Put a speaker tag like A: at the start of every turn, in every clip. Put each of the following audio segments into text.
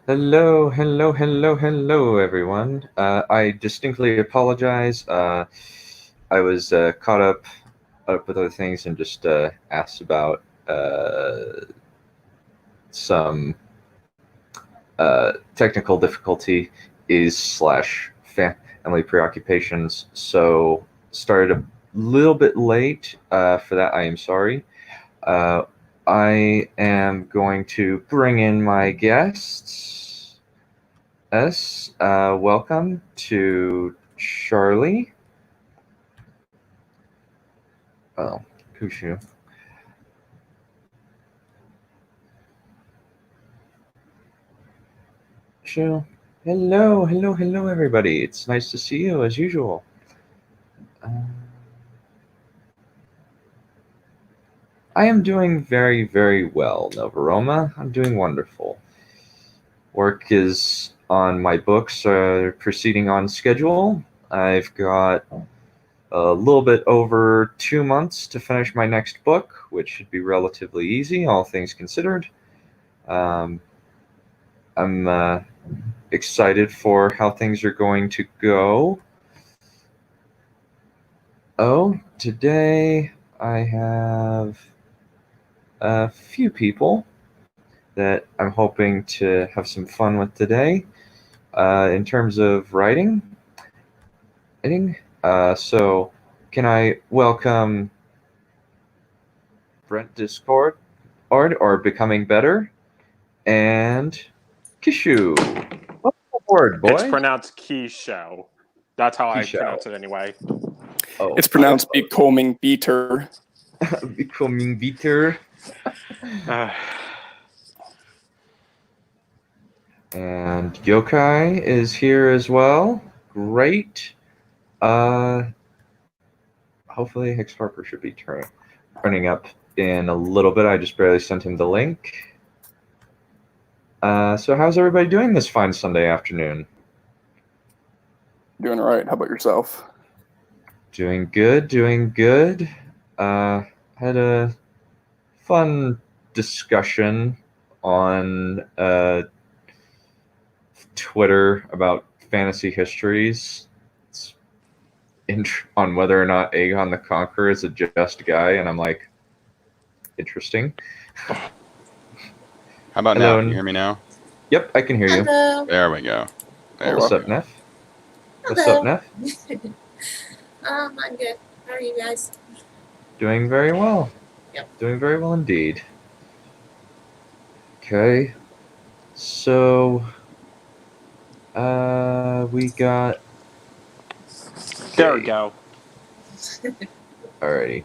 A: Hello, everyone. I distinctly apologize. I was caught up with other things and just asked about some technical difficulty is slash family preoccupations. So started a little bit late. For that, I am sorry. Uh, I am going to bring in my guests. Welcome to Charlie. Oh, Kushu. Sure. Hello, everybody. It's nice to see you as usual. I am doing very, very well, Novaroma. I'm doing wonderful. Work is on my books, proceeding on schedule. I've got a little bit over 2 months to finish my next book, which should be relatively easy, all things considered. I'm excited for how things are going to go. Oh, today I have a few people that I'm hoping to have some fun with today. In terms of writing, so can I welcome Brent Discord or Becoming Better and Kishu. Welcome aboard, boy.
B: It's pronounced Kisho. That's how I
A: Kisho.
B: pronounce it anyway.
A: Oh,
C: it's pronounced becoming beater.
A: Becoming beater. And Yokai is here as well. Great. Hopefully Hicks Harper should be turning up in a little bit. I just barely sent him the link. So how's everybody doing this fine Sunday afternoon?
C: Doing all right. How about yourself?
A: Doing good. Had a fun discussion on Twitter about fantasy histories. On whether or not Aegon the Conqueror is a just guy, and I'm like, interesting.
D: How about
A: Hello.
D: now? Can you hear me now?
A: Yep, I can hear you.
E: Hello.
D: There we go.
A: What's up, Neph? What's up, Neph?
E: I'm good. How are you guys?
A: Doing very well.
E: Yep.
A: Doing very well indeed. Okay. So, we got...
B: There we go.
A: Alrighty.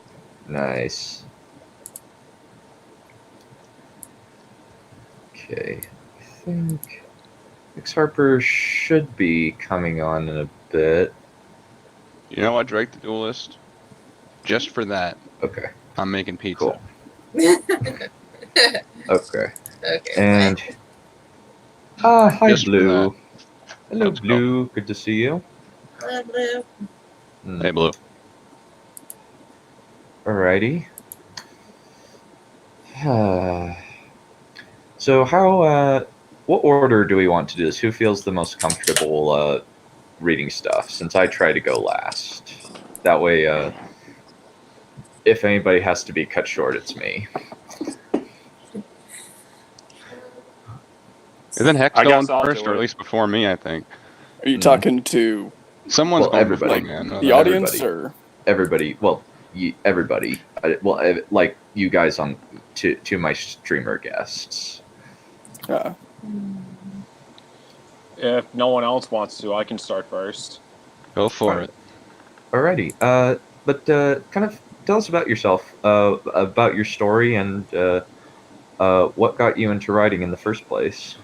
A: Nice. Okay. I think Hicks Harper should be coming on in a bit.
D: You know what, Drake the Duelist? Just for that,
A: Okay.
D: I'm making pizza.
A: Cool. Okay.
E: Okay.
A: And hi,
D: Just for
A: Blue. Hello,
D: Let's go.
A: Blue. Good to see you.
E: Hello, Blue.
D: Hey, Blue.
A: Alrighty. So what order do we want to do this? Who feels the most comfortable reading stuff? Since I try to go last. That way, if anybody has to be cut short, it's me.
D: Isn't Hex
B: I
D: going
B: guess I'll
D: first,
B: do
D: or
B: it.
D: at least before me, I think?
C: Are you talking to
D: Someone's going
A: everybody.
D: before me. I know
C: the
D: that.
C: audience
A: everybody.
C: or?
A: Everybody. Well, everybody. Like you guys on to my streamer guests.
B: If no one else wants to, I can start first.
D: Go for it.
A: Alrighty. But kind of tell us about yourself, about your story, and what got you into writing in the first place.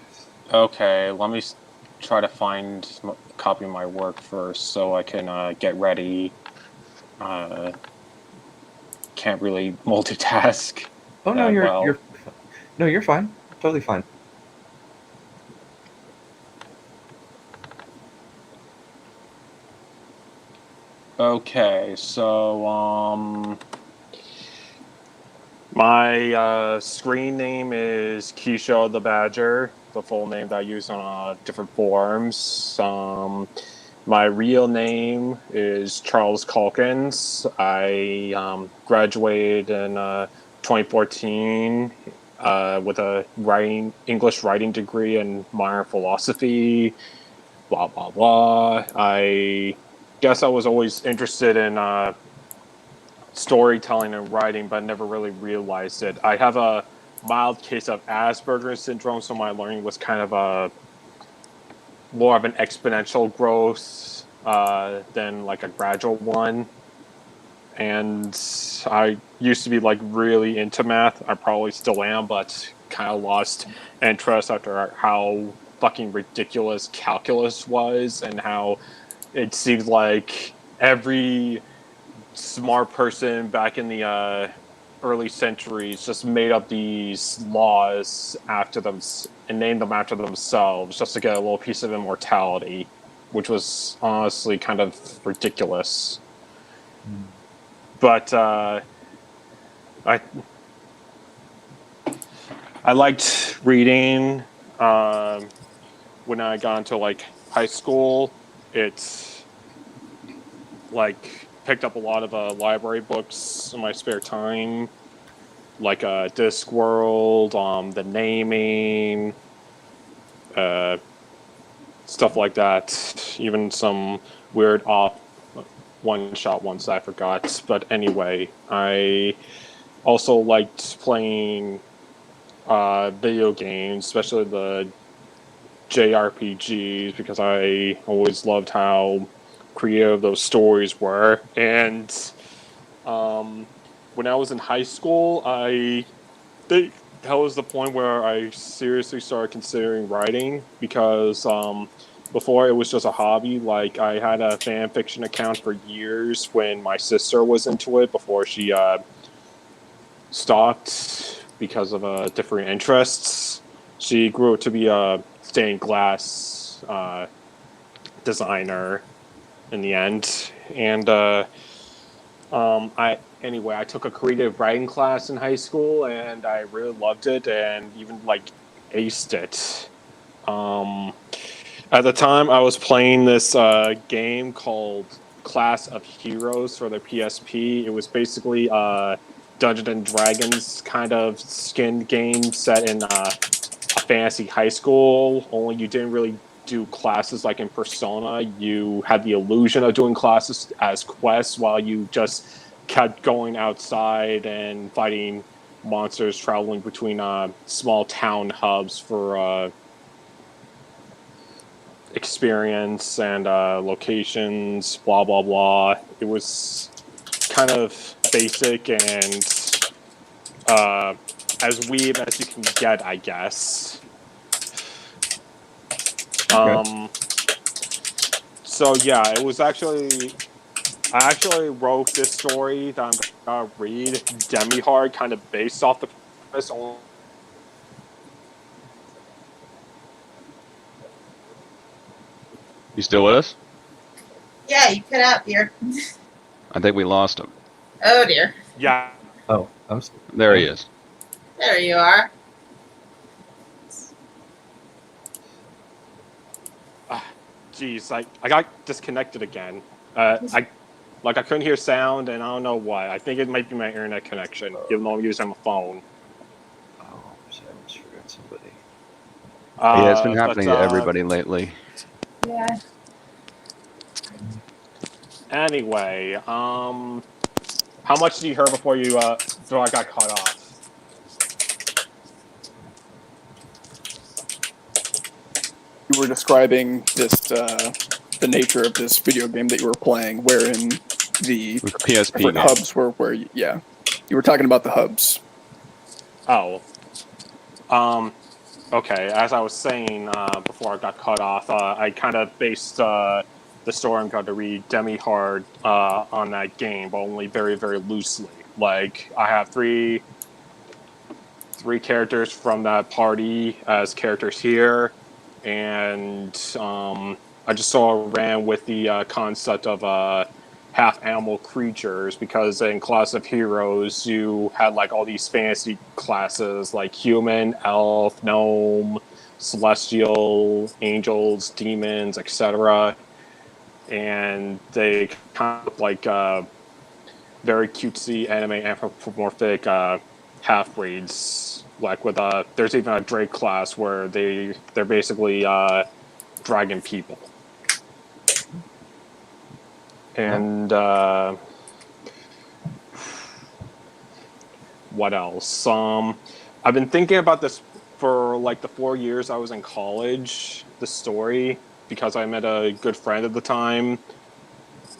B: Okay, let me try to find a copy of my work first so I can get ready. Can't really multitask.
A: Oh no,
B: well.
A: you're fine. Totally fine.
B: Okay, so my screen name is Keisha the Badger. the full name that I use on different forums. My real name is Charles Calkins. I graduated in 2014 with a English writing degree and minor in philosophy. Blah blah blah. I guess I was always interested in storytelling and writing, but never really realized it. I have a mild case of Asperger's syndrome, so my learning was kind of more of an exponential growth than like a gradual one. And I used to be like really into math. I probably still am, but kind of lost interest after how fucking ridiculous calculus was and how it seemed like every smart person back in the early centuries just made up these laws after them and named them after themselves just to get a little piece of immortality, which was honestly kind of ridiculous. But I liked reading when I got into like high school. It's like picked up a lot of library books in my spare time, like Discworld, The Naming, stuff like that. Even some weird off one-shot ones that I forgot. But anyway, I also liked playing video games, especially the JRPGs, because I always loved how creative those stories were. And when I was in high school, I think that was the point where I seriously started considering writing, because before it was just a hobby. Like, I had a fan fiction account for years when my sister was into it before she stopped because of different interests. She grew up to be a stained glass designer in the end. And I took a creative writing class in high school, and I really loved it, and even like aced it. At the time, I was playing this game called Class of Heroes for the PSP. It was basically Dungeons and Dragons kind of skinned game set in a fantasy high school, only you didn't really do classes like in Persona. You had the illusion of doing classes as quests while you just kept going outside and fighting monsters, traveling between small town hubs for experience and locations, blah blah blah. It was kind of basic and as weeb as you can get, I guess. So yeah, it was actually I actually wrote this story that I'm gonna read, Demi-Hard, kind of based off the premise.
D: You still with us?
E: Yeah, you cut out, dear.
D: I think we lost him.
E: Oh, dear.
B: Yeah.
A: Oh,
D: There he is.
E: There you are.
B: Jeez, I got disconnected again. I couldn't hear sound, and I don't know why. I think it might be my internet connection, even though I'm using my phone.
A: oh, sorry, I almost forgot somebody.
D: Yeah, it's been happening to everybody lately.
E: Yeah.
B: Anyway, how much did you hear before I got cut off?
C: You were describing this, the nature of this video game that you were playing, wherein the
D: PSP
C: different
D: game.
C: hubs were where, you were talking about the hubs.
B: Oh. Okay, as I was saying before I got cut off, I kind of based the story I'm going to read, Demi-Hard, on that game, but only very, very loosely. Like, I have three characters from that party as characters here, and I just sort of ran with the concept of half animal creatures, because in Class of Heroes you had like all these fantasy classes like human, elf, gnome, celestial, angels, demons, etc. And they kind of look like very cutesy anime anthropomorphic half-breeds. Like with there's even a Drake class where they're basically dragon people. And what else? I've been thinking about this for like the 4 years I was in college, the story, because I met a good friend at the time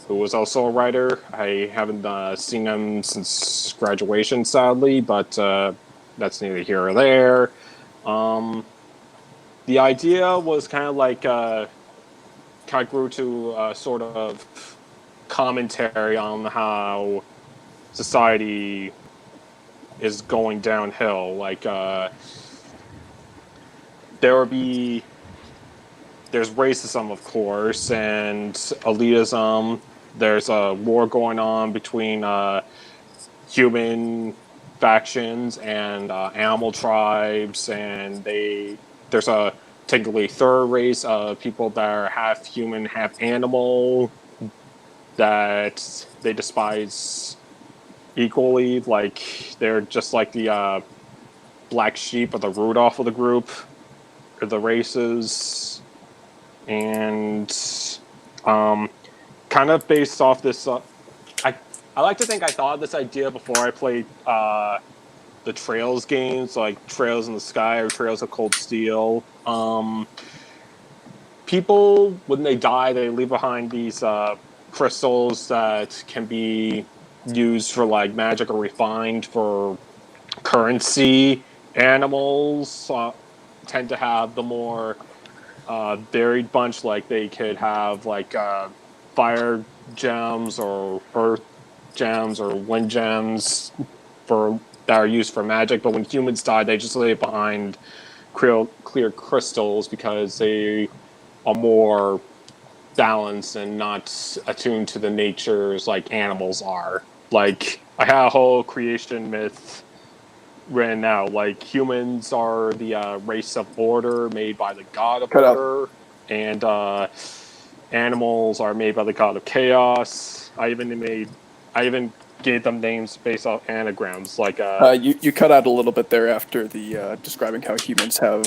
B: who was also a writer. I haven't seen him since graduation, sadly, but that's neither here or there. The idea was kind of like, kind of grew to a sort of commentary on how society is going downhill. Like, there's racism, of course, and elitism. There's a war going on between human factions and animal tribes, and there's a technically third race of people that are half human, half animal that they despise equally. Like, they're just like the black sheep or the Rudolph of the group, or the races. And kind of based off this, I like to think I thought of this idea before I played the Trails games, like Trails in the Sky or Trails of Cold Steel. People, when they die, they leave behind these crystals that can be used for like magic or refined for currency. Animals tend to have the more varied bunch. Like, they could have like fire gems or earth gems or wind gems that are used for magic, but when humans die, they just leave behind clear crystals because they are more balanced and not attuned to the natures like animals are. Like, I had a whole creation myth written out. Like, humans are the race of order made by the god of order, and animals are made by the god of chaos. I even gave them names based off anagrams. Like
C: you cut out a little bit there after the describing how humans have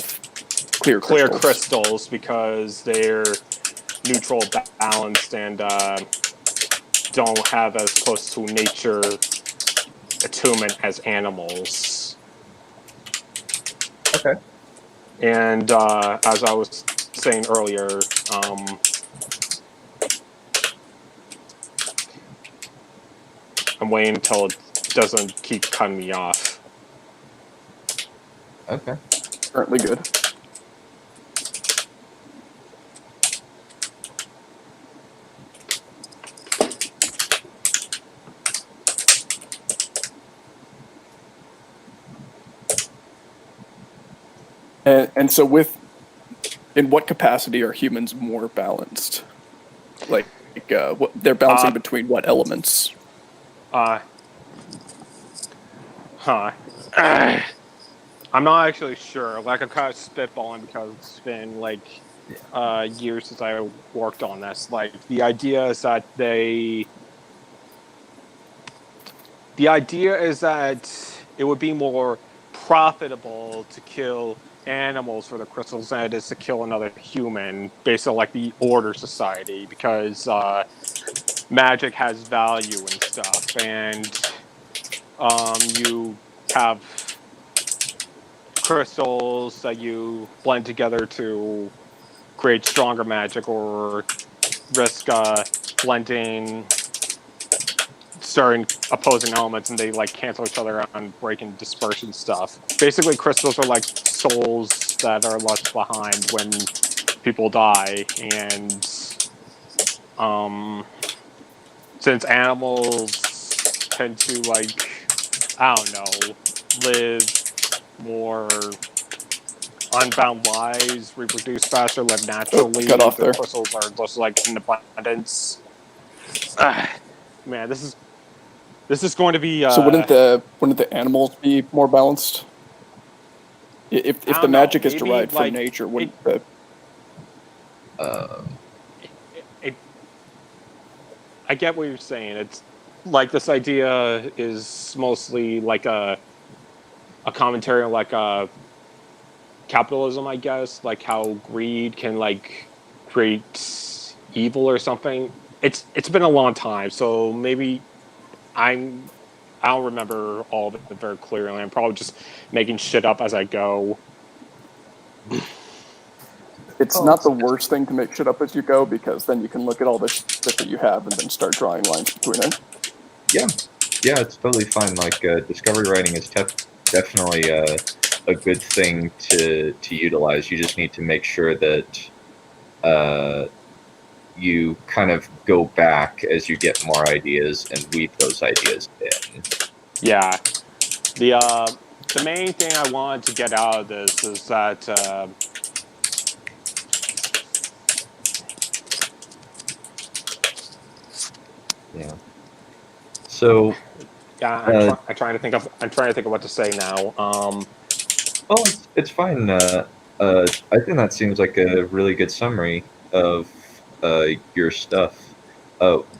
C: clear
B: crystals because they're neutral, balanced, and don't have as close to nature attunement as animals.
A: Okay.
B: And as I was saying earlier, I'm waiting until it doesn't keep cutting me off.
A: Okay.
C: Currently good. And so in what capacity are humans more balanced? Like what they're balancing between what elements?
B: I'm not actually sure. Like, I'm kind of spitballing because it's been like years since I worked on this. Like, the idea is that it would be more profitable to kill animals for the crystals than it is to kill another human, based on like the order society, because magic has value and stuff, and you have crystals that you blend together to create stronger magic, or risk blending certain opposing elements and they like cancel each other out and break and dispersion stuff. Basically, crystals are like souls that are left behind when people die, and since animals tend to, like, I don't know, live more unbound lives, reproduce faster, live naturally,
C: cut off
B: the
C: there.
B: crystals are just like in abundance. Man, this is going to be.
C: So wouldn't the animals be more balanced If
B: I
C: the
B: don't
C: magic
B: know,
C: is
B: maybe,
C: derived
B: like,
C: from nature, wouldn't the
B: it, I get what you're saying. It's like this idea is mostly like a commentary on like capitalism, I guess, like how greed can like create evil or something. It's been a long time, so maybe I don't remember all of it very clearly. I'm probably just making shit up as I go.
C: it's
A: Oh,
C: not the worst thing to make shit up as you go, because then you can look at all the shit that you have and then start drawing lines between it.
A: yeah, yeah, it's totally fine. Like discovery writing is definitely a good thing to utilize. You just need to make sure that you kind of go back as you get more ideas and weave those ideas in.
B: Yeah, the main thing I wanted to get out of this is that
A: Yeah. So,
B: yeah, I'm trying to think of what to say now.
A: well, it's fine. I think that seems like a really good summary of your stuff.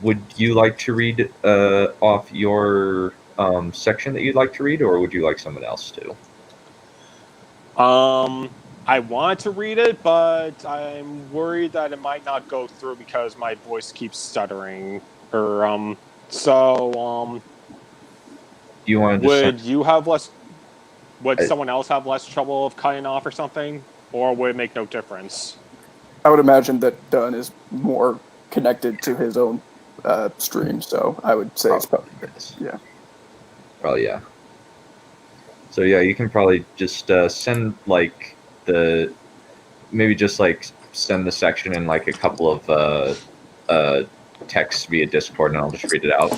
A: Would you like to read off your section that you'd like to read, or would you like someone else to?
B: I wanted to read it, but I'm worried that it might not go through because my voice keeps stuttering. Or so
A: You want to just
B: would
A: send?
B: you have less? Would
A: I,
B: someone else have less trouble of cutting off or something, or would it make no difference?
C: I would imagine that Dunn is more connected to his own stream, so I would say it's probably
A: yes.
C: yeah.
A: Probably yeah. So yeah, you can probably just send like maybe just like send the section in like a couple of texts via Discord, and I'll just read it out.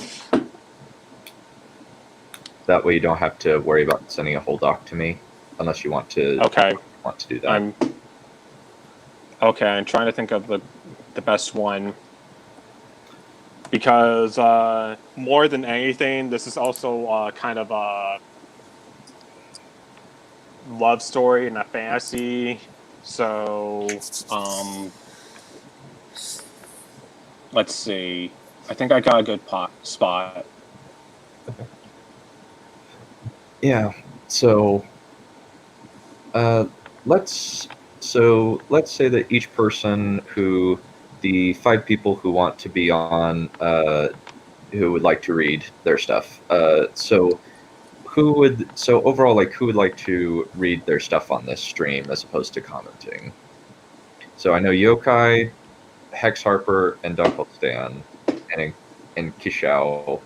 A: That way, you don't have to worry about sending a whole doc to me, unless you want to
B: Okay,
A: do that.
B: I'm trying to think of the best one because more than anything, this is also kind of a love story and a fantasy. So let's see. I think I got a good spot.
A: Yeah. So, let's say that each person the 5 people who want to be on, who would like to read their stuff. So overall, like, who would like to read their stuff on this stream as opposed to commenting? So I know Yokai, Hex Harper, and Dunkle Stan, and Kishao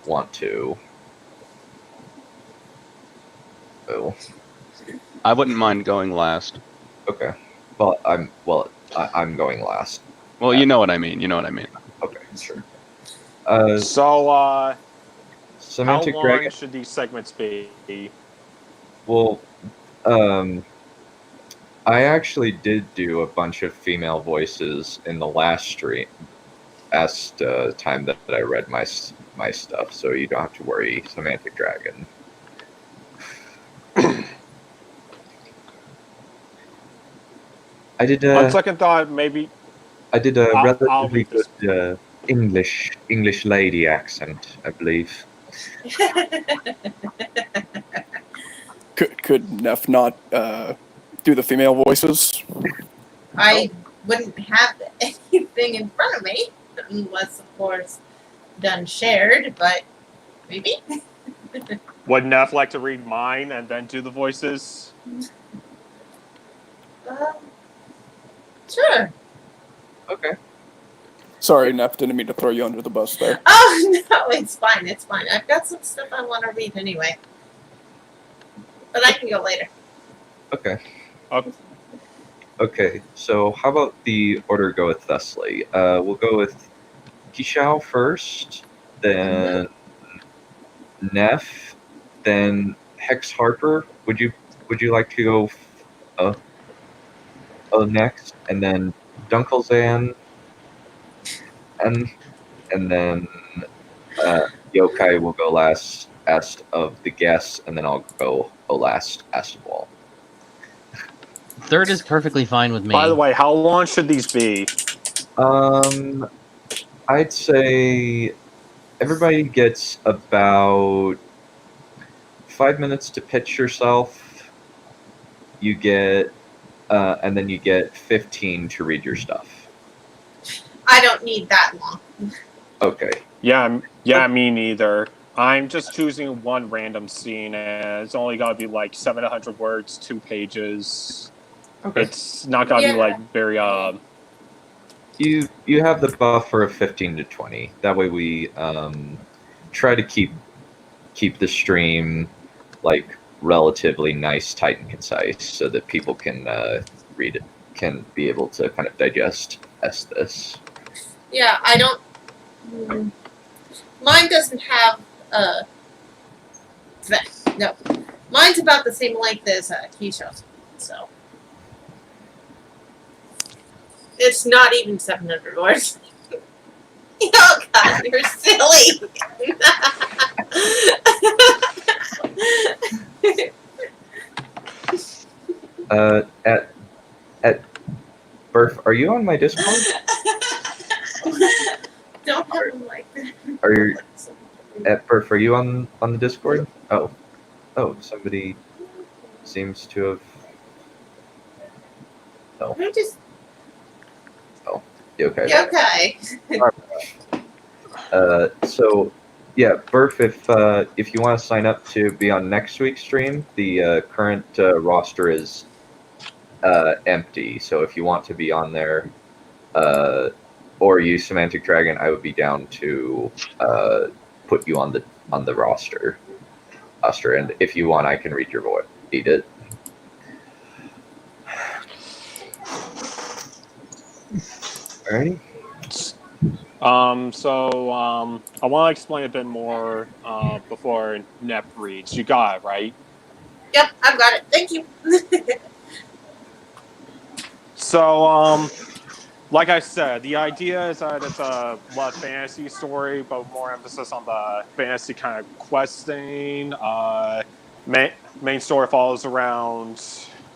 A: want to. Oh,
D: I wouldn't mind going last.
A: okay. Well, I'm going last.
D: Well, you know what I mean. You know what I mean.
A: Okay, sure.
B: So how
A: Semantic
B: long
A: Dragon.
B: should these segments be?
A: Well, I actually did do a bunch of female voices in the last time that I read my stuff, so you don't have to worry, Semantic Dragon. I did
B: On second thought, maybe
A: I did a
B: I'll
A: relatively
B: read this.
A: good English lady accent, I believe.
C: Could Neph not do the female voices?
E: I wouldn't have anything in front of me unless, of course, done shared, but maybe.
B: Would Neph like to read mine and then do the voices?
E: Sure.
A: Okay.
C: Sorry, Neph, didn't mean to throw you under the bus there.
E: Oh, no, it's fine. It's fine. I've got some stuff I want to read anyway. But I can go later.
A: Okay.
B: Okay.
A: Okay, so how about the order go with thusly? We'll go with Kishao first, then Neph, then Hex Harper. Would you like to go next, and then Dunkelzan, and then Yokai will go last of the guests, and then I'll go last of all.
F: Third is perfectly fine with me.
B: By the way, how long should these be?
A: I'd say everybody gets about 5 minutes to pitch yourself. You get, and then you get 15 to read your stuff.
E: I don't need that long.
A: Okay.
B: Yeah, me neither. I'm just choosing one random scene, and it's only gotta be like 700 words, 2 pages.
A: Okay.
B: It's not gonna be like very
A: You have the buffer of 15 to 20. That way we try to keep the stream like relatively nice, tight, and concise, so that people can read it, can be able to kind of digest this.
E: Yeah, I don't. Mine doesn't have no. Mine's about the same length as Keisha's, so it's not even 700 words. Oh God, you're silly.
A: At Burf, are you on my Discord?
E: Don't have them like that.
A: Are you at Burf? Are you on the Discord? Oh, somebody seems to have. No.
E: I just
A: Okay.
E: Yokai.
A: So, yeah, Burf, if you want to sign up to be on next week's stream, the current roster is empty. So if you want to be on there, or use Semantic Dragon, I would be down to put you on the roster. And if you want, I can read your voice. Read it. Alrighty.
B: I want to explain a bit more before Neph reads. You got it, right?
E: Yep, I've got it. Thank you.
B: So, like I said, the idea is that it's a love fantasy story, but more emphasis on the fantasy kind of questing. Main story follows around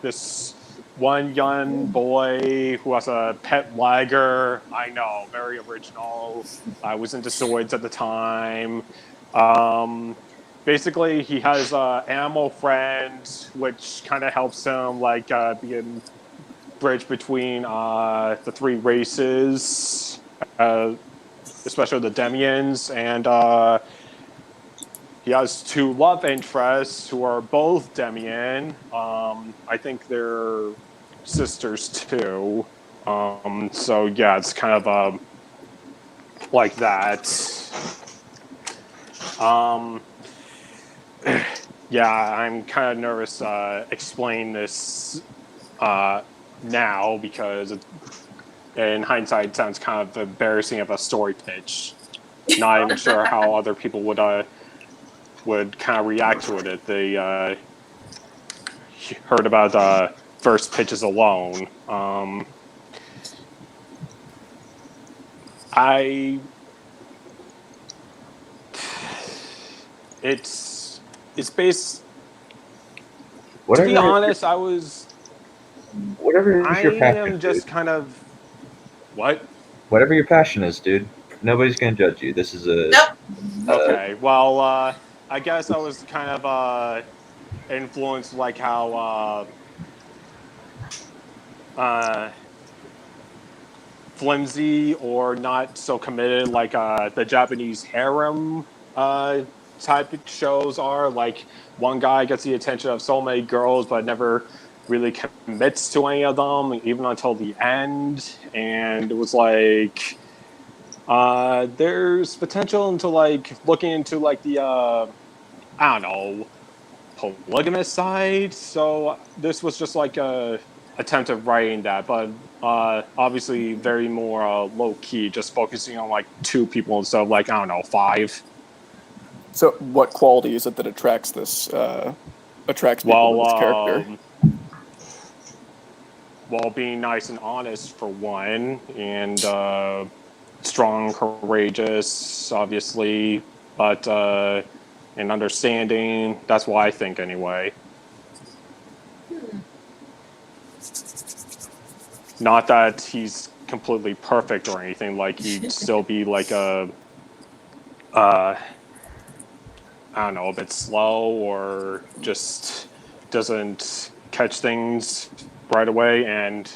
B: this one young boy who has a pet liger. I know, very original. I was into swords at the time. Basically, he has an animal friend, which kind of helps him like be a bridge between the 3 races, especially the Demians, and he has 2 love interests who are both Demian. I think they're sisters too. So yeah, it's kind of like that. Yeah, I'm kind of nervous explaining this now because in hindsight it sounds kind of embarrassing of a story pitch. Not even sure how other people would kind of react to it if they heard about the first pitches alone. It's based.
A: Whatever,
B: to be honest,
A: whatever is your passion,
B: am just
A: dude.
B: kind of what?
A: Whatever your passion is, dude. Nobody's gonna judge you. This is a
E: Nope.
B: Okay, well, I guess I was kind of influenced like how flimsy or not so committed like the Japanese harem type of shows are. Like one guy gets the attention of so many girls but never really commits to any of them even until the end, and it was like there's potential into like looking into like the I don't know, polygamous side. So this was just like a attempt at writing that, but obviously very more low key, just focusing on like 2 people instead of like I don't know 5.
C: So, what quality is it that attracts this? Attracts people to this character?
B: Well, being nice and honest for one, and strong, courageous, obviously, but and understanding. That's what I think, anyway. Not that he's completely perfect or anything. Like he'd still be like I don't know, a bit slow or just doesn't catch things right away, and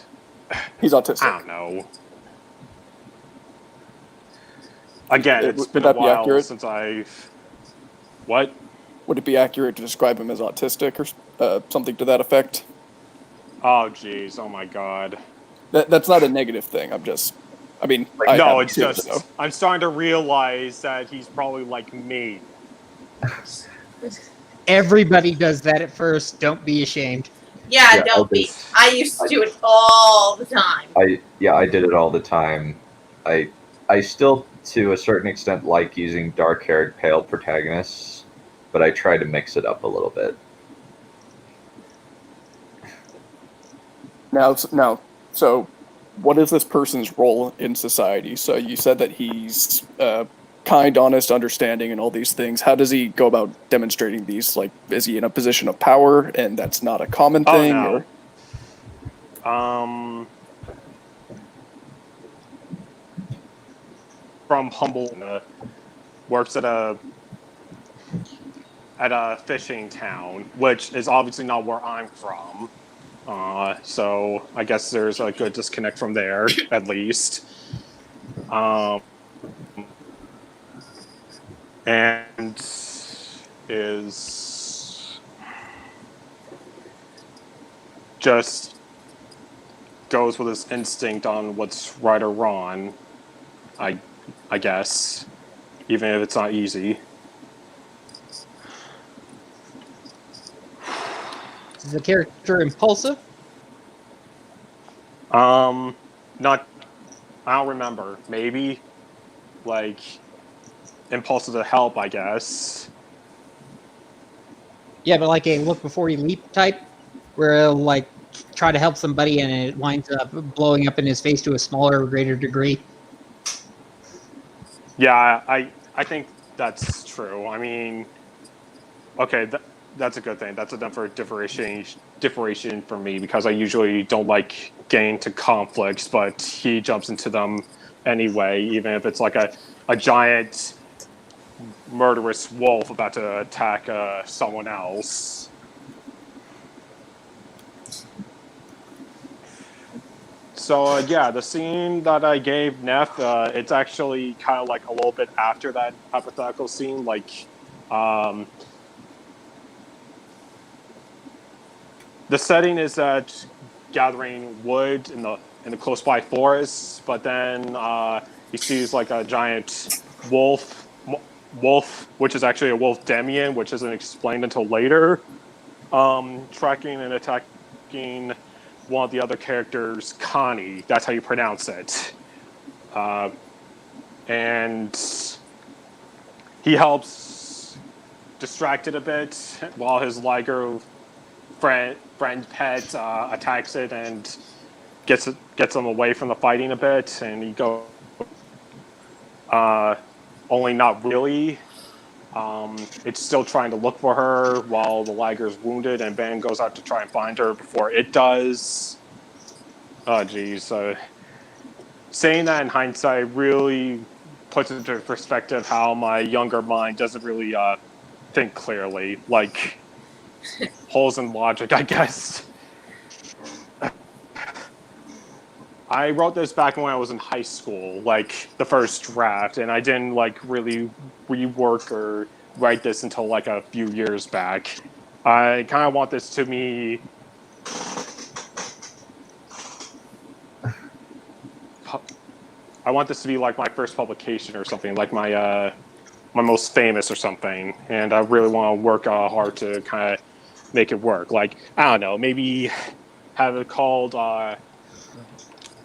C: He's autistic.
B: I don't know. Again, it's
C: Would
B: been a
C: that be
B: while
C: accurate?
B: since I've... What?
C: Would it be accurate to describe him as autistic or something to that effect?
B: Oh, jeez. Oh, my God.
C: That's not a negative thing. I mean, I
B: No,
C: have
B: it's
C: kids,
B: just...
C: so.
B: I'm starting to realize that he's probably like me.
F: Everybody does that at first. Don't be ashamed.
E: Yeah,
A: Yeah,
E: don't be. I used to do it all the time.
A: I did it all the time. I still, to a certain extent, like using dark-haired, pale protagonists, but I try to mix it up a little bit.
C: Now, so what is this person's role in society? So you said that he's kind, honest, understanding, and all these things. How does he go about demonstrating these? Like, is he in a position of power, and that's not a common thing?
B: Oh, no.
C: Or?
B: From humble, works at a fishing town, which is obviously not where I'm from. So I guess there's a good disconnect from there, at least. And is just goes with his instinct on what's right or wrong. I guess, even if it's not easy.
F: Is the character impulsive?
B: Not. I don't remember. Maybe, like, impulsive to help, I guess.
F: Yeah, but like a look before you leap type, where he'll like try to help somebody and it winds up blowing up in his face to a smaller or greater degree.
B: Yeah, I think that's true. I mean, okay, that's a good thing. That's enough for differentiation for me, because I usually don't like getting into conflicts, but he jumps into them anyway, even if it's like a giant murderous wolf about to attack someone else. So yeah, the scene that I gave Neph, it's actually kind of like a little bit after that hypothetical scene. Like, the setting is that gathering wood in the close by forest, but then he sees like a giant wolf, which is actually a wolf Damnation, which isn't explained until later, tracking and attacking one of the other characters, Connie. That's how you pronounce it. And he helps distract it a bit while his Liger friend pet attacks it and gets him away from the fighting a bit. And he goes, only not really. It's still trying to look for her while the Liger's wounded, and Ben goes out to try and find her before it does. Oh, geez. Saying that in hindsight really puts into perspective how my younger mind doesn't really think clearly. Like, holes in logic, I guess. I wrote this back when I was in high school, like the first draft, and I didn't like really rework or write this until like a few years back. I kind of want this to be like my first publication or something, like my most famous or something, and I really want to work hard to kind of make it work. Like, I don't know, maybe have it called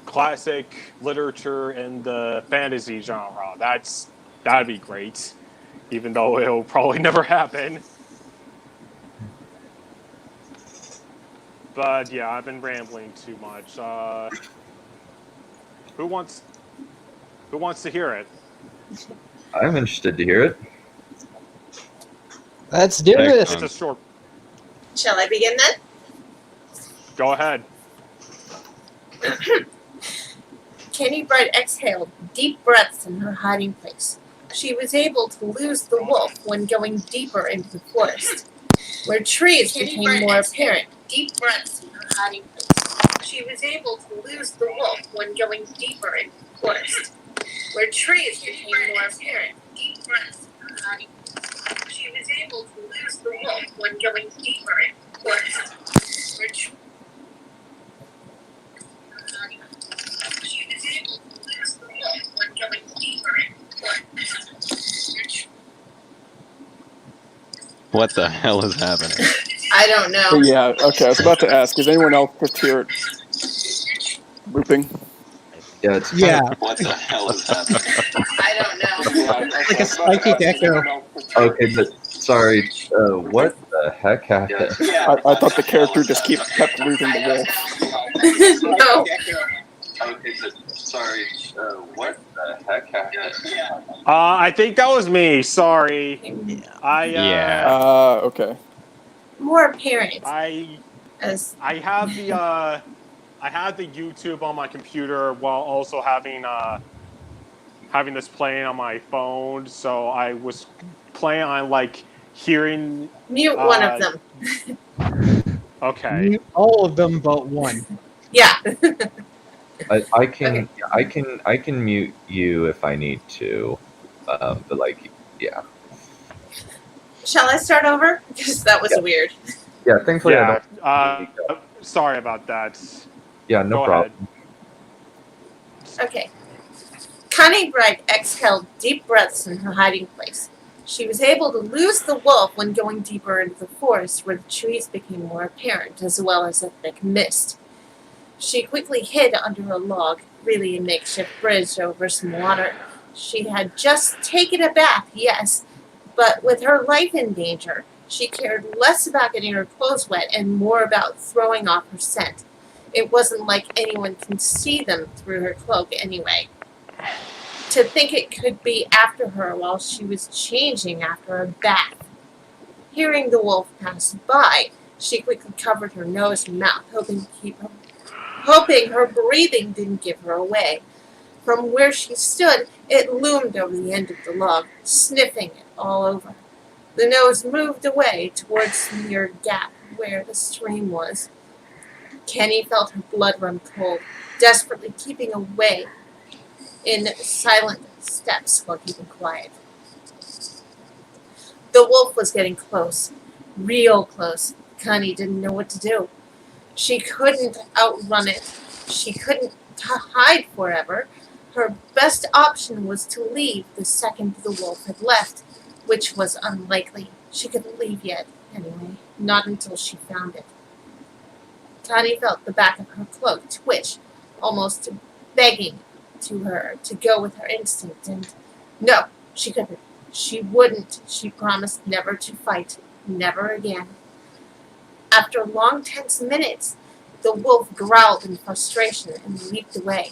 B: classic literature in the fantasy genre. That'd be great, even though it'll probably never happen. But yeah, I've been rambling too much. Who wants to hear it?
A: I'm interested to hear it.
F: Let's do
D: Excellent.
F: this.
B: It's a short.
E: Shall I begin then?
B: Go ahead.
E: Kenny Bright exhaled deep breaths in her hiding place. She was able to lose the wolf when going deeper into the forest, where trees became more apparent. Deep breaths in her hiding place. She was able to lose the wolf when going deeper into the forest, where trees became more apparent. Deep breaths in her hiding place. She was able to lose the wolf when going deeper into the forest, where trees. She was able to lose the wolf when going deeper into the forest.
D: What the hell is happening?
E: I don't know.
C: Yeah, okay, I was about to ask, is anyone else just hear it looping?
A: Yeah, it's
F: Yeah,
D: What the hell is happening?
E: I don't know.
F: like a psychic echo.
A: okay, but sorry. What the heck happened?
C: I thought the character just kept losing the wolf.
E: No.
A: Okay, but sorry. What the heck happened?
B: I think that was me. Sorry.
D: Yeah.
C: Okay.
E: More apparent
B: I
E: as
B: have the I have the YouTube on my computer while also having this playing on my phone. So I was playing on like hearing.
E: mute one of them.
B: Okay.
F: All of them but one.
E: Yeah.
A: I can mute you if I need to, but like, yeah.
E: Shall I start over? Because that was weird.
A: Yeah, thankfully I
B: Yeah.
A: don't.
B: Sorry about that.
A: Yeah, no
B: Go
A: problem.
E: Okay. Connie Bright exhaled deep breaths in her hiding place. She was able to lose the wolf when going deeper into the forest where the trees became more apparent, as well as a thick mist. She quickly hid under a log, really a makeshift bridge over some water. She had just taken a bath, yes, but with her life in danger, she cared less about getting her clothes wet and more about throwing off her scent. It wasn't like anyone can see them through her cloak anyway. To think it could be after her while she was changing after a bath. Hearing the wolf pass by, she quickly covered her nose and mouth, hoping her breathing didn't give her away. From where she stood, it loomed over the end of the log, sniffing it all over. The nose moved away towards the near gap where the stream was. Kenny felt her blood run cold, desperately keeping away in silent steps while keeping quiet. The wolf was getting close, real close. Connie didn't know what to do. She couldn't outrun it. She couldn't hide forever. Her best option was to leave the second the wolf had left, which was unlikely. She couldn't leave yet, anyway, not until she found it. Connie felt the back of her cloak twitch, almost begging to her to go with her instinct, and no, she couldn't. She wouldn't. She promised never to fight, never again. After long, tense minutes, the wolf growled in frustration and leaped away.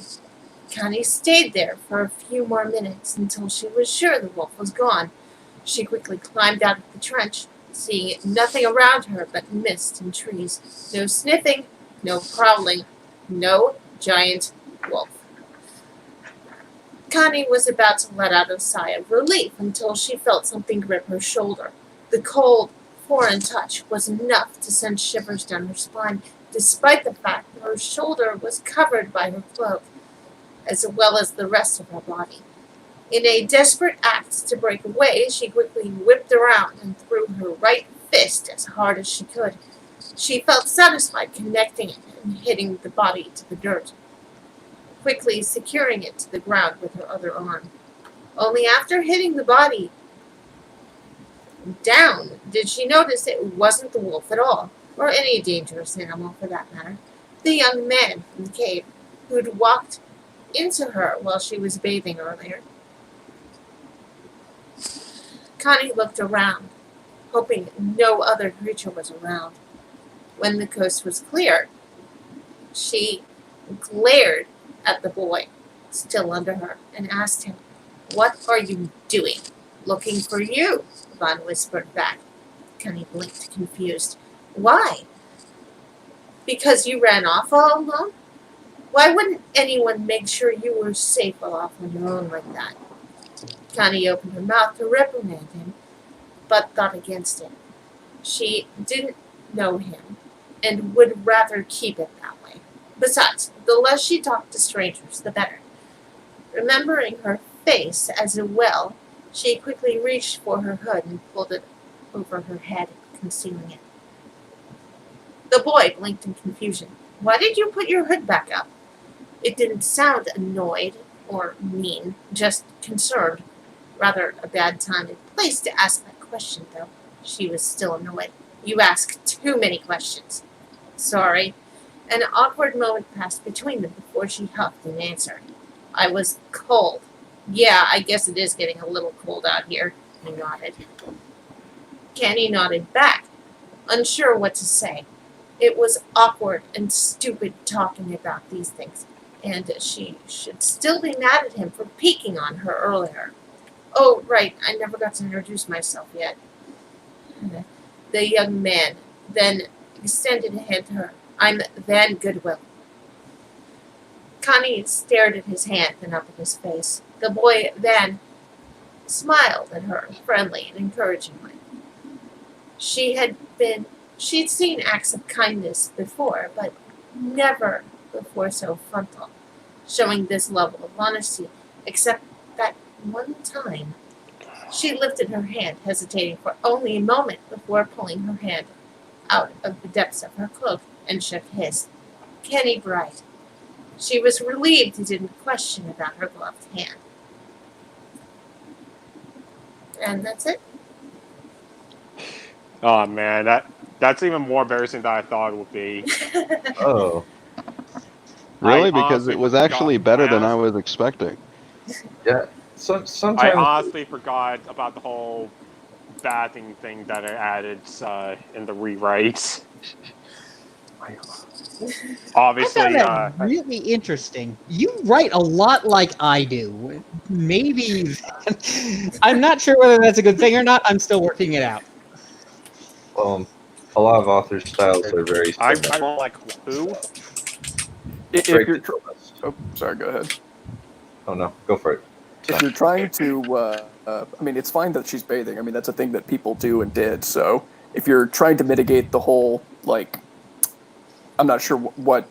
E: Connie stayed there for a few more minutes until she was sure the wolf was gone. She quickly climbed out of the trench, seeing nothing around her but mist and trees. No sniffing, no prowling, no giant wolf. Connie was about to let out a sigh of relief until she felt something grip her shoulder. The cold, foreign touch was enough to send shivers down her spine, despite the fact that her shoulder was covered by her cloak, as well as the rest of her body. In a desperate act to break away, she quickly whipped around and threw her right fist as hard as she could. She felt satisfied connecting it and hitting the body to the dirt, quickly securing it to the ground with her other arm. Only after hitting the body down did she notice it wasn't the wolf at all, or any dangerous animal for that matter. The young man from the cave who'd walked into her while she was bathing earlier. Connie looked around, hoping no other creature was around. When the coast was clear, she glared at the boy, still under her, and asked him, "What are you doing?" "Looking for you," Vaughn whispered back. Connie blinked, confused. "Why?" "Because you ran off all alone?" Why wouldn't anyone make sure you were safe off on your own like that? Connie opened her mouth to reprimand him, but thought against it. She didn't know him, and would rather keep it that way. Besides, the less she talked to strangers, the better. Remembering her face as well, she quickly reached for her hood and pulled it over her head, concealing it. The boy blinked in confusion. Why did you put your hood back up? It didn't sound annoyed or mean, just concerned. Rather a bad time and place to ask that question, though. She was still annoyed. You ask too many questions. Sorry. An awkward moment passed between them before she huffed an answer. I was cold. Yeah, I guess it is getting a little cold out here, he nodded. Kenny nodded back, unsure what to say. It was awkward and stupid talking about these things, and she should still be mad at him for peeking on her earlier. Oh, right, I never got to introduce myself yet. The young man then extended a hand to her. I'm Van Goodwill. Connie stared at his hand and up at his face. The boy then smiled at her friendly and encouragingly. She'd seen acts of kindness before, but never before so frontal, showing this level of honesty, except that one time. She lifted her hand, hesitating for only a moment before pulling her hand out of the depths of her cloak and shook his. Kenny Bright. She was relieved he didn't question about her gloved hand. And that's it.
B: Oh man, that's even more embarrassing than I thought it would be.
A: Oh,
D: Really?
B: I
D: Because
B: honestly
D: it was actually
B: forgot-
D: better
B: I
D: than I
B: honestly-
D: was expecting.
A: yeah.
B: I
A: Sometimes
B: honestly forgot about the whole bathing thing that I added in the rewrites.
F: I
B: Obviously,
F: found that really interesting. You write a lot like I do. Maybe I'm not sure whether that's a good thing or not. I'm still working it out.
A: a lot of authors' styles are very
B: I
A: similar.
B: don't like who?
C: If
A: Break
C: you're,
A: the list.
C: oh, sorry, go ahead.
A: Oh no, go for it.
C: If you're trying to, I mean, it's fine that she's bathing. I mean, that's a thing that people do and did. So if you're trying to mitigate the whole, like, I'm not sure what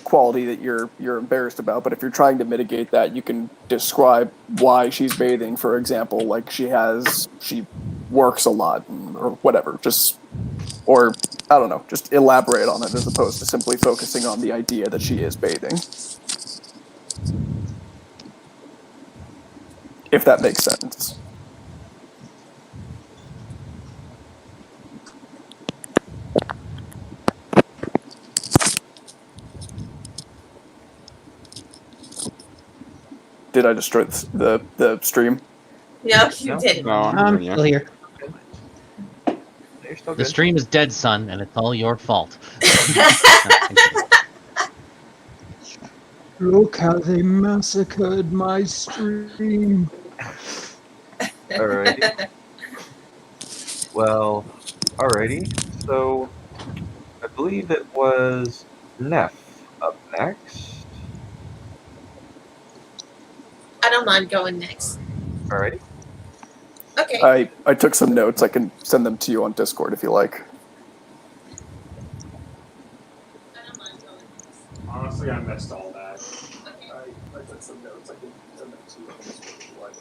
C: quality that you're embarrassed about, but if you're trying to mitigate that, you can describe why she's bathing. For example, like she works a lot or whatever. Or I don't know, just elaborate on it as opposed to simply focusing on the idea that she is bathing. If that makes sense. Did I destroy the stream?
E: No, you
A: No?
E: didn't.
D: No, I'm
F: I'm
D: hearing you.
F: still here.
A: You're still
G: The
A: good.
G: stream is dead, son, and it's all your fault.
H: Look how they massacred my stream.
A: Alrighty. Well, alrighty. So, I believe it was Neph up next.
E: I don't mind going next.
A: Alrighty.
E: Okay.
C: I took some notes. I can send them to you on Discord if you like.
E: I don't mind going next.
B: Honestly, I missed all that.
E: Okay.
C: I took some notes. I can send them to you on Discord if you like.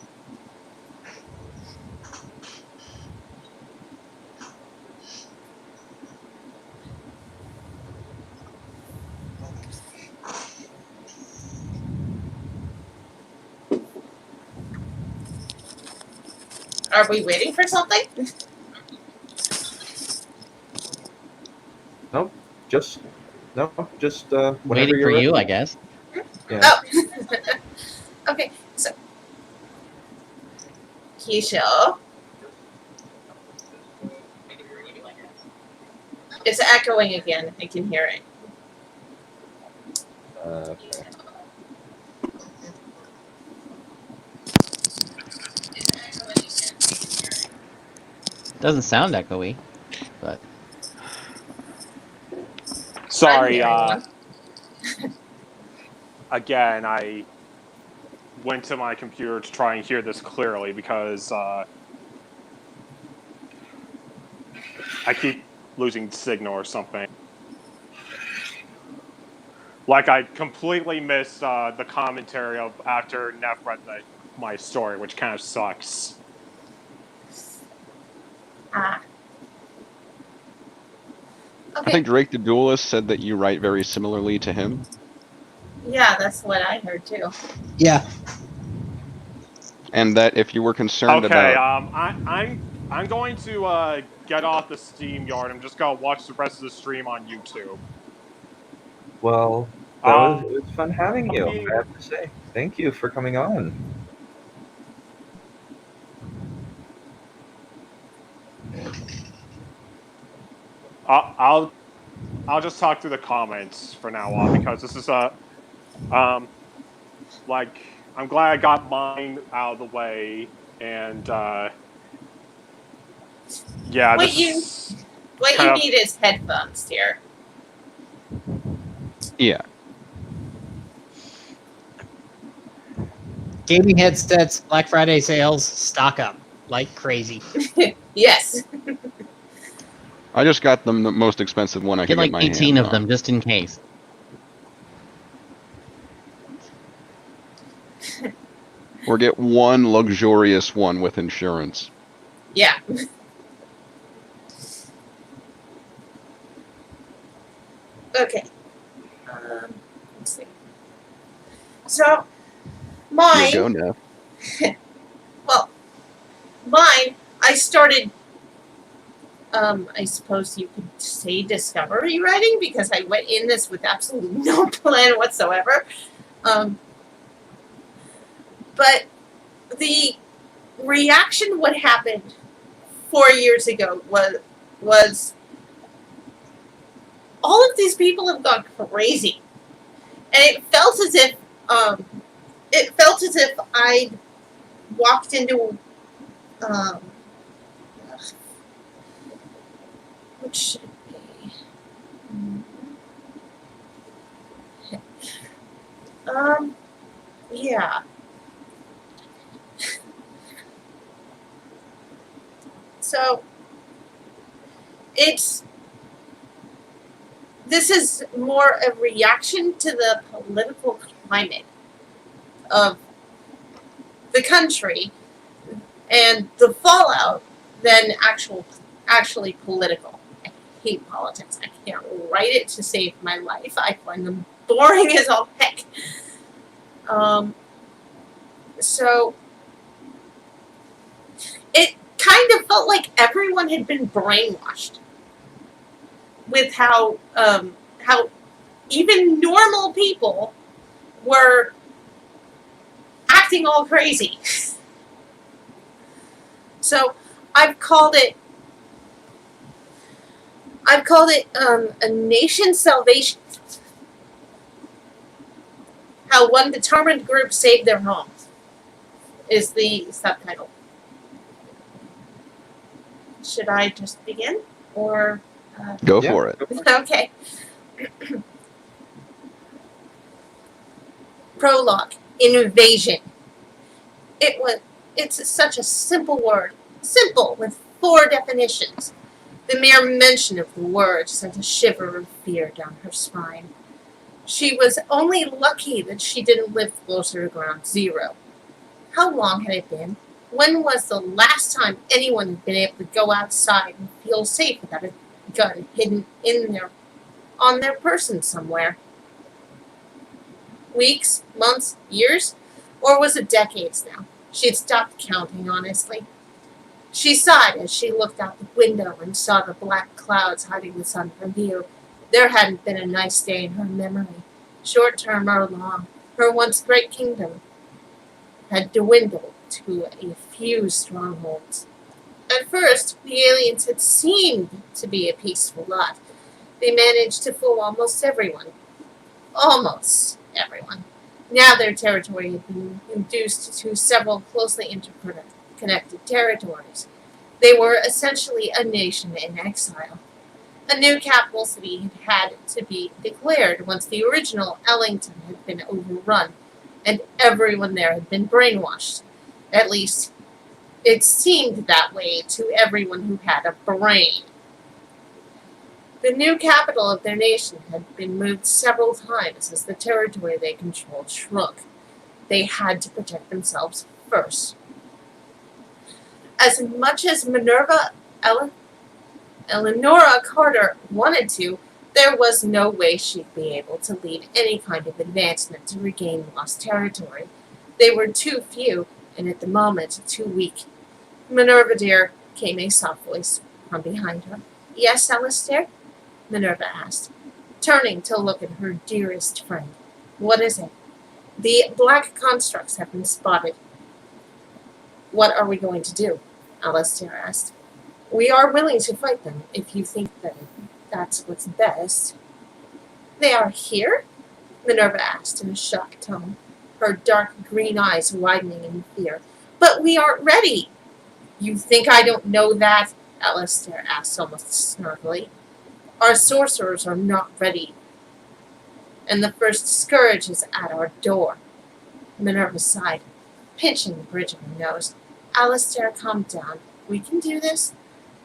E: Are we waiting for something?
A: Just whenever
G: Waiting
A: you're
G: for you,
A: ready.
G: I guess.
A: Yeah.
E: Oh. Okay, so. Keisha. It's echoing again. I can hear it.
A: Okay.
G: Doesn't sound echoey, but
B: Sorry,
E: I'm hearing one.
B: again, I went to my computer to try and hear this clearly because I keep losing signal or something. Like, I completely missed the commentary of after Neph read my story, which kind of sucks.
E: Ah.
D: I
E: Okay.
D: think Drake the Duelist said that you write very similarly to him.
E: Yeah, that's what I heard too.
F: Yeah.
D: And that if you were concerned
B: Okay,
D: about...
B: I'm going to get off the Steam Yard. I'm just gonna watch the rest of the stream on YouTube.
A: Well, it was fun having you,
B: being-
A: I have to say. Thank you for coming on.
B: I'll just talk through the comments for now on because this is like, I'm glad I got mine out of the way, and yeah.
E: What you need is headphones, dear.
D: Yeah.
F: Gaming headsets, Black Friday sales, stock up like crazy.
E: Yes.
D: I just got them the most expensive one I
G: Get
D: could
G: like
D: get my
G: 18
D: hands
G: of them just in case.
D: on. Or get one luxurious one with insurance.
E: Yeah. Okay. Let's see. So, mine.
D: Go, Neph.
E: Well, mine. I started. I suppose you could say discovery writing because I went in this with absolutely no plan whatsoever. But the reaction, what happened 4 years ago was all of these people have gone crazy, and it felt as if I walked into which should be yeah. So this is more a reaction to the political climate of the country and the fallout than actually political. I hate politics. I can't write it to save my life. I find them boring as all heck. So it kind of felt like everyone had been brainwashed with how even normal people were acting all crazy. So I've called it a nation salvation. How one determined group saved their homes is the subtitle. Should I just begin? Or
D: Go for it.
E: okay. Prologue. Invasion. It's such a simple word. Simple, with 4 definitions. The mere mention of the word sent a shiver of fear down her spine. She was only lucky that she didn't live closer to ground zero. How long had it been? When was the last time anyone had been able to go outside and feel safe without a gun hidden on their person somewhere? Weeks, months, years? Or was it decades now? She had stopped counting, honestly. She sighed as she looked out the window and saw the black clouds hiding the sun from view. There hadn't been a nice day in her memory, short-term or long. Her once great kingdom had dwindled to a few strongholds. At first, the aliens had seemed to be a peaceful lot. They managed to fool almost everyone. Almost everyone. Now their territory had been reduced to several closely interconnected territories. They were essentially a nation in exile. A new capital city had to be declared once the original Ellington had been overrun, and everyone there had been brainwashed. At least, it seemed that way to everyone who had a brain. The new capital of their nation had been moved several times as the territory they controlled shrunk. They had to protect themselves first. As much as Eleonora Carter wanted to, there was no way she'd be able to lead any kind of advancement to regain lost territory. They were too few, and at the moment, too weak. Minerva, dear, came a soft voice from behind her. Yes, Alistair? Minerva asked, turning to look at her dearest friend. What is it? The black constructs have been spotted. What are we going to do? Alistair asked. We are willing to fight them if you think that that's what's best. They are here? Minerva asked in a shocked tone, her dark green eyes widening in fear. But we aren't ready. You think I don't know that? Alistair asked almost snarkily. Our sorcerers are not ready, and the first scourge is at our door. Minerva sighed, pinching the bridge of her nose. Alistair, calm down. We can do this.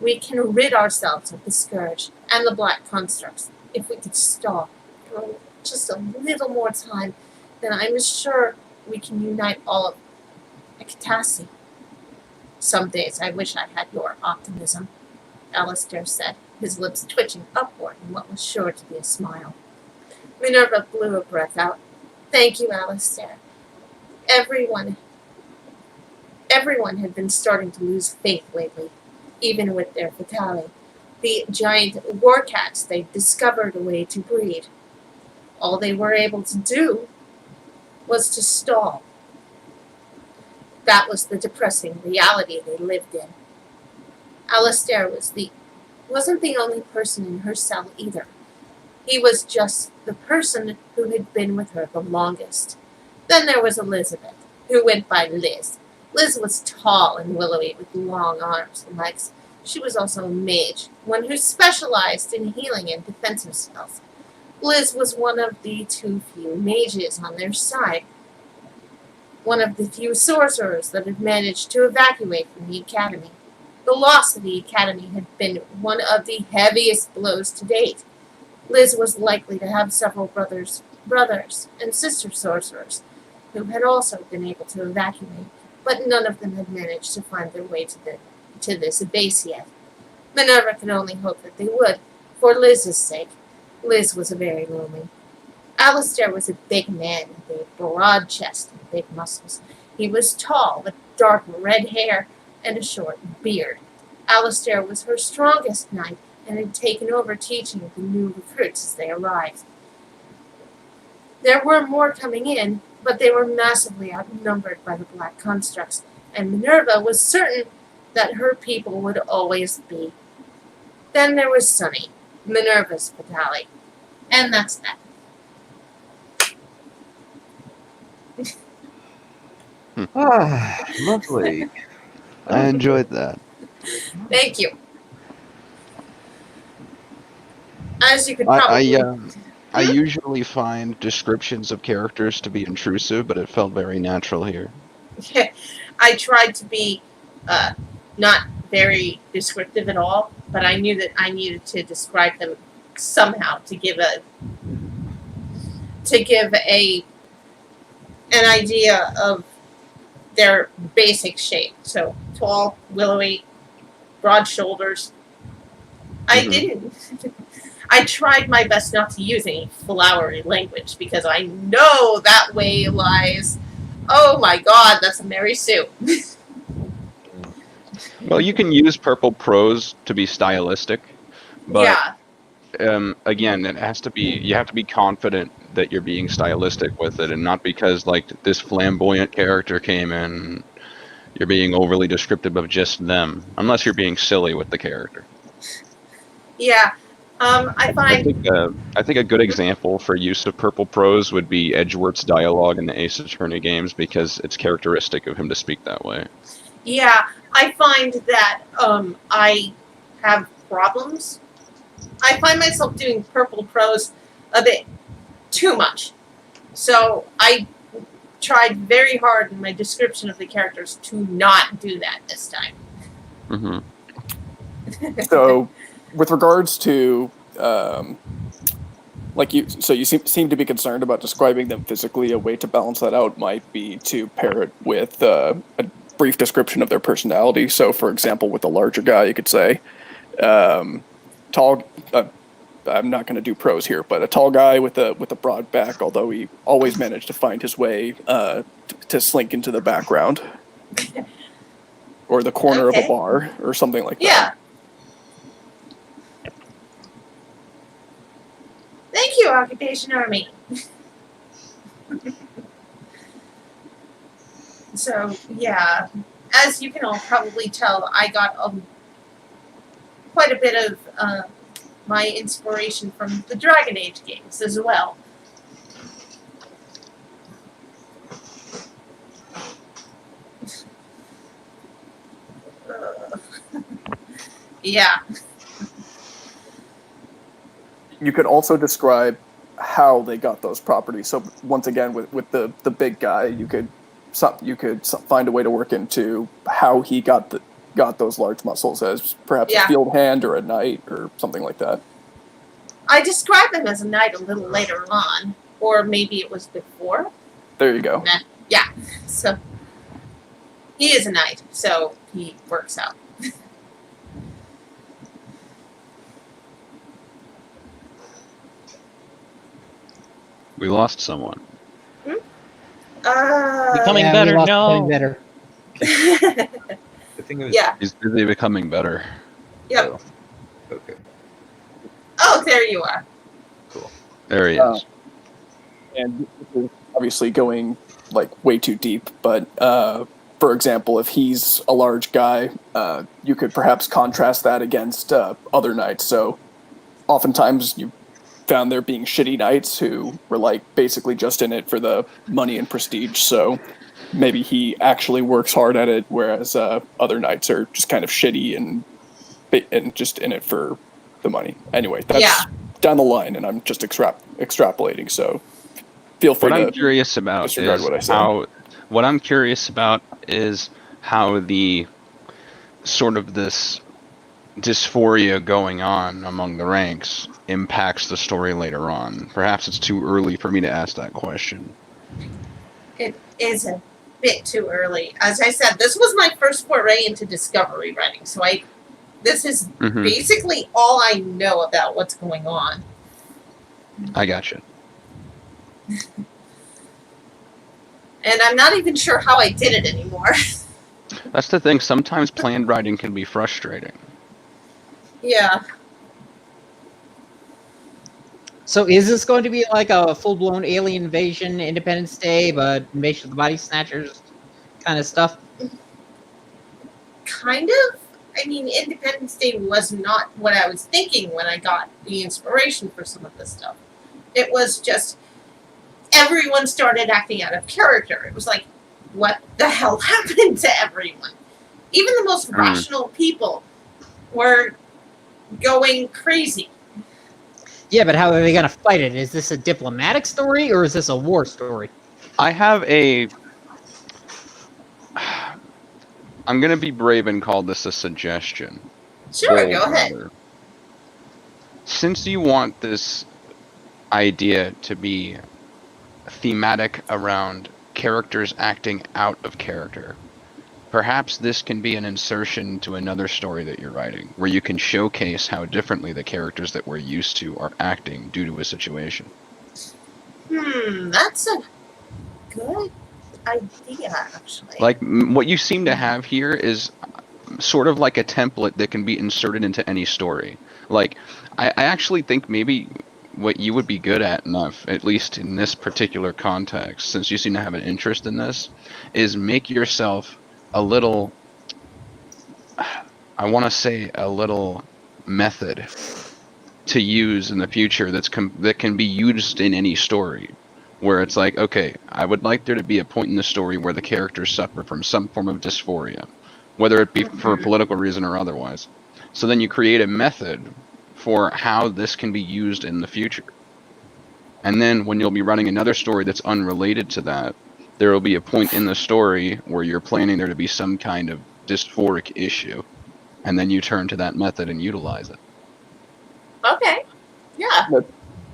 E: We can rid ourselves of the scourge and the black constructs if we could stall for just a little more time. Then I'm sure we can unite all of Ekatasi. Some days I wish I had your optimism, Alistair said, his lips twitching upward in what was sure to be a smile. Minerva blew a breath out. Thank you, Alistair. Everyone had been starting to lose faith lately, even with their fatale. The giant war cats they'd discovered a way to breed. All they were able to do was to stall. That was the depressing reality they lived in. Alistair wasn't the only person in her cell either. He was just the person who had been with her the longest. Then there was Elizabeth, who went by Liz. Liz was tall and willowy with long arms and legs. She was also a mage, one who specialized in healing and defensive spells. Liz was one of the too few mages on their side, one of the few sorcerers that had managed to evacuate from the academy. The loss of the academy had been one of the heaviest blows to date. Liz was likely to have several brothers and sister sorcerers who had also been able to evacuate, but none of them had managed to find their way to this base yet. Minerva could only hope that they would, for Liz's sake. Liz was very lonely. Alistair was a big man with a broad chest and big muscles. He was tall, with dark red hair and a short beard. Alistair was her strongest knight and had taken over teaching the new recruits as they arrived. There were more coming in, but they were massively outnumbered by the black constructs, and Minerva was certain that her people would always be. Then there was Sunny, Minerva's fatale, and that's that.
A: Lovely.
D: I enjoyed that.
E: Thank you. As you could probably...
D: I usually find descriptions of characters to be intrusive, but it felt very natural here.
E: I tried to be not very descriptive at all, but I knew that I needed to describe them somehow to give an idea of their basic shape. So tall, willowy, broad shoulders. I tried my best not to use any flowery language because I know that way lies. Oh my God, that's a Mary Sue.
D: Well, you can use purple prose to be stylistic, but again, it has to be. You have to be confident that you're being stylistic with it, and not because like this flamboyant character came in, you're being overly descriptive of just them, unless you're being silly with the character.
E: Yeah. I
D: think a good example for use of purple prose would be Edgeworth's dialogue in the Ace Attorney games, because it's characteristic of him to speak that way.
E: Yeah, I find that I have problems I find myself doing purple prose a bit too much. So I tried very hard in my description of the characters to not do that this time.
D: Mm-hmm.
C: So, with regards to, you seem to be concerned about describing them physically. A way to balance that out might be to pair it with a brief description of their personality. So, for example, with the larger guy, you could say, tall. I'm not going to do prose here, but a tall guy with a broad back, although he always managed to find his way to slink into the background or the corner of a bar or something like that.
E: Yeah. Thank you, Occupation Army. So, yeah, as you can all probably tell, I got quite a bit of my inspiration from the Dragon Age games as well. Yeah.
C: You could also describe how they got those properties. So once again, with the big guy, you could find a way to work into how he got those large muscles as perhaps a field hand or a knight or something like that.
E: I described him as a knight a little later on, or maybe it was before.
C: There you go.
E: Yeah, so he is a knight, so he works out.
D: We lost someone.
G: Becoming better, no.
F: Becoming better.
A: The thing is,
D: He's busy becoming better.
E: Yep.
A: Okay.
E: Oh, there you are.
A: Cool.
D: There he is.
C: And this is obviously going like way too deep, but for example, if he's a large guy, you could perhaps contrast that against other knights. So oftentimes you found there being shitty knights who were like basically just in it for the money and prestige. So maybe he actually works hard at it, whereas other knights are just kind of shitty and just in it for the money. Anyway, that's down the line, and I'm just extrapolating. So feel free
D: What
C: to
D: I'm curious about
C: disregard
D: is
C: what I said.
D: how. What I'm curious about is how the sort of this dysphoria going on among the ranks impacts the story later on. Perhaps it's too early for me to ask that question.
E: It is a bit too early. As I said, this was my first foray into discovery writing, so this is basically all I know about what's going on.
D: I gotcha.
E: And I'm not even sure how I did it anymore.
D: That's the thing. Sometimes planned writing can be frustrating.
E: Yeah.
F: So is this going to be like a full-blown alien invasion, Independence Day, but Invasion of the Body Snatchers kind of stuff?
E: Kind of. I mean, Independence Day was not what I was thinking when I got the inspiration for some of this stuff. It was just everyone started acting out of character. It was like, what the hell happened to everyone? Even the most rational people were going crazy.
F: Yeah, but how are they going to fight it? Is this a diplomatic story or is this a war story?
D: I have a... I'm going to be brave and call this a suggestion.
E: Sure, go ahead.
D: Since you want this idea to be thematic around characters acting out of character, perhaps this can be an insertion to another story that you're writing, where you can showcase how differently the characters that we're used to are acting due to a situation.
E: That's a good idea, actually.
D: Like, what you seem to have here is sort of like a template that can be inserted into any story. Like, I actually think maybe what you would be good at enough, at least in this particular context, since you seem to have an interest in this, is make yourself a little, I want to say a little method to use in the future that can be used in any story, where it's like, okay, I would like there to be a point in the story where the characters suffer from some form of dysphoria, whether it be for a political reason or otherwise. So then you create a method for how this can be used in the future. And then when you'll be running another story that's unrelated to that, there will be a point in the story where you're planning there to be some kind of dysphoric issue. And then you turn to that method and utilize it.
E: Okay. Yeah.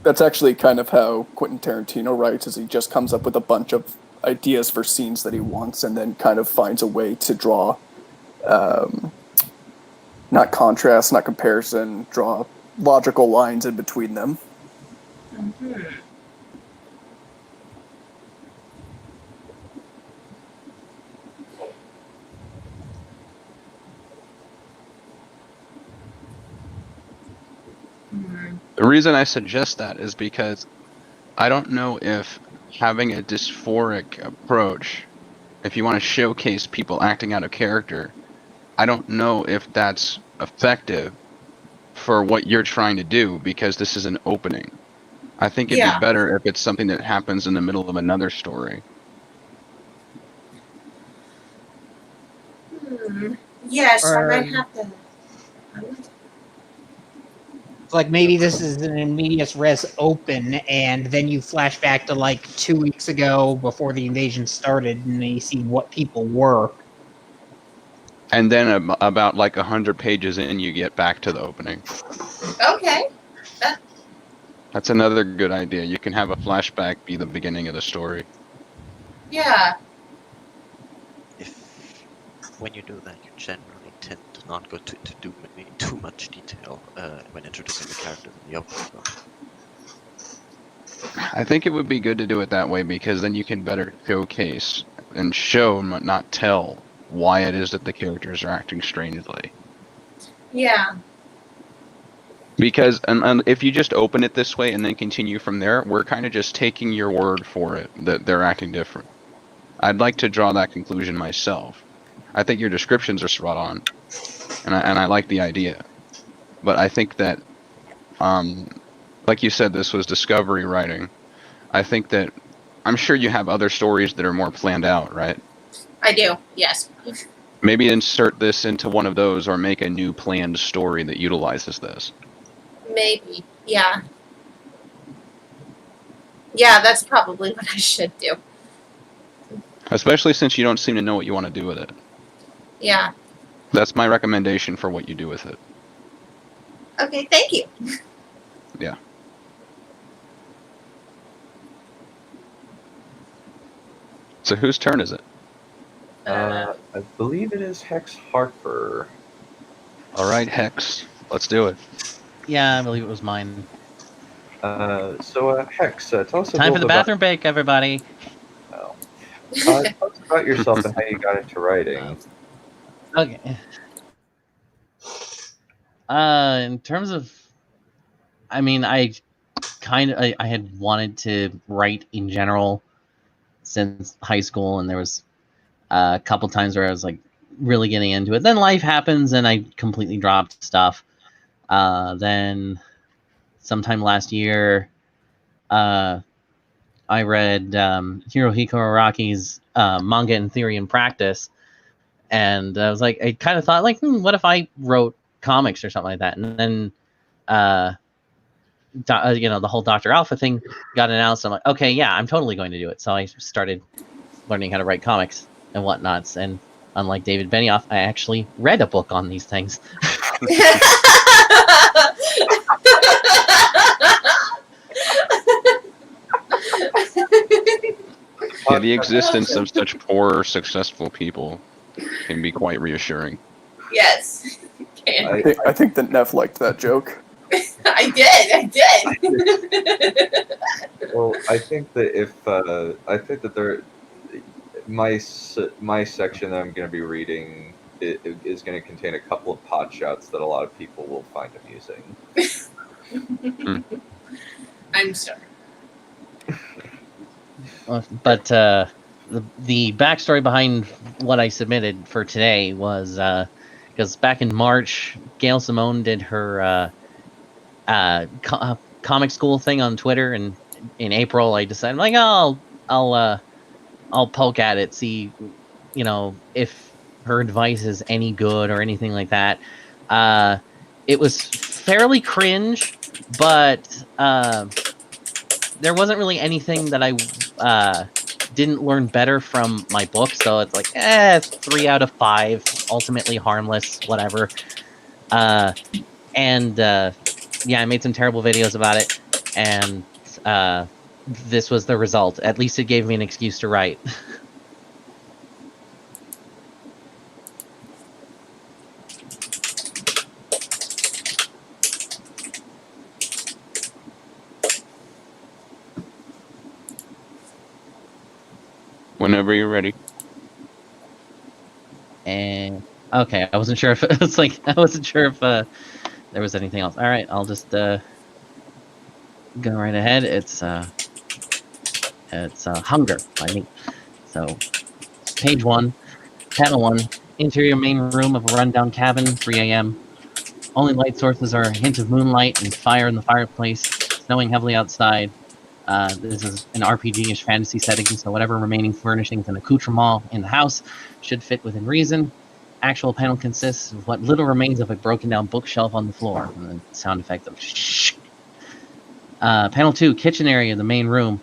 C: That's actually kind of how Quentin Tarantino writes, is he just comes up with a bunch of ideas for scenes that he wants and then kind of finds a way to draw, not contrast, not comparison, draw logical lines in between them.
E: Mm-hmm.
D: The reason I suggest that is because I don't know if having a dysphoric approach, if you want to showcase people acting out of character, I don't know if that's effective for what you're trying to do, because this is an opening. I think it'd be better if it's something that happens in the middle of another story.
E: Yes, I might have to.
F: Like maybe this is an immediate res open, and then you flash back to like 2 weeks ago before the invasion started, and you see what people were.
D: And then about like 100 pages in, you get back to the opening.
E: Okay.
D: That's another good idea. You can have a flashback be the beginning of the story.
E: Yeah.
I: When you do that, you generally tend to not go to do too much detail when introducing the characters in the opening.
D: I think it would be good to do it that way, because then you can better showcase and show, but not tell, why it is that the characters are acting strangely.
E: Yeah.
D: Because and if you just open it this way and then continue from there, we're kind of just taking your word for it that they're acting different. I'd like to draw that conclusion myself. I think your descriptions are spot on, and I like the idea. But I think that, like you said, this was discovery writing. I think that, I'm sure you have other stories that are more planned out, right?
E: I do, yes.
D: Maybe insert this into one of those, or make a new planned story that utilizes this.
E: Maybe, yeah. Yeah, that's probably what I should do.
D: Especially since you don't seem to know what you want to do with it.
E: Yeah.
D: That's my recommendation for what you do with it.
E: Okay, thank you.
D: Yeah. So whose turn is it?
A: I believe it is Hex Harper.
D: All right, Hex. Let's do it.
G: Yeah, I believe it was mine.
A: So Hex, tell us a
G: Time
A: little
G: for the
A: bit
G: bathroom break, everybody.
A: tell us about yourself and how you got into writing.
G: Okay. In terms of, I mean, I had wanted to write in general since high school, and there was a couple times where I was like really getting into it. Then life happens, and I completely dropped stuff. Then sometime last year, I read Hirohiko Araki's manga in theory and practice, and I was like, I kind of thought like, what if I wrote comics or something like that? And then the whole Dr. Alpha thing got announced. I'm like, okay, yeah, I'm totally going to do it. So I started learning how to write comics and whatnots. And unlike David Benioff, I actually read a book on these things.
D: Yeah, the existence of such poor, successful people can be quite reassuring.
E: Yes.
C: I think that Neph liked that joke.
E: I did.
A: Well, I think that my section that I'm going to be reading is going to contain a couple of pot shots that a lot of people will find amusing.
E: I'm sorry.
G: But the backstory behind what I submitted for today was because back in March, Gail Simone did her comic school thing on Twitter, and in April I decided like, I'll poke at it, see, if her advice is any good or anything like that. It was fairly cringe, but there wasn't really anything that I didn't learn better from my book, so it's like, 3 out of 5, ultimately harmless, whatever. Yeah, I made some terrible videos about it, and this was the result. At least it gave me an excuse to write.
D: Whenever you're ready.
G: And okay, I wasn't sure if it was like there was anything else. All right, I'll just go right ahead. It's Hunger by me. So page 1, panel 1, interior main room of a rundown cabin, 3 a.m. Only light sources are a hint of moonlight and fire in the fireplace. Snowing heavily outside. This is an RPG-ish fantasy setting, so whatever remaining furnishings and accoutrements in the house should fit within reason. Actual panel consists of what little remains of a broken-down bookshelf on the floor, and the sound effect of shh. Panel 2, kitchen area, the main room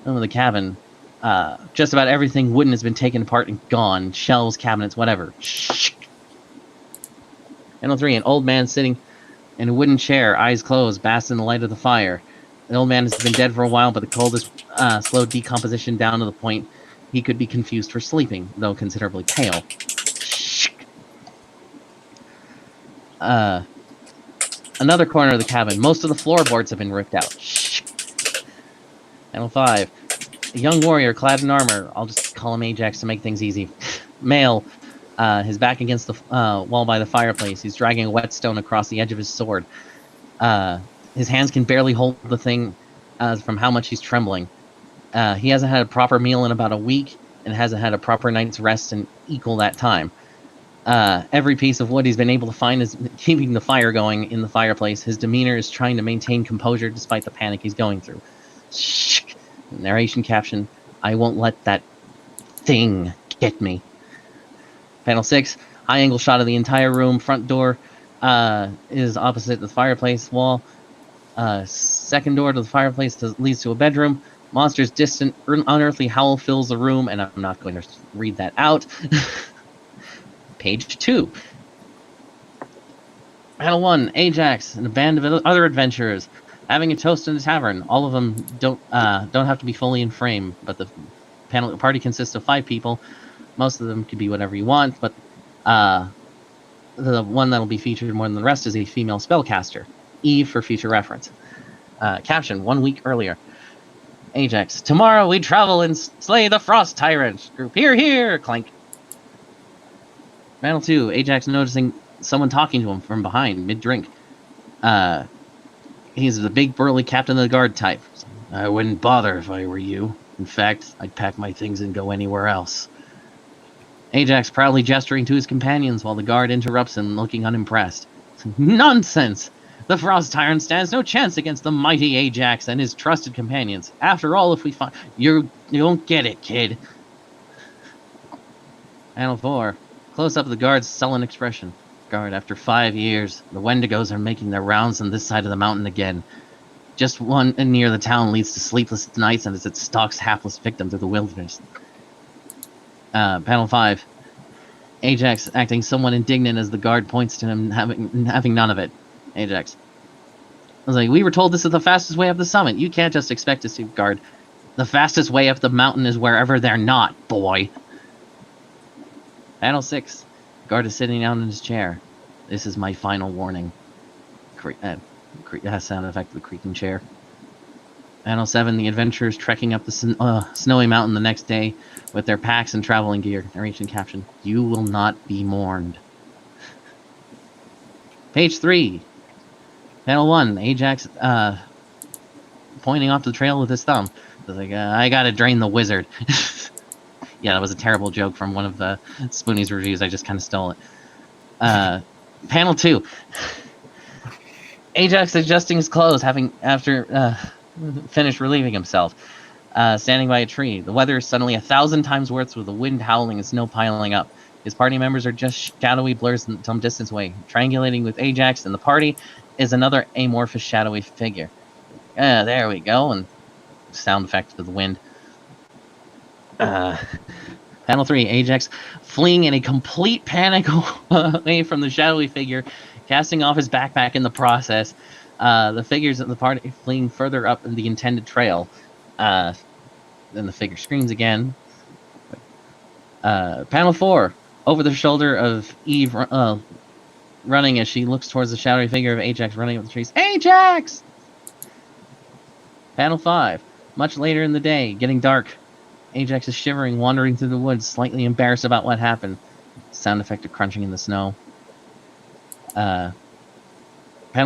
G: of the cabin. Just about everything wooden has been taken apart and gone. Shelves, cabinets, whatever. Shh. Panel 3, an old man sitting in a wooden chair, eyes closed, basks in the light of the fire. The old man has been dead for a while, but the cold has slowed decomposition down to the point he could be confused for sleeping, though considerably pale. Another corner of the cabin. Most of the floorboards have been ripped out. Panel 5. A young warrior clad in armor. I'll just call him Ajax to make things easy. Male. His back against the wall by the fireplace. He's dragging a whetstone across the edge of his sword. His hands can barely hold the thing from how much he's trembling. He hasn't had a proper meal in about a week and hasn't had a proper night's rest in equal that time. Every piece of wood he's been able to find is keeping the fire going in the fireplace. His demeanor is trying to maintain composure despite the panic he's going through. Shh. Narration caption, I won't let that thing get me. Panel 6, high angle shot of the entire room. Front door is opposite the fireplace wall. Second door to the fireplace leads to a bedroom. Monster's distant, unearthly howl fills the room, and I'm not going to read that out. Page 2. Panel 1, Ajax and a band of other adventurers having a toast in a tavern. All of them don't have to be fully in frame, but the party consists of 5 people. Most of them could be whatever you want, but the one that'll be featured more than the rest is a female spellcaster. Eve for future reference. Caption, 1 week earlier. Ajax, tomorrow we travel and slay the Frost Tyrant. Group, here, here, clank. Panel 2, Ajax noticing someone talking to him from behind, mid-drink. He's the big burly captain of the guard type. I wouldn't bother if I were you. In fact, I'd pack my things and go anywhere else. Ajax proudly gesturing to his companions while the guard interrupts him, looking unimpressed. Nonsense! The Frost Tyrant stands no chance against the mighty Ajax and his trusted companions. After all, if we find... You don't get it, kid. Panel 4. Close up of the guard's sullen expression. Guard, after 5 years, the Wendigos are making their rounds on this side of the mountain again. Just one near the town leads to sleepless nights and as it stalks hapless victim through the wilderness. Panel 5. Ajax acting somewhat indignant as the guard points to him having none of it. Ajax. I was like, we were told this is the fastest way up the summit. You can't just expect us to, guard. The fastest way up the mountain is wherever they're not, boy. Panel 6. Guard is sitting down in his chair. This is my final warning. Sound effect of the creaking chair. Panel 7. The adventurers trekking up the snowy mountain the next day with their packs and traveling gear. Narration caption. You will not be mourned. Page 3. Panel 1. Ajax pointing off the trail with his thumb. Like, I gotta drain the wizard. Yeah, that was a terrible joke from one of Spoonie's reviews. I just kind of stole it. Panel 2. Ajax adjusting his clothes, after finished relieving himself. Standing by a tree. The weather is suddenly 1,000 times worse with the wind howling and snow piling up. His party members are just shadowy blurs some distance away. Triangulating with Ajax and the party, is another amorphous, shadowy figure. There we go, and sound effect of the wind. Panel 3, Ajax fleeing in a complete panic away from the shadowy figure, casting off his backpack in the process. The figures of the party fleeing further up the intended trail. Then the figure screams again. Panel 4, over the shoulder of Eve, running as she looks towards the shadowy figure of Ajax running up the trees. Ajax! Panel 5, much later in the day, getting dark. Ajax is shivering, wandering through the woods, slightly embarrassed about what happened. Sound effect of crunching in the snow. Panel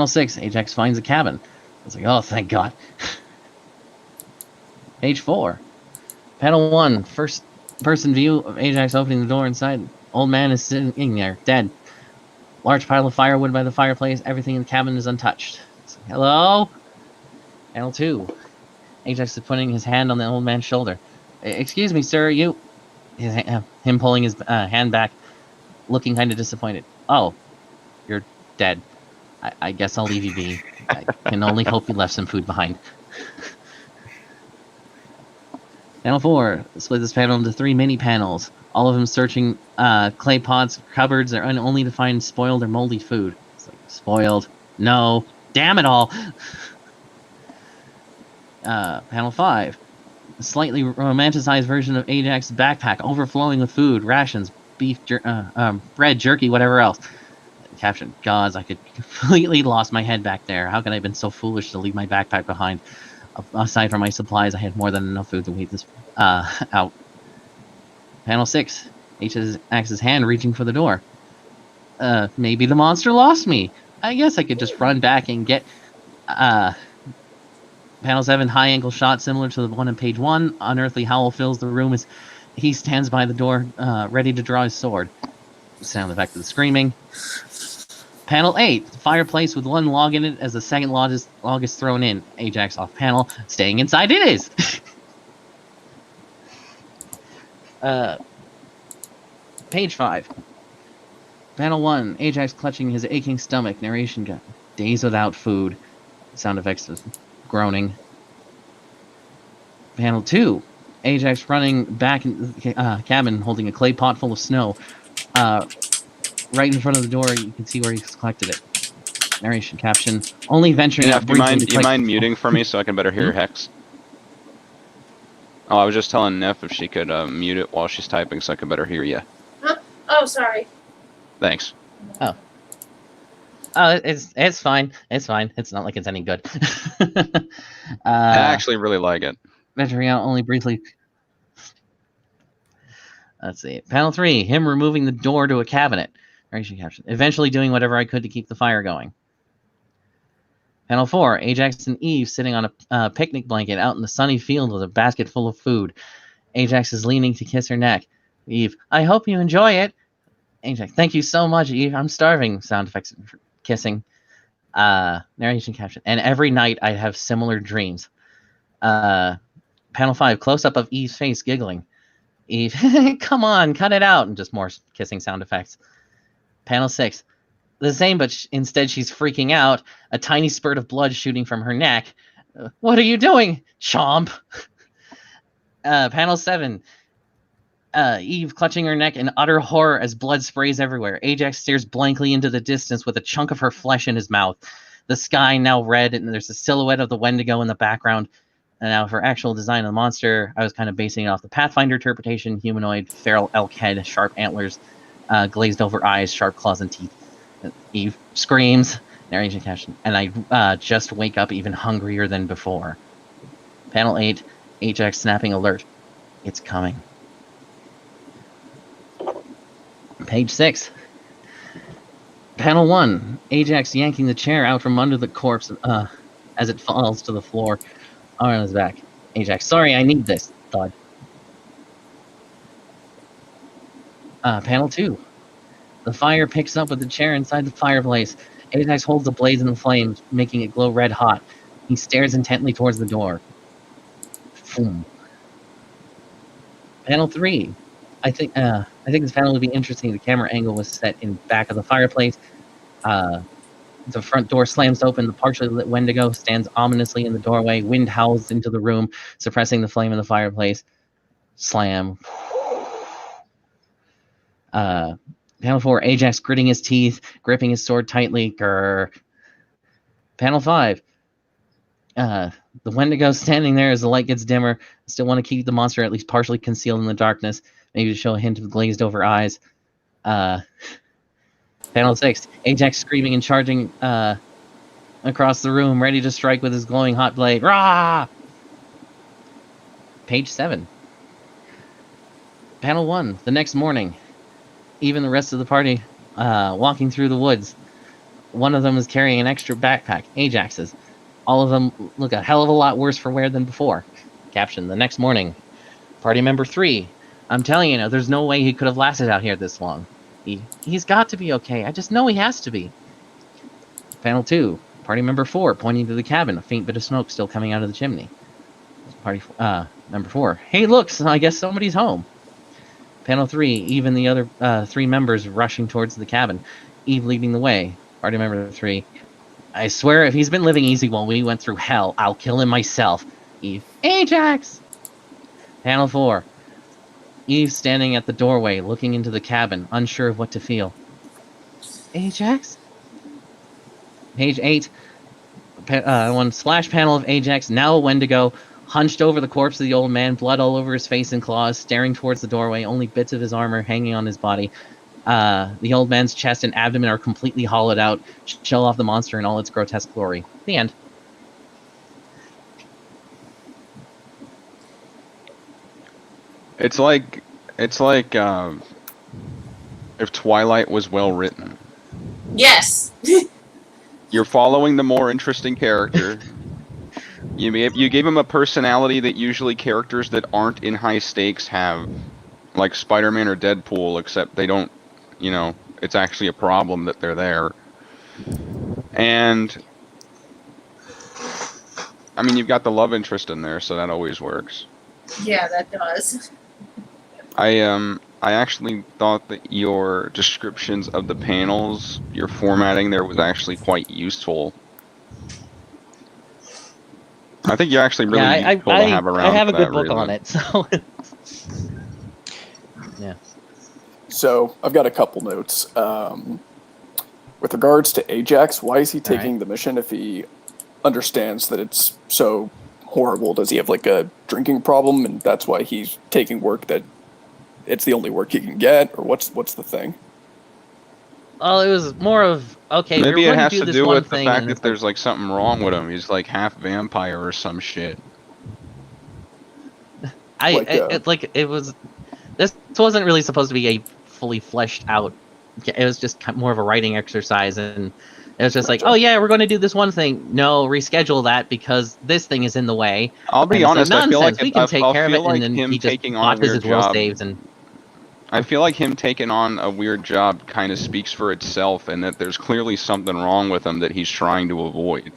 G: 6, Ajax finds a cabin. It's like, oh, thank God. Page 4. Panel 1, first person view of Ajax opening the door inside. Old man is sitting there, dead. Large pile of firewood by the fireplace. Everything in the cabin is untouched. It's like, hello? Panel 2. Ajax is putting his hand on the old man's shoulder. Excuse me, sir, you... him pulling his hand back, looking kind of disappointed. Oh, you're dead. I guess I'll leave you be. I can only hope you left some food behind. Panel 4. Split this panel into 3 mini panels. All of them searching clay pots, cupboards, or only to find spoiled or moldy food. It's like, spoiled. No. Damn it all. Panel 5. A slightly romanticized version of Ajax's backpack, overflowing with food, rations, beef, bread, jerky, whatever else. Caption, gods, I could completely lost my head back there. How could I have been so foolish to leave my backpack behind? Aside from my supplies, I had more than enough food to wait this out. Panel 6. Ajax's hand reaching for the door. Maybe the monster lost me. I guess I could just run back and get... Panel 7, high angle shot similar to the one on page 1. Unearthly howl fills the room as he stands by the door, ready to draw his sword. Sound effect of the screaming. Panel 8, fireplace with one log in it as the second log is thrown in. Ajax off panel, staying inside it is! Page 5. Panel 1, Ajax clutching his aching stomach, narration gun. Days without food. Sound effects of groaning. Panel 2, Ajax running back in the cabin holding a clay pot full of snow. Right in front of the door, you can see where he's collected it. Narration caption, only venturing out briefly to
D: you mind muting for me so I can better hear Hex? Oh, I was just telling Neph if she could mute it while she's typing so I could better hear you.
E: Huh? Oh, sorry.
G: Thanks. Oh, it's fine. It's fine. It's not like it's any good.
D: I actually really like it.
G: Venturing out only briefly. Let's see. Panel 3, him removing the door to a cabinet. Narration caption. Eventually doing whatever I could to keep the fire going. Panel 4, Ajax and Eve sitting on a picnic blanket out in the sunny field with a basket full of food. Ajax is leaning to kiss her neck. Eve, I hope you enjoy it. Ajax, thank you so much, Eve. I'm starving. Sound effects for kissing. Narration caption. And every night I have similar dreams. Panel 5, close-up of Eve's face giggling. Eve, come on, cut it out. And just more kissing sound effects. Panel 6, the same, but instead she's freaking out. A tiny spurt of blood shooting from her neck. What are you doing? Chomp. Panel 7, Eve clutching her neck in utter horror as blood sprays everywhere. Ajax stares blankly into the distance with a chunk of her flesh in his mouth. The sky now red, and there's a silhouette of the Wendigo in the background. And now for actual design of the monster, I was kind of basing it off the Pathfinder interpretation. Humanoid, feral elk head, sharp antlers, glazed over eyes, sharp claws and teeth. Eve screams. Narration caption. And I just wake up even hungrier than before. Panel 8, Ajax snapping alert. It's coming. Page 6. Panel 1, Ajax yanking the chair out from under the corpse as it falls to the floor. Arm on his back. Ajax, sorry, I need this. Thud. Panel 2. The fire picks up with the chair inside the fireplace. Ajax holds the blaze in the flames, making it glow red hot. He stares intently towards the door. Boom. Panel 3. I think this panel would be interesting. The camera angle was set in back of the fireplace. The front door slams open. The partially lit Wendigo stands ominously in the doorway. Wind howls into the room, suppressing the flame in the fireplace. Slam. Panel 4, Ajax gritting his teeth, gripping his sword tightly. Grr. Panel 5. The Wendigo standing there as the light gets dimmer. Still want to keep the monster at least partially concealed in the darkness. Maybe to show a hint of glazed over eyes. Panel 6. Ajax screaming and charging across the room, ready to strike with his glowing hot blade. Rah! Page 7. Panel 1. The next morning. Even the rest of the party walking through the woods. One of them is carrying an extra backpack, Ajax's. All of them look a hell of a lot worse for wear than before. Caption, the next morning. Party member 3. I'm telling you, there's no way he could have lasted out here this long. He's got to be okay. I just know he has to be. Panel 2. Party member 4, pointing to the cabin. A faint bit of smoke still coming out of the chimney. Party member 4. Hey, look, I guess somebody's home. Panel 3. Even the other 3 members rushing towards the cabin. Eve leading the way. Party member 3. I swear if he's been living easy while we went through hell, I'll kill him myself. Eve. Ajax! Panel 4. Eve standing at the doorway, looking into the cabin, unsure of what to feel. Ajax? Page 8. One splash panel of Ajax, now a Wendigo, hunched over the corpse of the old man, blood all over his face and claws, staring towards the doorway, only bits of his armor hanging on his body. The old man's chest and abdomen are completely hollowed out, show off the monster in all its grotesque glory. The end.
D: It's like if Twilight was well written.
E: Yes.
D: You're following the more interesting character. You gave him a personality that usually characters that aren't in high stakes have, like Spider-Man or Deadpool, except they don't, it's actually a problem that they're there. And I mean, you've got the love interest in there, so that always works.
E: Yeah, that does.
D: I actually thought that your descriptions of the panels, your formatting there was actually quite useful. I think you're actually really useful to have around.
G: I have a
D: for
G: good
D: that
G: book
D: reason.
G: on it, so yeah.
C: So I've got a couple notes. With regards to Ajax, why is he taking the mission if he understands that it's so horrible? Does he have like a drinking problem and that's why he's taking work that it's the only work he can get, or what's the thing?
G: Well, it was more of, okay,
D: Maybe
G: we're
D: it
G: going
D: has
G: to do
D: to
G: this
D: do
G: one
D: with the
G: thing,
D: fact
G: and
D: that
G: it's
D: there's like something wrong with him. He's like half vampire or some shit.
G: This wasn't really supposed to be a fully fleshed out. It was just more of a writing exercise, and it was just like, oh yeah, we're going to do this one thing. No, reschedule that because this thing is in the way.
D: I'll be honest.
G: Like,
D: I feel like
G: we can take care of it, and then
D: him
G: he just
D: taking on a
G: botches
D: weird
G: his will
D: job.
G: saves and.
D: I feel like him taking on a weird job kind of speaks for itself, and that there's clearly something wrong with him that he's trying to avoid.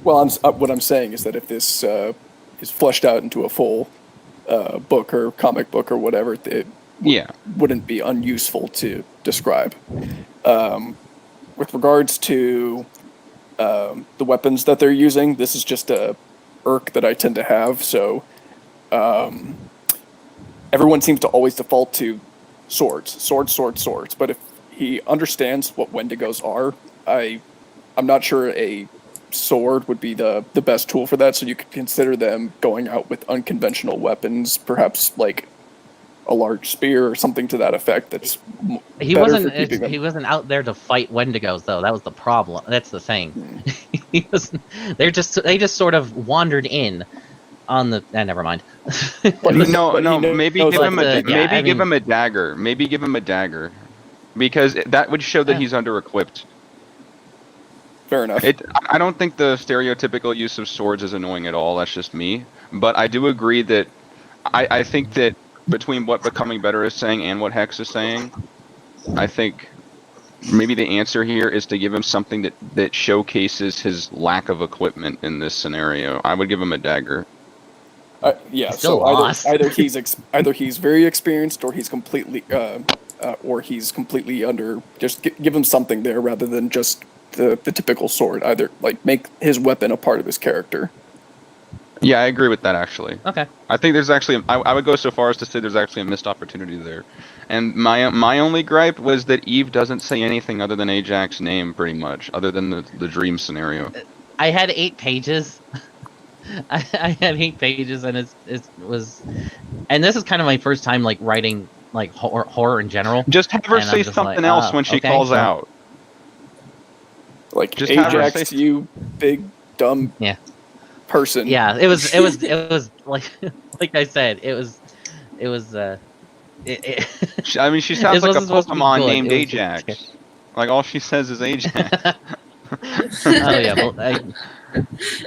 C: Well, what I'm saying is that if this is fleshed out into a full book or comic book or whatever, it wouldn't be unuseful to describe. With regards to the weapons that they're using, this is just a irk that I tend to have, so everyone seems to always default to swords, but if he understands what Wendigos are, I'm not sure a sword would be the best tool for that, so you could consider them going out with unconventional weapons, perhaps like a large spear or something to that effect. He
G: wasn't out there to fight Wendigos though. That was the problem. That's the thing. They just sort of wandered in on the. Never mind.
D: Maybe give him a dagger. Maybe give him a dagger, because that would show that he's under-equipped.
C: Fair enough.
D: I don't think the stereotypical use of swords is annoying at all. That's just me. But I do agree that I think that between what Becoming Better is saying and what Hex is saying, I think maybe the answer here is to give him something that showcases his lack of equipment in this scenario. I would give him a dagger.
C: Yeah. So either he's very experienced or he's completely or he's completely under. Just give him something there rather than just the typical sword. Either like make his weapon a part of his character.
D: Yeah, I agree with that actually.
G: Okay.
D: I think there's actually I would go so far as to say there's actually a missed opportunity there. And my only gripe was that Eve doesn't say anything other than Ajax's name, pretty much, other than the dream scenario.
G: I had 8 pages. I had 8 pages, and it was, and this is kind of my first time like writing like horror in general.
D: Just have her say something else when she calls out.
C: Like, just Ajax, you big dumb person.
G: Yeah, it was like like I said, it was.
D: I mean, she sounds like a Pokemon named Ajax. Like all she says is Ajax.
G: Oh yeah, well,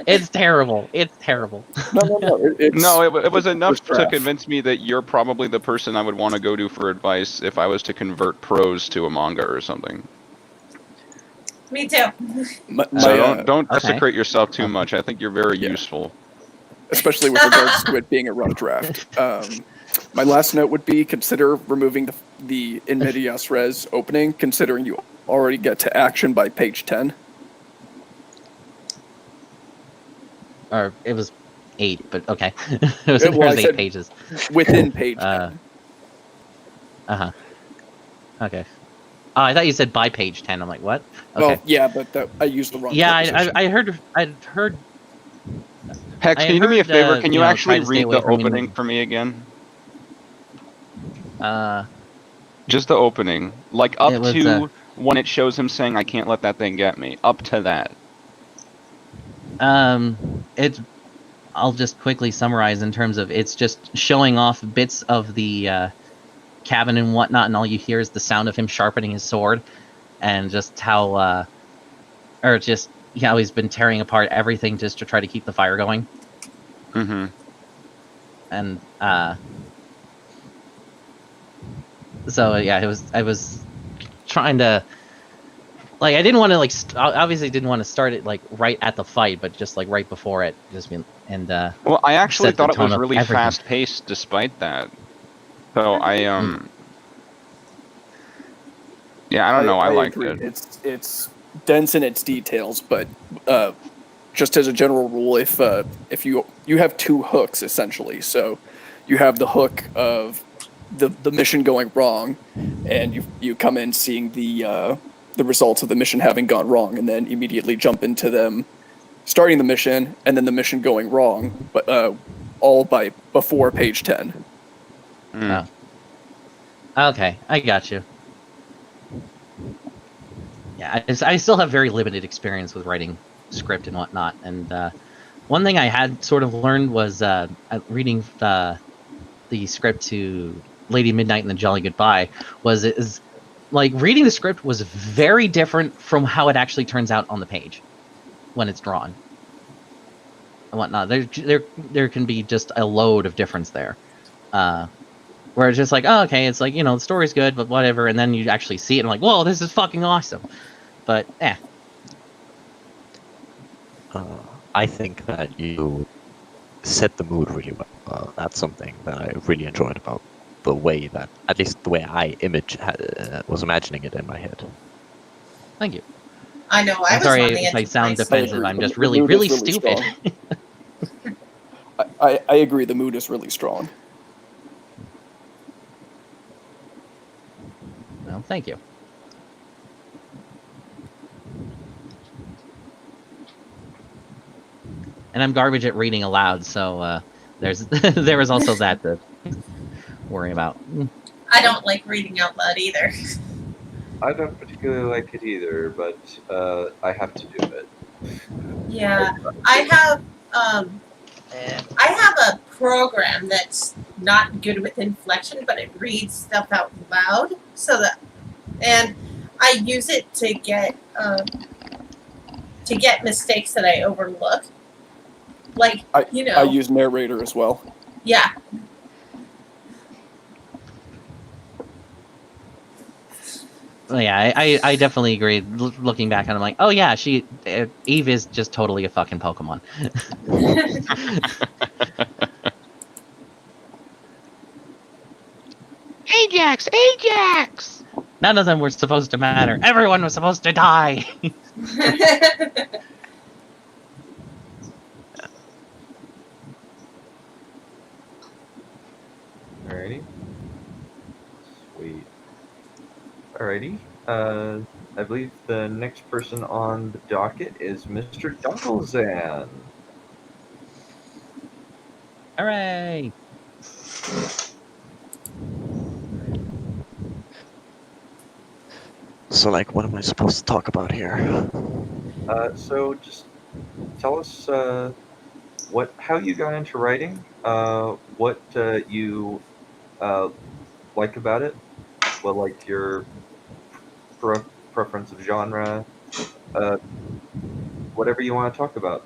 G: it's terrible. It's terrible.
C: No.
D: It was enough to convince me that you're probably the person I would want to go to for advice if I was to convert prose to a manga or something.
E: Me too.
D: So don't desecrate yourself too much. I think you're very useful.
C: Especially with regards to it being a rough draft. My last note would be consider removing the in medias res opening, considering you already get to action by page 10.
G: Or it was 8, but okay. It was 8 pages.
C: Within page 10.
G: Okay. Oh, I thought you said by page 10. I'm like, what? Okay.
C: Well, yeah, but I used the wrong.
G: Yeah, I'd heard.
D: Hex, can you do me a favor? Can you actually read the opening for me again? Just the opening, like up to when it shows him saying, "I can't let that thing get me." Up to that.
G: I'll just quickly summarize in terms of it's just showing off bits of the cabin and whatnot, and all you hear is the sound of him sharpening his sword, and just how he's been tearing apart everything just to try to keep the fire going.
D: Mm-hmm.
G: And so yeah, I was trying to. Like, I didn't want to, obviously didn't want to start it, right at the fight, but just, right before it.
D: Well, I actually thought it was really fast-paced despite that. So, yeah, I don't know, I liked it.
C: It's dense in its details, but just as a general rule, if you have 2 hooks, essentially, so you have the hook of the mission going wrong, and you come in seeing the results of the mission having gone wrong, and then immediately jump into them starting the mission, and then the mission going wrong, but all before page 10.
G: Oh. Okay, I got you. Yeah, I still have very limited experience with writing script and whatnot, and one thing I had sort of learned was reading the script to Lady Midnight and the Jolly Goodbye is reading the script was very different from how it actually turns out on the page when it's drawn and whatnot. There can be just a load of difference there, where it's just like, oh, okay, it's the story's good, but whatever, and then you actually see it and whoa, this is fucking awesome. But
I: I think that you set the mood really well. That's something that I really enjoyed about the way that, at least the way I was imagining it in my head.
G: Thank you.
E: I know.
G: I'm sorry if I sound defensive. I'm just really stupid.
C: I agree. The mood is really strong.
G: Well, thank you. And I'm garbage at reading aloud, so there was also that to worry about.
E: I don't like reading out loud either.
A: I don't particularly like it either, but I have to do it.
E: Yeah, I have a program that's not good with inflection, but it reads stuff out loud, and I use it to get mistakes that I overlook.
C: I use narrator as well.
E: Yeah.
G: Oh, yeah, I definitely agree. Looking back, I'm like, oh yeah, Eve is just totally a fucking Pokemon.
J: Hey,
D: Ajax! Ajax!
G: None of them were supposed to matter. Everyone was supposed to die.
A: Alrighty. Sweet. Alrighty. I believe the next person on the docket is Mr. Dunkelzan.
G: Hooray!
I: So, like, what am I supposed to talk about here?
A: So just tell us how you got into writing, what you like about it, what like your preference of genre, whatever you want to talk about.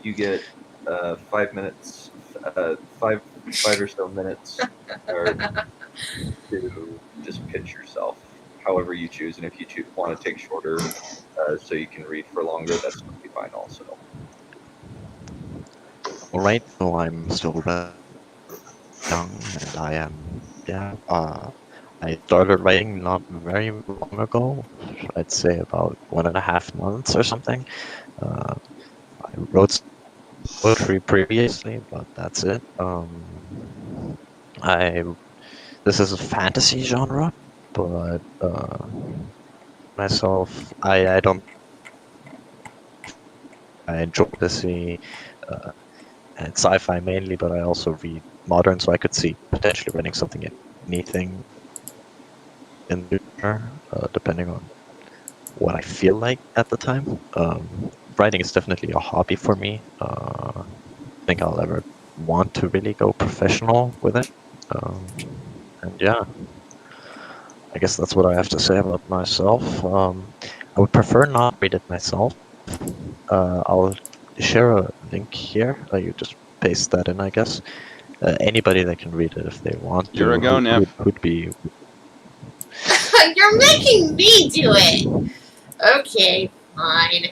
A: You get 5 minutes, five or so minutes, or to just pitch yourself, however you choose. And if you want to take shorter, so you can read for longer, that's going to be fine also.
I: Alright, so I'm still young, and I am, I started writing not very long ago. I'd say about 1.5 months or something. I wrote poetry previously, but that's it. This is a fantasy genre, but myself, I don't. I enjoy fantasy and sci-fi mainly, but I also read modern, so I could see potentially writing something, anything in the future, depending on what I feel like at the time. Writing is definitely a hobby for me. I think I'll ever want to really go professional with it. And yeah, I guess that's what I have to say about myself. I would prefer not read it myself. I'll share a link here. You just paste that in, I guess. Anybody that can read it if they want to.
D: You're a go, Neph.
I: Would be.
E: You're making me do it! Okay, fine.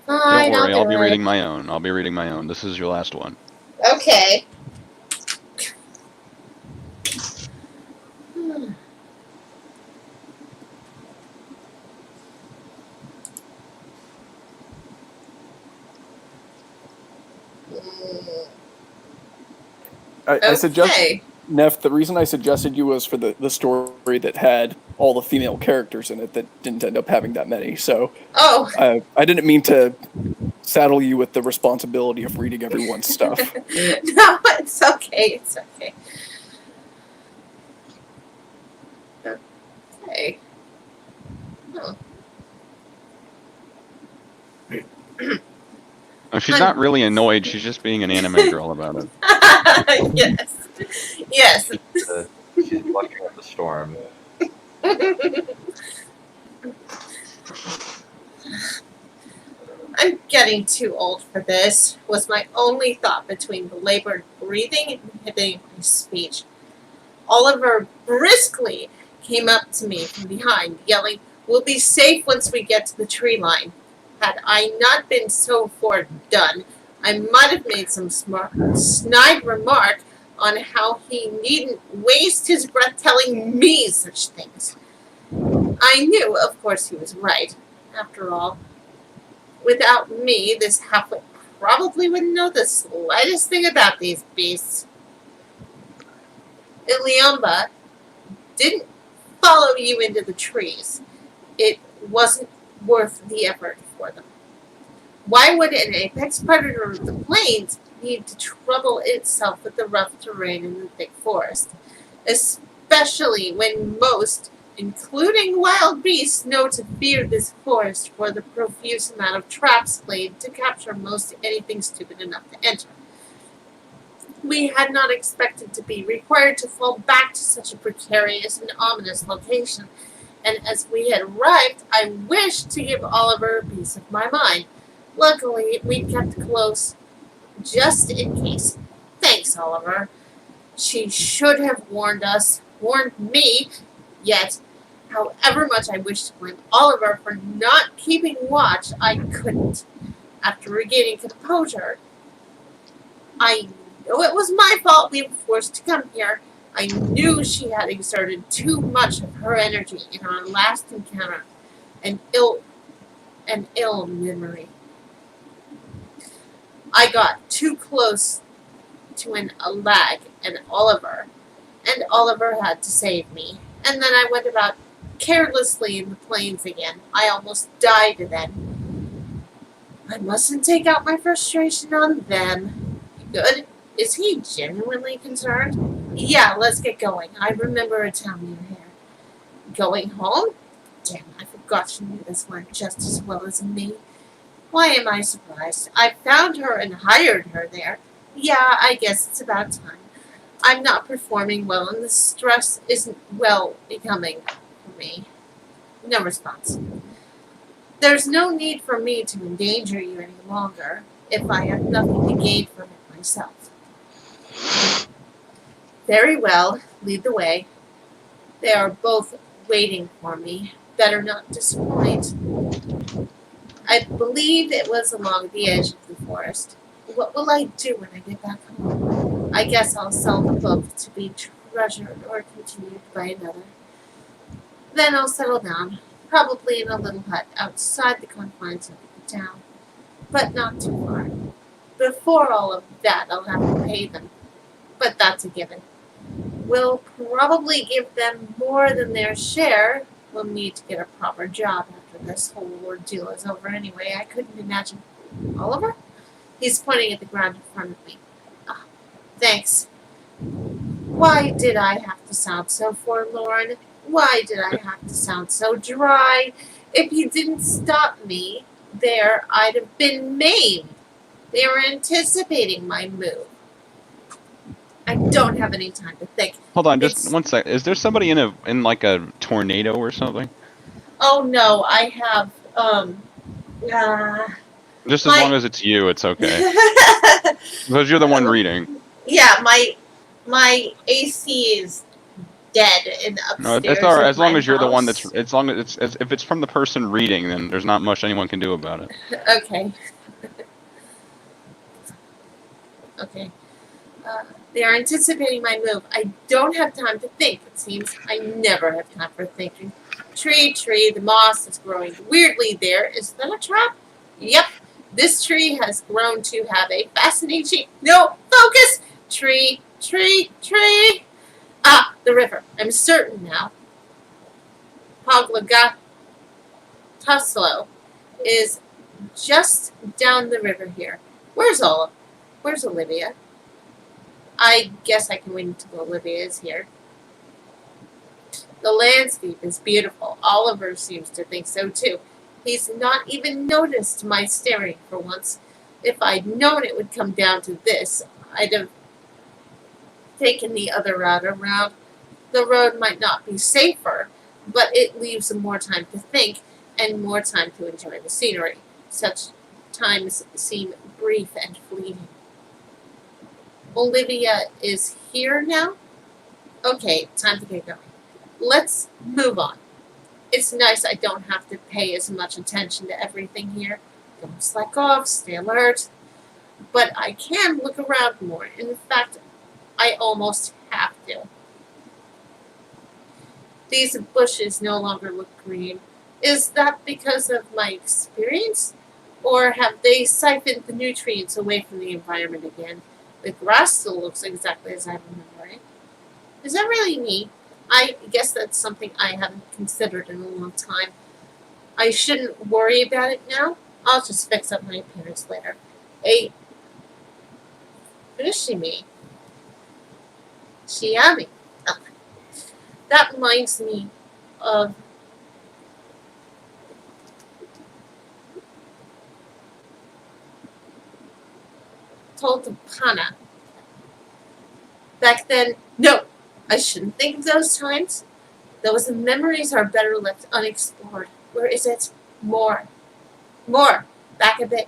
E: Fine,
D: Don't worry, I'll be
E: do it.
D: reading my own. I'll be reading my own. This is your last one.
E: Okay.
C: I suggest, Neph, the reason I suggested you was for the story that had all the female characters in it that didn't end up having that many. So I didn't mean to saddle you with the responsibility of reading everyone's stuff.
E: No, it's okay. It's okay. Okay. Oh.
D: She's not really annoyed. She's just being an anime girl about it.
E: Yes. Yes.
A: She's blushing at the storm.
E: I'm getting too old for this, was my only thought between the labored breathing and inhibiting my speech. Oliver briskly came up to me from behind, yelling, "We'll be safe once we get to the tree line." Had I not been so foredone, I might have made some snide remark on how he needn't waste his breath telling me such things. I knew, of course, he was right. After all, without me, this halfwit probably wouldn't know the slightest thing about these beasts. Iliumba didn't follow you into the trees. It wasn't worth the effort for them. Why would an apex predator of the plains need to trouble itself with the rough terrain in the thick forest, especially when most, including wild beasts, know to fear this forest for the profuse amount of traps laid to capture most anything stupid enough to enter? We had not expected to be required to fall back to such a precarious and ominous location, and as we had arrived, I wished to give Oliver a piece of my mind. Luckily, we kept close, just in case. Thanks, Oliver. She should have warned me, yet, however much I wished to blame Oliver for not keeping watch, I couldn't. After regaining composure, I know it was my fault we were forced to come here. I knew she had exerted too much of her energy in our last encounter. An ill memory. I got too close to a lag and Oliver had to save me. And then I went about carelessly in the plains again. I almost died then. I mustn't take out my frustration on them. Good. Is he genuinely concerned? Yeah, let's get going. I remember a town near here. Going home? Damn, I forgot you knew this one just as well as me. Why am I surprised? I found her and hired her there. Yeah, I guess it's about time. I'm not performing well, and the stress isn't well becoming for me. No response. There's no need for me to endanger you any longer if I have nothing to gain from it myself. Very well, lead the way. They are both waiting for me. Better not disappoint. I believe it was along the edge of the forest. What will I do when I get back home? I guess I'll sell the book to be treasured or continued by another. Then I'll settle down, probably in a little hut outside the confines of the town, but not too far. Before all of that, I'll have to pay them, but that's a given. We'll probably give them more than their share. We'll need to get a proper job after this whole ordeal is over anyway. I couldn't imagine. Oliver? He's pointing at the ground in front of me. Ah, thanks. Why did I have to sound so forlorn? Why did I have to sound so dry? If you didn't stop me there, I'd have been maimed. They were anticipating my move. I don't have any time to think.
D: Hold on, just one sec. Is there somebody in like a tornado or something?
E: Oh no, I have
D: Just as long as it's you, it's okay. Because you're the one reading.
E: Yeah, my AC is dead in upstairs.
D: No, it's all right. As long as you're the one
E: house.
D: that's, as long as it's, if it's from the person reading, then there's not much anyone can do about it.
E: Okay. Okay. They are anticipating my move. I don't have time to think, it seems. I never have time for thinking. Tree, the moss is growing weirdly there. Is that a trap? Yep. This tree has grown to have a fascinating... No! Focus! Tree. Ah, the river. I'm certain now. Poglagaslo is just down the river here. Where's Olivia? I guess I can wait until Olivia is here. The landscape is beautiful. Oliver seems to think so too. He's not even noticed my staring for once. If I'd known it would come down to this, I'd have taken the other route around. The road might not be safer, but it leaves more time to think and more time to enjoy the scenery. Such times seem brief and fleeting. Olivia is here now? Okay, time to get going. Let's move on. It's nice I don't have to pay as much attention to everything here. Don't slack off, stay alert. But I can look around more. In fact, I almost have to. These bushes no longer look green. Is that because of my experience? Or have they siphoned the nutrients away from the environment again? The grass still looks exactly as I remember it. Is that really me? I guess that's something I haven't considered in a long time. I shouldn't worry about it now. I'll just fix up my appearance later. What does she mean? Chiami. Oh. That reminds me of Toltapana. Back then, no, I shouldn't think of those times. Those memories are better left unexplored. Where is it? More. Back a bit.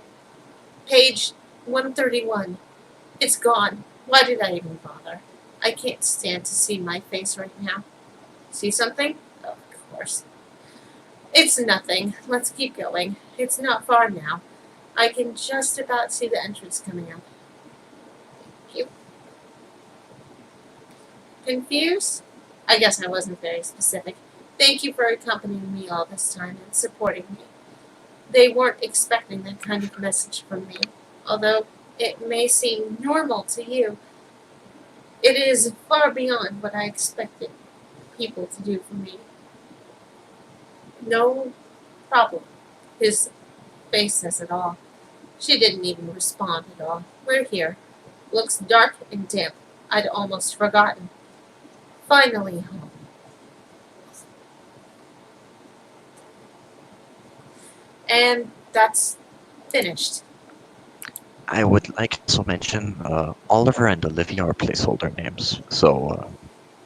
E: Page 131. It's gone. Why did I even bother? I can't stand to see my face right now. See something? Of course. It's nothing. Let's keep going. It's not far now. I can just about see the entrance coming up. Thank you. Confused? I guess I wasn't very specific. Thank you for accompanying me all this time and supporting me. They weren't expecting that kind of message from me. Although it may seem normal to you, it is far beyond what I expected people to do for me. No problem. His face says it all. She didn't even respond at all. We're here. Looks dark and damp. I'd almost forgotten. Finally home. And that's finished.
I: I would like to mention Oliver and Olivia are placeholder names, so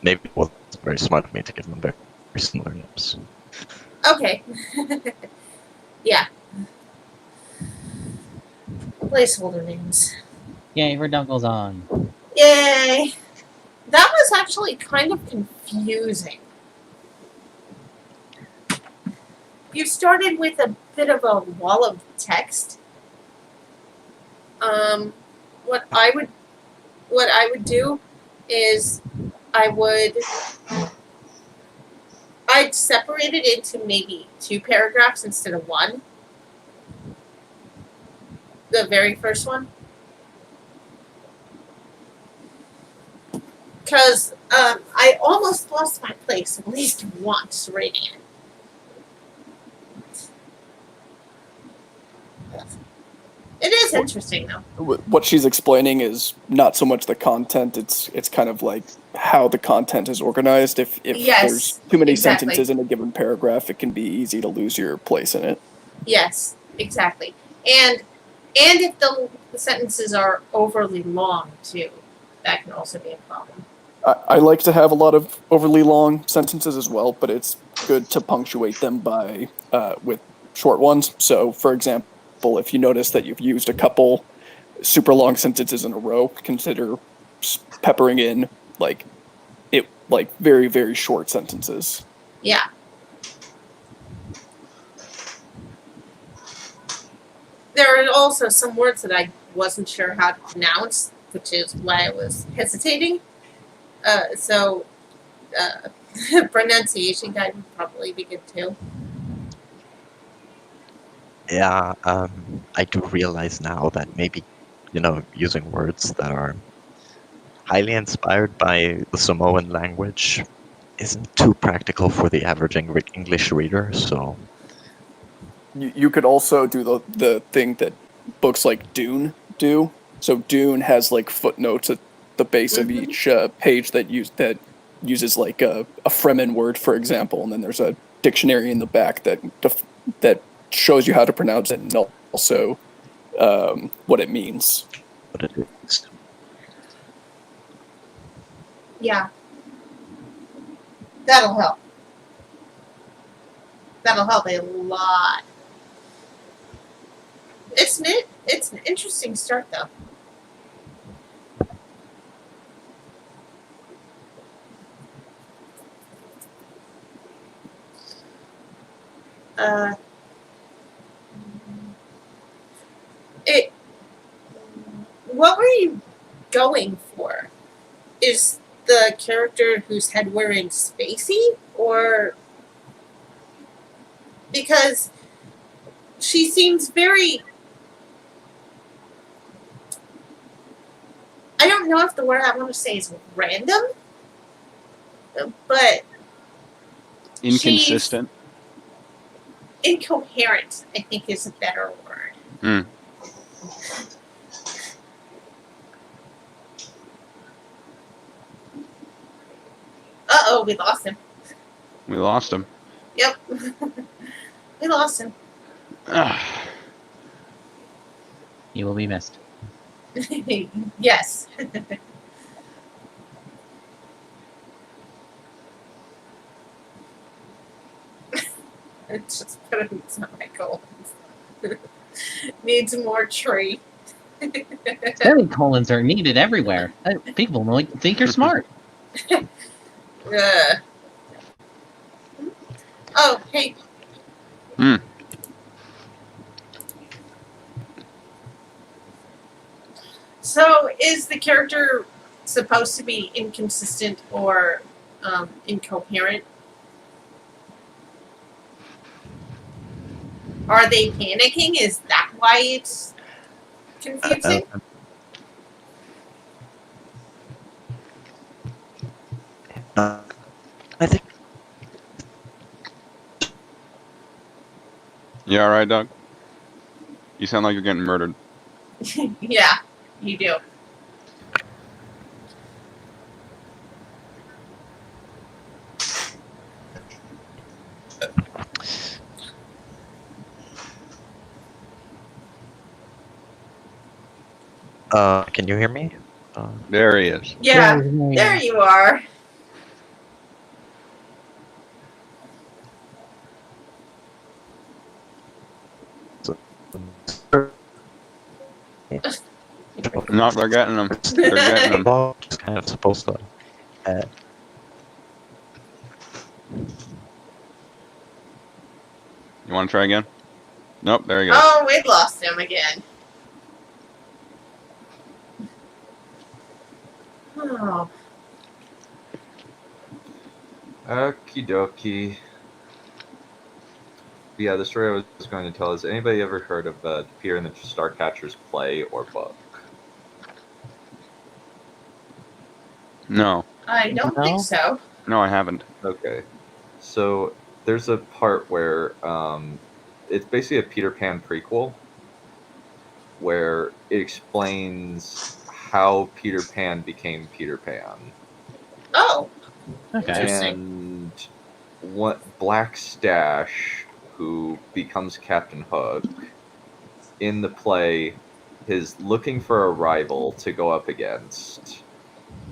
I: maybe it was very smart of me to give them very similar names.
E: Okay. Yeah. Placeholder names.
G: Yay, Verdunkle's on.
E: Yay! That was actually kind of confusing. You started with a bit of a wall of text. What I would do is I'd separate it into maybe 2 paragraphs instead of 1. The very first one. Because I almost lost my place at least once reading it. It is interesting, though.
C: What she's explaining is not so much the content; it's kind of like how the content is organized. If
E: Yes,
C: there's too many
E: exactly.
C: sentences in a given paragraph, it can be easy to lose your place in it.
E: Yes, exactly. And if the sentences are overly long, too, that can also be a problem.
C: I like to have a lot of overly long sentences as well, but it's good to punctuate them by with short ones. So, for example, if you notice that you've used a couple super long sentences in a row, consider peppering in like very, very short sentences.
E: Yeah. There are also some words that I wasn't sure how to pronounce, which is why I was hesitating. So pronunciation guide would probably be good too.
I: Yeah, I do realize now that maybe, using words that are highly inspired by the Samoan language isn't too practical for the average English reader, so...
C: You could also do the thing that books like Dune do. So Dune has like footnotes at the base of each page that uses like a Fremen word, for example, and then there's a dictionary in the back that shows you how to pronounce it and also what it means.
I: What it is.
E: Yeah. That'll help. That'll help a lot. It's an interesting start, though. What were you going for? Is the character whose head we're in spacey, or because she seems very... I don't know if the word I want to say is random, but
D: inconsistent.
E: Incoherent, I think, is a better word. Uh-oh, we lost him.
D: We lost him.
E: Yep. We lost him.
G: He will be missed.
E: Yes. It's just put in semicolons. Needs more tree.
G: Semicolons are needed everywhere. People think you're smart.
E: Oh, hey. So, is the character supposed to be inconsistent or incoherent? Are they panicking? Is that why it's confusing?
I: I think
D: You all right, Doug? You sound like you're getting murdered.
E: Yeah, you do.
I: can you hear me?
D: There he is.
E: Yeah, there you are.
D: No, they're getting him. They're getting him.
I: Just kind of supposed to.
D: You want to try again? Nope, there he goes.
E: Oh, we lost him again. Oh.
A: Okie dokie. Yeah, the story I was going to tell is, anybody ever heard of Peter and the Starcatchers play or book?
D: No.
E: I don't think so.
D: No, I haven't.
A: Okay. So there's a part where it's basically a Peter Pan prequel where it explains how Peter Pan became Peter Pan.
E: Oh.
G: Okay.
A: And what Black Stash, who becomes Captain Hook, in the play is looking for a rival to go up against.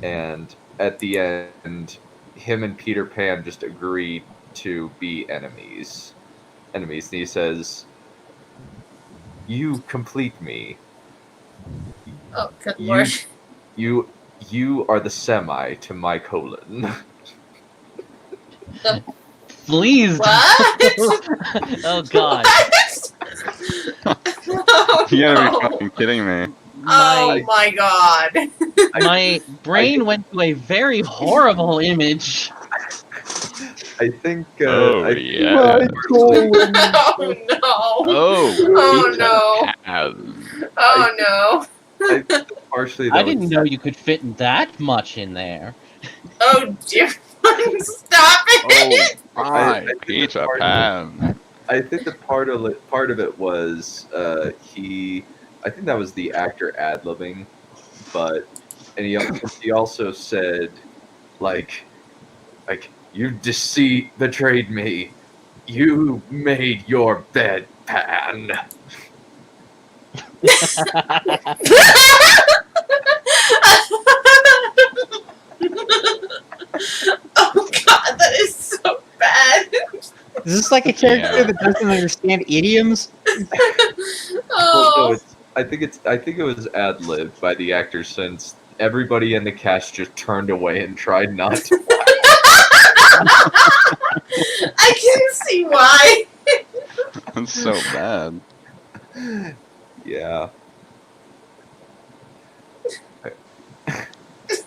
A: And at the end, him and Peter Pan just agree to be enemies. And he says, "You complete me.
E: Oh, good lord.
A: You are the semi to my colon."
G: Please.
E: What?
G: Oh god.
E: Oh,
D: You gotta
E: no.
D: be fucking kidding me.
E: Oh my god.
G: My brain went to a very horrible image.
A: I think.
D: Oh,
A: I
D: yeah.
H: My colon.
E: Oh no.
D: Oh,
E: Oh,
D: pizza
E: no.
D: Pan.
E: Oh no.
A: I think partially
G: I
A: that
G: didn't
A: was-
G: know you could fit that much in there.
E: Oh dear. Stop it.
D: Oh,
A: I
D: my
A: think the
D: pizza
A: part-
D: pan.
A: I think the part of it was I think that was the actor ad-libbing, but and he also said like you betrayed me. You made your bed, Pan.
E: Oh god, that is so bad.
F: Is this like a character
D: Yeah.
F: that doesn't understand idioms?
E: Oh.
A: Well, no, I think it was ad-libbed by the actor, since everybody in the cast just turned away and tried not to.
E: I can see why.
D: That's so bad.
A: Yeah.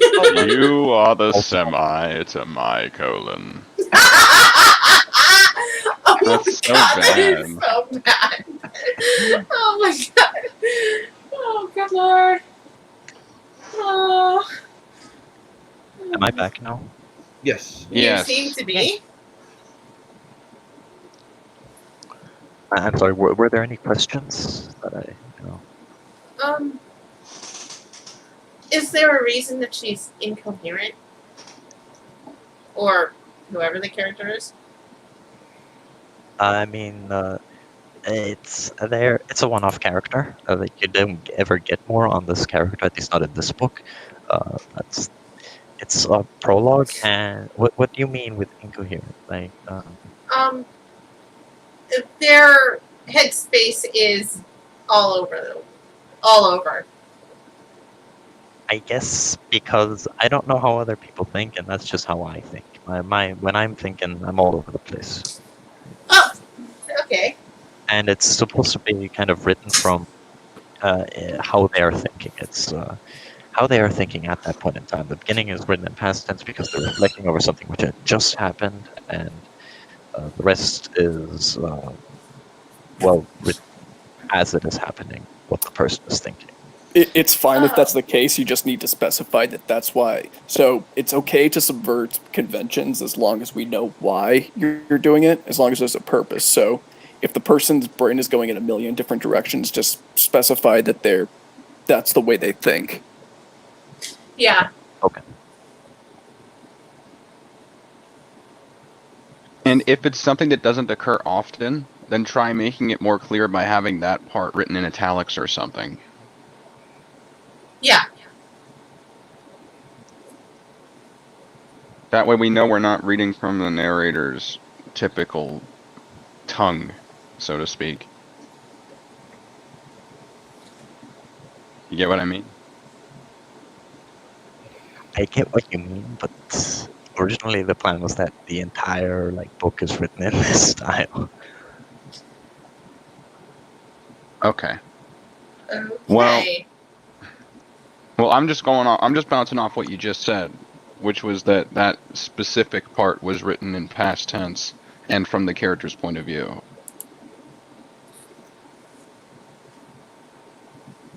D: You are the semi to my colon.
E: Oh
D: That's so
E: god, that is
D: bad.
E: so bad. Oh my god. Oh good lord. Oh.
I: Am I back now?
A: Yes.
D: Yes.
E: You seem to be.
I: I'm sorry. Were there any questions that I?
E: Is there a reason that she's incoherent? Or whoever the character is?
I: I mean, it's there. It's a one-off character. Like you don't ever get more on this character. At least not in this book. It's a prologue. And what do you mean with incoherent? Like,
E: Their headspace is all over.
I: I guess because I don't know how other people think, and that's just how I think. When I'm thinking, I'm all over the place.
E: Oh, okay.
I: And it's supposed to be kind of written from how they're thinking. It's how they are thinking at that point in time. The beginning is written in past tense because they're reflecting over something which had just happened, and the rest is written as it is happening, what the person is thinking.
C: It's fine if that's the case. You just need to specify that that's why. So it's okay to subvert conventions as long as we know why you're doing it, as long as there's a purpose. So if the person's brain is going in a million different directions, just specify that that's the way they think.
E: Yeah.
I: Okay.
D: And if it's something that doesn't occur often, then try making it more clear by having that part written in italics or something.
E: Yeah.
D: That way we know we're not reading from the narrator's typical tongue, so to speak. You get what I mean?
I: I get what you mean, but originally the plan was that the entire book is written in this style.
D: Okay.
E: Okay.
D: Well, I'm just bouncing off what you just said, which was that specific part was written in past tense and from the character's point of view.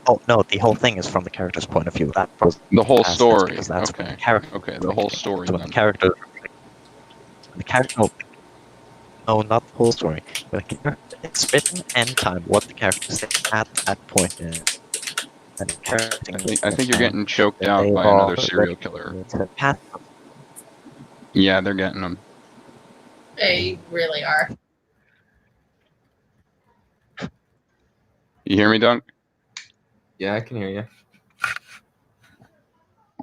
I: Oh no, the whole thing is from the character's point of view. That was
D: The whole
I: past tense
D: story.
I: because that's
D: Okay.
I: what the character.
D: Okay, the whole story.
I: So when
D: Then.
I: the character. No, not the whole story. When the character, it's written end time what the character said at that point in. And the character
D: I think you're getting choked out by another serial killer. Yeah, they're getting them.
E: They really are.
D: You hear me, Dunk?
A: Yeah, I can hear you.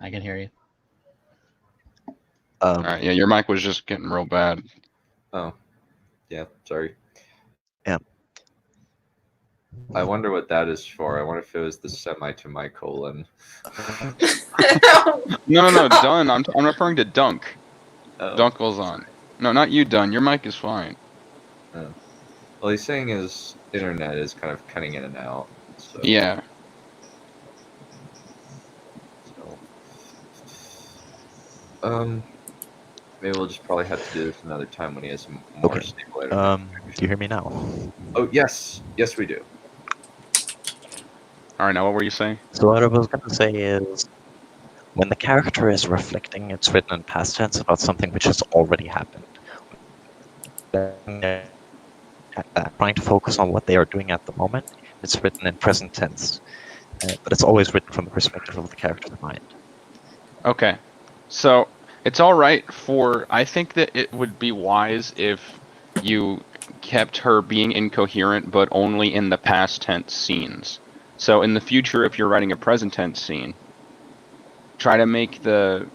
G: I can hear you.
D: All right. Yeah, your mic was just getting real bad.
A: Oh, yeah. Sorry.
I: Yeah.
A: I wonder what that is for. I wonder if it was the semicolon.
D: No, Dun. I'm referring to Dunk.
A: Oh.
D: Dunk goes on. No, not you, Dun. Your mic is fine.
A: Oh. Well, he's saying his internet is kind of cutting in and out. So.
D: Yeah.
A: So. Maybe we'll just probably have to do this another time when he has more stable internet.
I: Do you hear me now?
A: Oh, yes. Yes, we do.
D: All right, now what were you saying?
I: So what I was going to say is, when the character is reflecting, it's written in past tense about something which has already happened. Trying to focus on what they are doing at the moment, it's written in present tense. But it's always written from the perspective of the character's mind.
D: Okay. So, it's all right I think that it would be wise if you kept her being incoherent, but only in the past tense scenes. So in the future, if you're writing a present tense scene, try to make the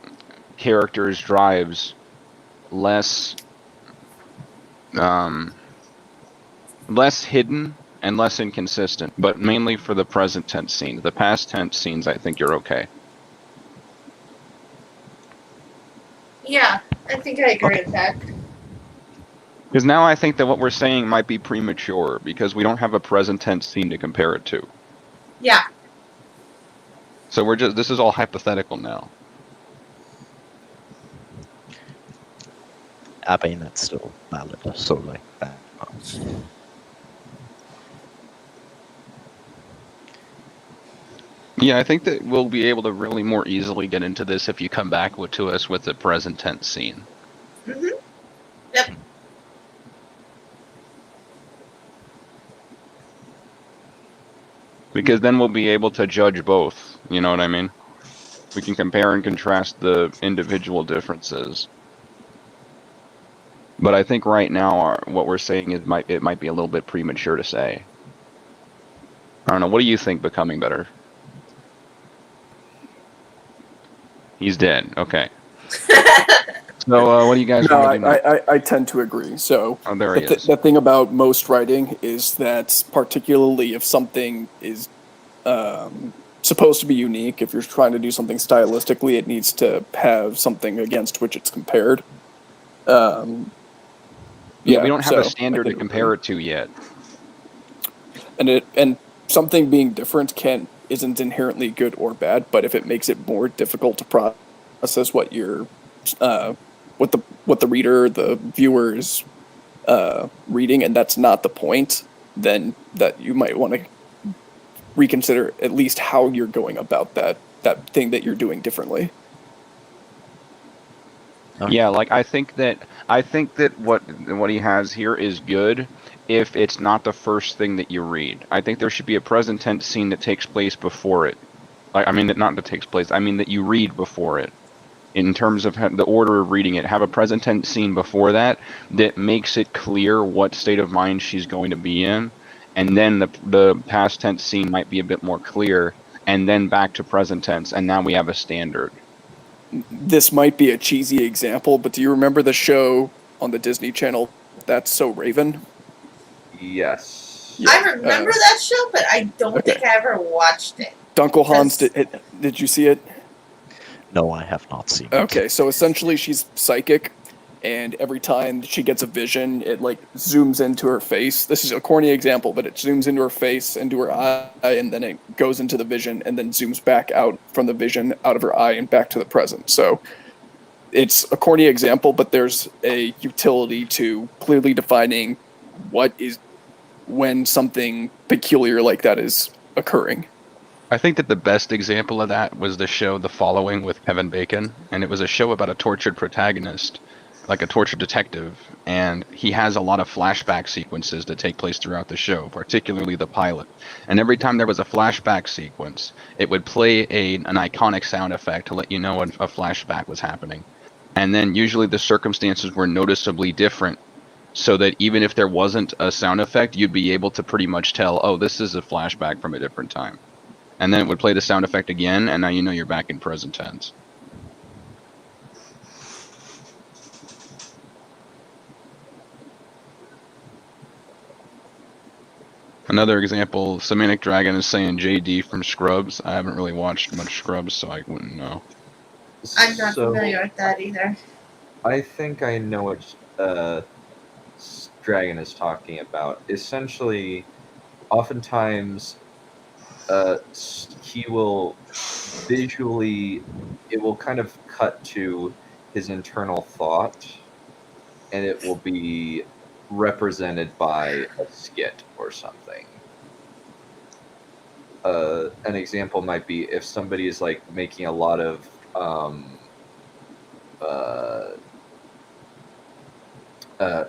D: character's drives less hidden and less inconsistent, but mainly for the present tense scenes. The past tense scenes, I think you're okay.
E: Yeah, I think I agree with that.
D: Because now I think that what we're saying might be premature, because we don't have a present tense scene to compare it to.
E: Yeah.
D: So this is all hypothetical now.
I: I mean, that's still valid, so that.
D: Yeah, I think that we'll be able to really more easily get into this if you come back to us with the present tense scene.
E: Mm-hmm. Yep.
D: Because then we'll be able to judge both, you know what I mean? We can compare and contrast the individual differences. But I think right now what we're saying is it might be a little bit premature to say. I don't know, what do you think becoming better? He's dead. Okay. So, what do you guys want to do now?
C: I tend to agree. So,
D: there he is.
C: The thing about most writing is that, particularly if something is supposed to be unique, if you're trying to do something stylistically, it needs to have something against which it's compared.
D: Yeah, we don't have a standard to compare it to yet.
C: And something being different isn't inherently good or bad, but if it makes it more difficult to process what you're, what the reader, the viewer is reading, and that's not the point, then that you might want to reconsider at least how you're going about that thing that you're doing differently.
D: Yeah, like I think that what he has here is good if it's not the first thing that you read. I think there should be a present tense scene that takes place before it. I mean that takes place. I mean that you read before it. In terms of the order of reading it, have a present tense scene before that makes it clear what state of mind she's going to be in, and then the past tense scene might be a bit more clear, and then back to present tense, and now we have a standard.
C: This might be a cheesy example, but do you remember the show on the Disney Channel, That's So Raven?
A: Yes.
C: Yeah,
E: I remember that show, but I don't think I ever watched it.
C: Dunkel Hans, did you see it?
I: No, I have not seen it.
C: Okay, so essentially she's psychic, and every time she gets a vision, it like zooms into her face. This is a corny example, but it zooms into her face, into her eye, and then it goes into the vision, and then zooms back out from the vision, out of her eye, and back to the present. So it's a corny example, but there's a utility to clearly defining what is when something peculiar like that is occurring.
D: I think that the best example of that was the show The Following with Kevin Bacon, and it was a show about a tortured protagonist, like a tortured detective, and he has a lot of flashback sequences that take place throughout the show, particularly the pilot. And every time there was a flashback sequence, it would play an iconic sound effect to let you know a flashback was happening. And then usually the circumstances were noticeably different, so that even if there wasn't a sound effect, you'd be able to pretty much tell, oh, this is a flashback from a different time. And then it would play the sound effect again, and now you know you're back in present tense. Another example, Semantic Dragon is saying JD from Scrubs. I haven't really watched much Scrubs, so I wouldn't know.
E: I'm not familiar with that either.
A: I think I know what Dragon is talking about. Essentially, oftentimes, he will visually, it will kind of cut to his internal thought, and it will be represented by a skit or something. An example might be if somebody is like making a lot of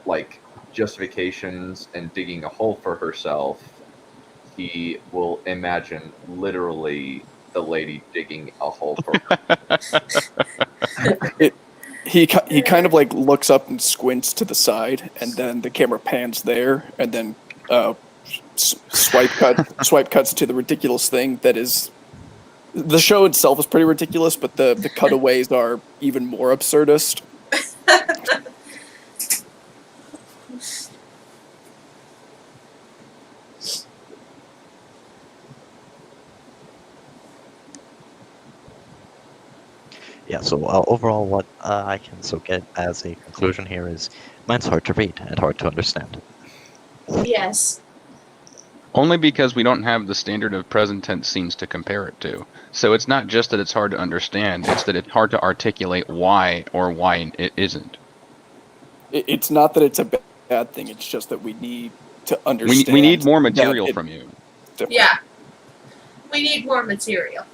A: like justifications and digging a hole for herself, he will imagine literally the lady digging a hole for her.
C: He kind of like looks up and squints to the side, and then the camera pans there, and then swipe cuts to the ridiculous thing that is. The show itself is pretty ridiculous, but the cutaways are even more absurdist.
I: Yeah, so overall what I can get as a conclusion here is mine's hard to read and hard to understand.
E: Yes.
D: Only because we don't have the standard of present tense scenes to compare it to. So it's not just that it's hard to understand, it's that it's hard to articulate why or why it isn't.
C: It's not that it's a bad thing, it's just that we need to understand.
D: We need more material from you.
E: Yeah. We need more material.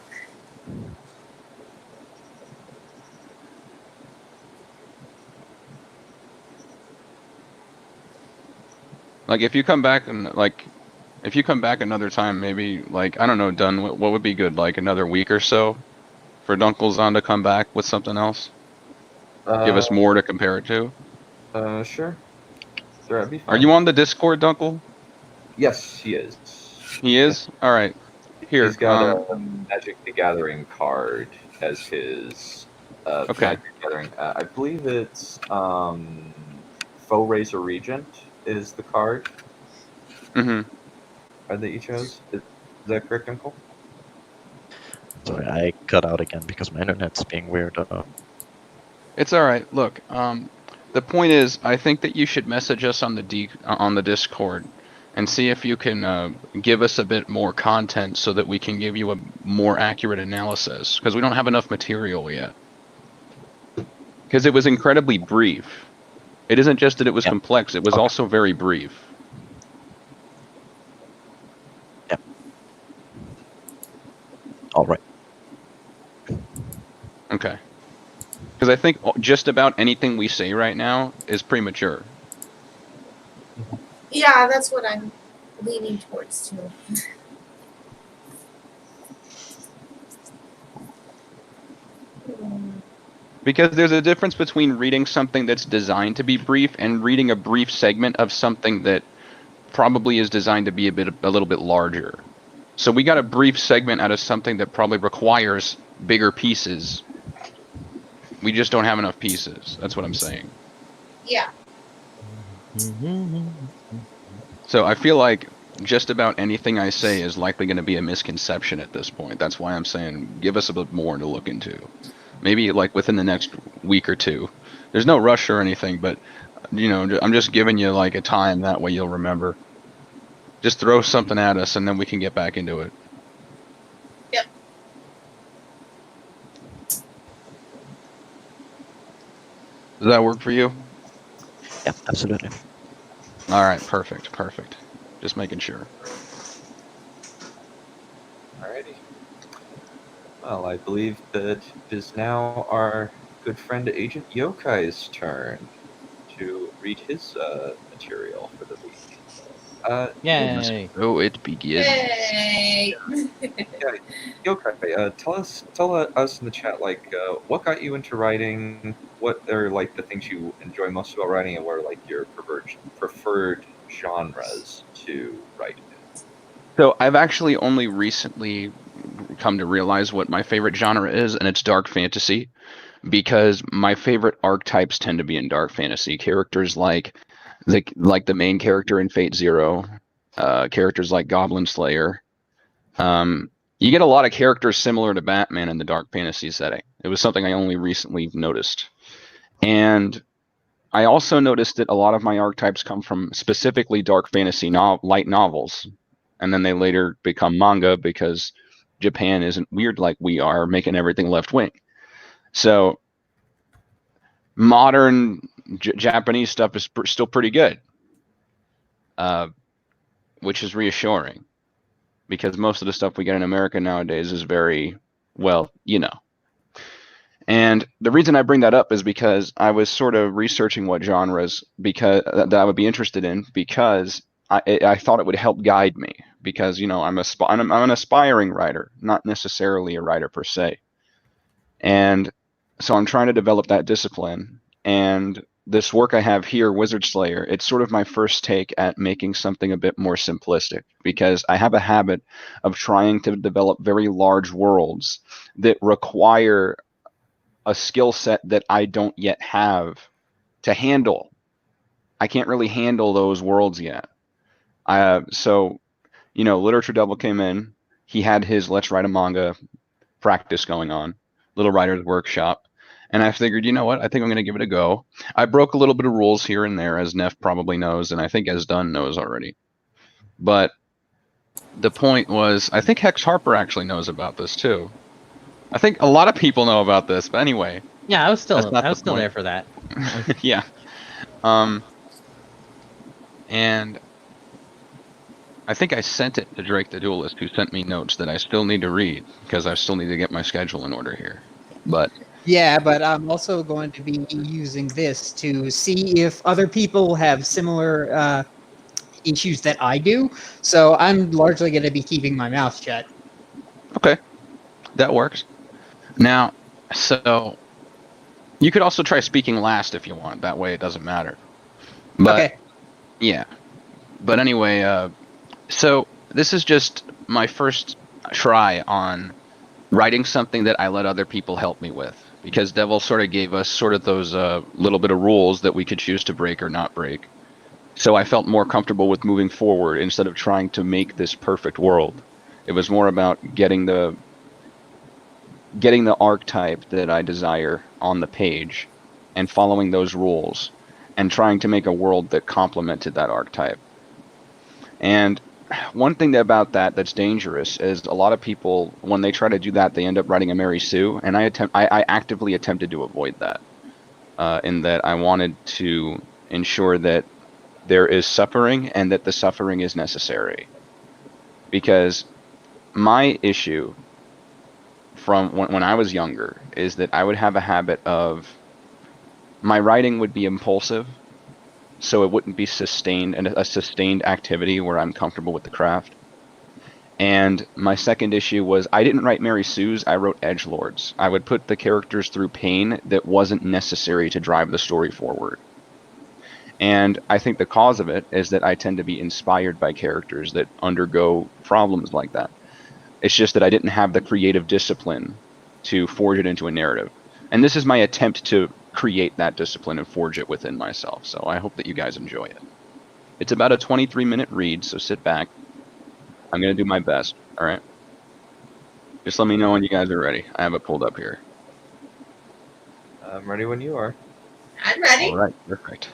D: Like if you come back another time, maybe like I don't know, Dunn, what would be good? Like another week or so for Dunkelzahn to come back with something else? Give us more to compare it to?
A: Sure. That'd be fine.
D: Are you on the Discord, Dunkel?
A: Yes, he is.
D: He is? Alright. Here.
A: He's got a Magic the Gathering card as his
D: okay.
A: Magic the Gathering. I believe it's Foe Razor Regent is the card.
D: Mm-hmm.
A: Card that you chose. Is that correct, Uncle?
I: Sorry, I cut out again because my internet's being weird.
D: It's alright. Look, the point is, I think that you should message us on the Discord and see if you can give us a bit more content so that we can give you a more accurate analysis, because we don't have enough material yet. Because it was incredibly brief. It isn't just that it was complex, it was also very brief.
I: Yep. All right.
D: Okay. Because I think just about anything we say right now is premature.
E: Yeah, that's what I'm leaning towards too.
D: Because there's a difference between reading something that's designed to be brief and reading a brief segment of something that probably is designed to be a little bit larger. So we got a brief segment out of something that probably requires bigger pieces. We just don't have enough pieces. That's what I'm saying.
E: Yeah.
D: So I feel like just about anything I say is likely going to be a misconception at this point. That's why I'm saying give us a bit more to look into. Maybe like within the next week or two. There's no rush or anything, but you know, I'm just giving you like a time, that way you'll remember. Just throw something at us and then we can get back into it.
E: Yep.
D: Does that work for you?
I: Yeah, absolutely.
D: All right, perfect. Just making sure.
A: Alrighty. Well, I believe that it is now our good friend Agent Yokai's turn to read his material for the week.
G: Yay!
D: So it begins.
E: Yay!
A: Yeah, Yokai, tell us in the chat, like, what got you into writing? What are like the things you enjoy most about writing, and what are like your preferred genres to write in?
D: So I've actually only recently come to realize what my favorite genre is, and it's dark fantasy, because my favorite archetypes tend to be in dark fantasy. Characters like the main character in Fate Zero, characters like Goblin Slayer. You get a lot of characters similar to Batman in the dark fantasy setting. It was something I only recently noticed. And I also noticed that a lot of my archetypes come from specifically dark fantasy light novels. And then they later become manga because Japan isn't weird like we are, making everything left wing. So modern Japanese stuff is still pretty good, which is reassuring, because most of the stuff we get in America nowadays is very, well, you know. And the reason I bring that up is because I was sort of researching what genres that I would be interested in, because I thought it would help guide me, because, you know, I'm an aspiring writer, not necessarily a writer per se. And so I'm trying to develop that discipline. And this work I have here, Wizard Slayer, it's sort of my first take at making something a bit more simplistic, because I have a habit of trying to develop very large worlds that require a skill set that I don't yet have to handle. I can't really handle those worlds yet. So, you know, Literature Devil came in. He had his Let's Write a Manga practice going on, Little Writer's Workshop. And I figured, you know what, I think I'm going to give it a go. I broke a little bit of rules here and there, as Neph probably knows, and I think as Dunn knows already. But the point was, I think Hex Harper actually knows about this too. I think a lot of people know about this, but anyway.
G: Yeah, I was still there for that.
D: Yeah. And I think I sent it to Drake the Duelist, who sent me notes that I still need to read, because I still need to get my schedule in order here. But
F: yeah, but I'm also going to be using this to see if other people have similar issues that I do. So I'm largely going to be keeping my mouth shut.
D: Okay, that works. Now, so you could also try speaking last if you want. That way it doesn't matter. But,
F: okay.
D: Yeah. But anyway, so this is just my first try on writing something that I let other people help me with, because Devil sort of gave us sort of those little bit of rules that we could choose to break or not break. So I felt more comfortable with moving forward instead of trying to make this perfect world. It was more about getting the archetype that I desire on the page and following those rules and trying to make a world that complemented that archetype. And one thing about that's dangerous is a lot of people, when they try to do that, they end up writing a Mary Sue, and I actively attempted to avoid that, in that I wanted to ensure that there is suffering and that the suffering is necessary. Because my issue from when I was younger is that I would have a habit of, my writing would be impulsive, so it wouldn't be sustained, and a sustained activity where I'm comfortable with the craft. And my second issue was I didn't write Mary Sue's, I wrote edgelords. I would put the characters through pain that wasn't necessary to drive the story forward. And I think the cause of it is that I tend to be inspired by characters that undergo problems like that. It's just that I didn't have the creative discipline to forge it into a narrative. And this is my attempt to create that discipline and forge it within myself. So I hope that you guys enjoy it. It's about a 23-minute read, so sit back. I'm going to do my best, all right? Just let me know when you guys are ready. I have it pulled up here.
A: I'm ready when you are.
E: I'm ready.
D: All right, perfect.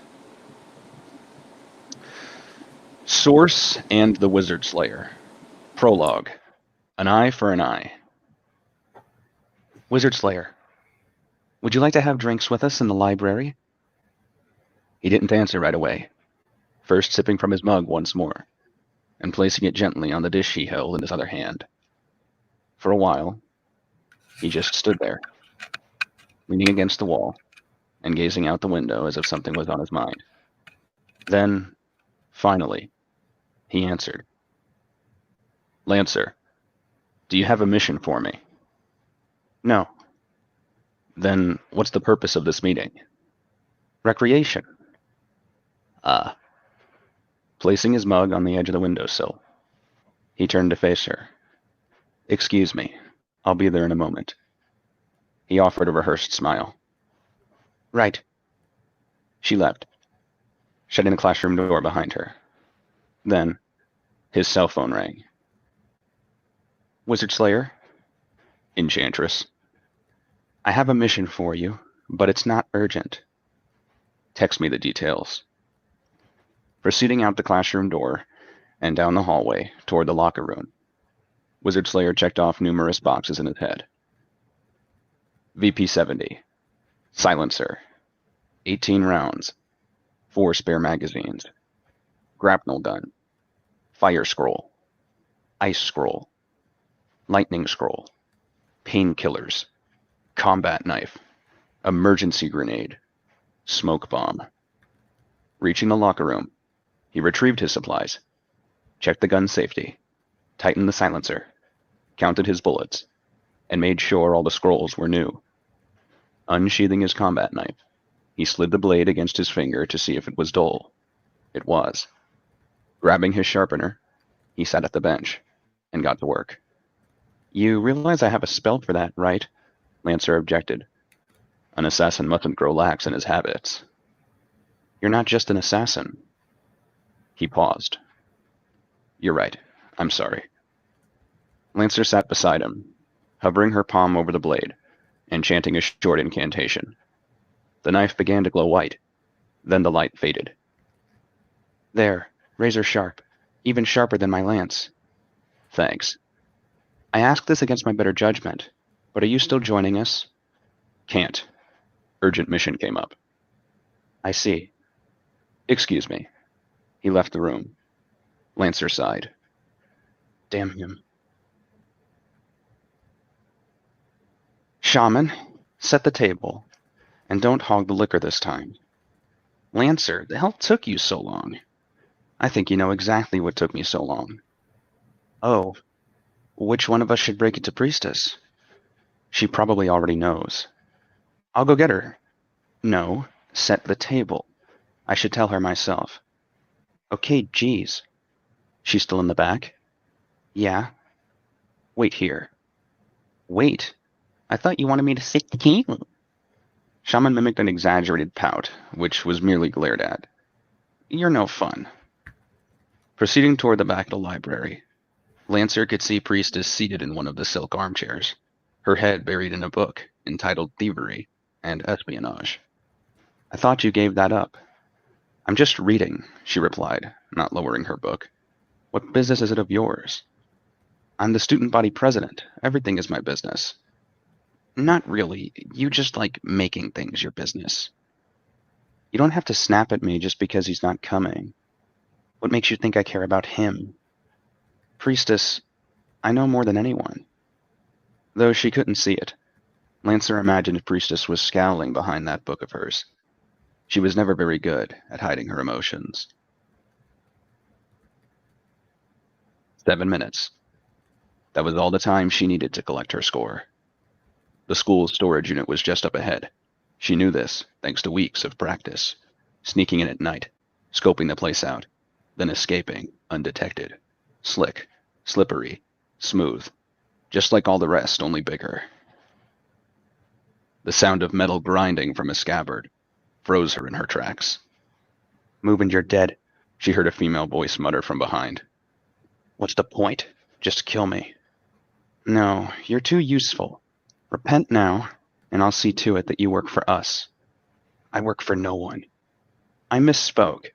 D: Source and the Wizard Slayer. Prologue. An eye for an eye. Wizard Slayer, would you like to have drinks with us in the library? He didn't answer right away, first sipping from his mug once more, and placing it gently on the dish he held in his other hand. For a while, he just stood there, leaning against the wall, and gazing out the window as if something was on his mind. Then, finally, he answered. Lancer, do you have a mission for me? No. Then what's the purpose of this meeting? Recreation. Ah. Placing his mug on the edge of the windowsill, he turned to face her. Excuse me, I'll be there in a moment. He offered a rehearsed smile. Right. She left, shutting the classroom door behind her. Then, his cell phone rang. Wizard Slayer? Enchantress. I have a mission for you, but it's not urgent. Text me the details. Proceeding out the classroom door and down the hallway toward the locker room, Wizard Slayer checked off numerous boxes in his head. VP-70. Silencer. 18 rounds. 4 spare magazines. Grapnel gun. Fire scroll. Ice scroll. Lightning scroll. Painkillers. Combat knife. Emergency grenade. Smoke bomb. Reaching the locker room, he retrieved his supplies, checked the gun's safety, tightened the silencer, counted his bullets, and made sure all the scrolls were new. Unsheathing his combat knife, he slid the blade against his finger to see if it was dull. It was. Grabbing his sharpener, he sat at the bench and got to work. You realize I have a spell for that, right? Lancer objected. An assassin mustn't grow lax in his habits. You're not just an assassin. He paused. You're right. I'm sorry. Lancer sat beside him, hovering her palm over the blade and chanting a short incantation. The knife began to glow white. Then the light faded. There, razor sharp, even sharper than my lance. Thanks. I ask this against my better judgment, but are you still joining us? Can't. Urgent mission came up. I see. Excuse me. He left the room. Lancer sighed. Damn him. Shaman, set the table, and don't hog the liquor this time. Lancer, the hell took you so long? I think you know exactly what took me so long. Oh, which one of us should break it to Priestess? She probably already knows. I'll go get her. No, set the table. I should tell her myself. Okay, geez. She's still in the back? Yeah. Wait here. Wait. I thought you wanted me to sit the table. Shaman mimicked an exaggerated pout, which was merely glared at. You're no fun. Proceeding toward the back of the library, Lancer could see Priestess seated in one of the silk armchairs, her head buried in a book entitled Thievery and Espionage. I thought you gave that up. I'm just reading, she replied, not lowering her book. What business is it of yours? I'm the student body president. Everything is my business. Not really. You just like making things your business. You don't have to snap at me just because he's not coming. What makes you think I care about him? Priestess, I know more than anyone. Though she couldn't see it, Lancer imagined Priestess was scowling behind that book of hers. She was never very good at hiding her emotions. 7 minutes. That was all the time she needed to collect her score. The school's storage unit was just up ahead. She knew this, thanks to weeks of practice. Sneaking in at night, scoping the place out, then escaping, undetected. Slick, slippery, smooth. Just like all the rest, only bigger. The sound of metal grinding from a scabbard froze her in her tracks. Move and you're dead, she heard a female voice mutter from behind. What's the point? Just kill me. No, you're too useful. Repent now, and I'll see to it that you work for us. I work for no one. I misspoke.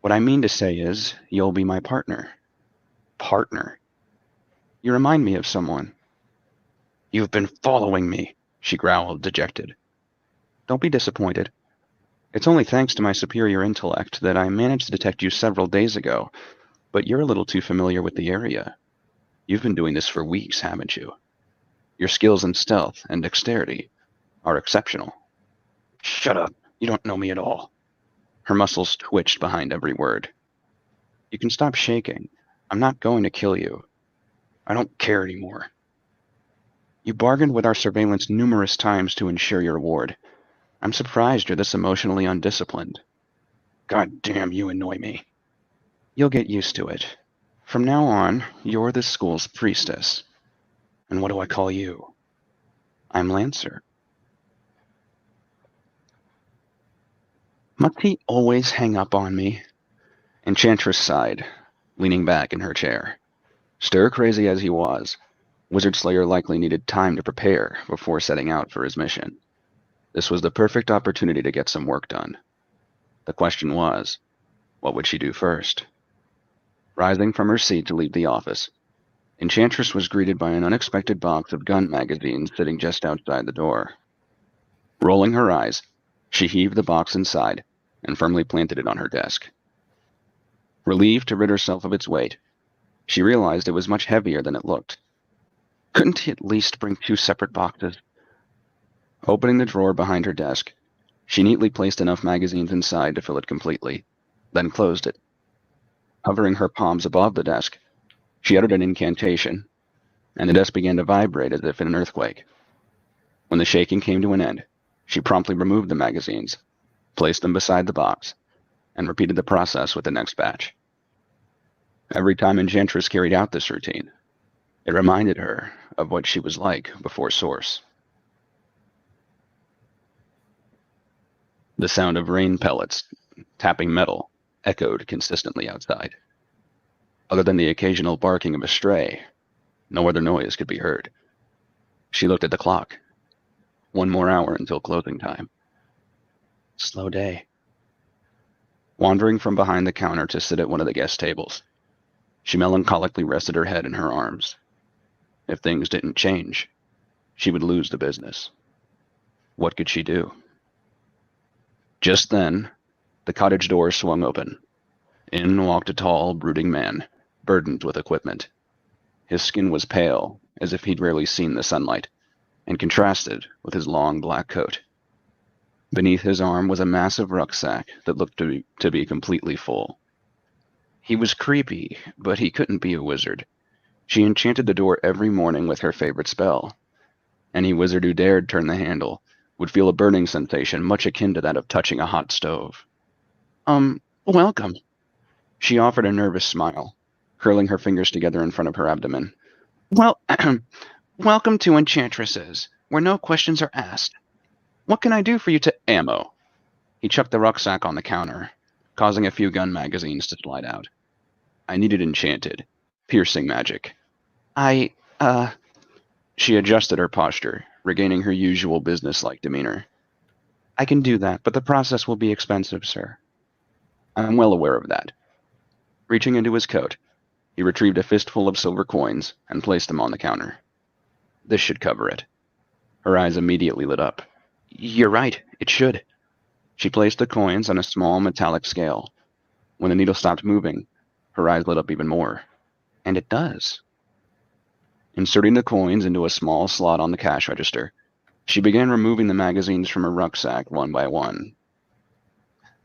D: What I mean to say is, you'll be my partner. Partner? You remind me of someone. You've been following me, she growled, dejected. Don't be disappointed. It's only thanks to my superior intellect that I managed to detect you several days ago, but you're a little too familiar with the area. You've been doing this for weeks, haven't you? Your skills in stealth and dexterity are exceptional. Shut up. You don't know me at all. Her muscles twitched behind every word. You can stop shaking. I'm not going to kill you. I don't care anymore. You bargained with our surveillance numerous times to ensure your reward. I'm surprised you're this emotionally undisciplined. God damn, you annoy me. You'll get used to it. From now on, you're the school's priestess. And what do I call you? I'm Lancer. Must he always hang up on me? Enchantress sighed, leaning back in her chair. Stir-crazy as he was, Wizard Slayer likely needed time to prepare before setting out for his mission. This was the perfect opportunity to get some work done. The question was, what would she do first? Rising from her seat to leave the office, Enchantress was greeted by an unexpected box of gun magazines sitting just outside the door. Rolling her eyes, she heaved the box inside and firmly planted it on her desk. Relieved to rid herself of its weight, she realized it was much heavier than it looked. Couldn't he at least bring 2 separate boxes? Opening the drawer behind her desk, she neatly placed enough magazines inside to fill it completely, then closed it. Hovering her palms above the desk, she uttered an incantation, and the desk began to vibrate as if in an earthquake. When the shaking came to an end, she promptly removed the magazines, placed them beside the box, and repeated the process with the next batch. Every time Enchantress carried out this routine, it reminded her of what she was like before Source. The sound of rain pellets tapping metal echoed consistently outside. Other than the occasional barking of a stray, no other noise could be heard. She looked at the clock. 1 more hour until closing time. Slow day. Wandering from behind the counter to sit at one of the guest tables, she melancholically rested her head in her arms. If things didn't change, she would lose the business. What could she do? Just then, the cottage door swung open. In walked a tall, brooding man, burdened with equipment. His skin was pale, as if he'd rarely seen the sunlight, and contrasted with his long black coat. Beneath his arm was a massive rucksack that looked to be completely full. He was creepy, but he couldn't be a wizard. She enchanted the door every morning with her favorite spell. Any wizard who dared turn the handle would feel a burning sensation much akin to that of touching a hot stove. Welcome. She offered a nervous smile, curling her fingers together in front of her abdomen. Well, welcome to Enchantresses, where no questions are asked. What can I do for you to ammo? He chucked the rucksack on the counter, causing a few gun magazines to slide out. I needed enchanted, piercing magic. She adjusted her posture, regaining her usual business-like demeanor. I can do that, but the process will be expensive, sir. I'm well aware of that. Reaching into his coat, He retrieved a fistful of silver coins and placed them on the counter. This should cover it. Her eyes immediately lit up. You're right, it should. She placed the coins on a small metallic scale. When the needle stopped moving, her eyes lit up even more. And it does. Inserting the coins into a small slot on the cash register, she began removing the magazines from her rucksack one by one.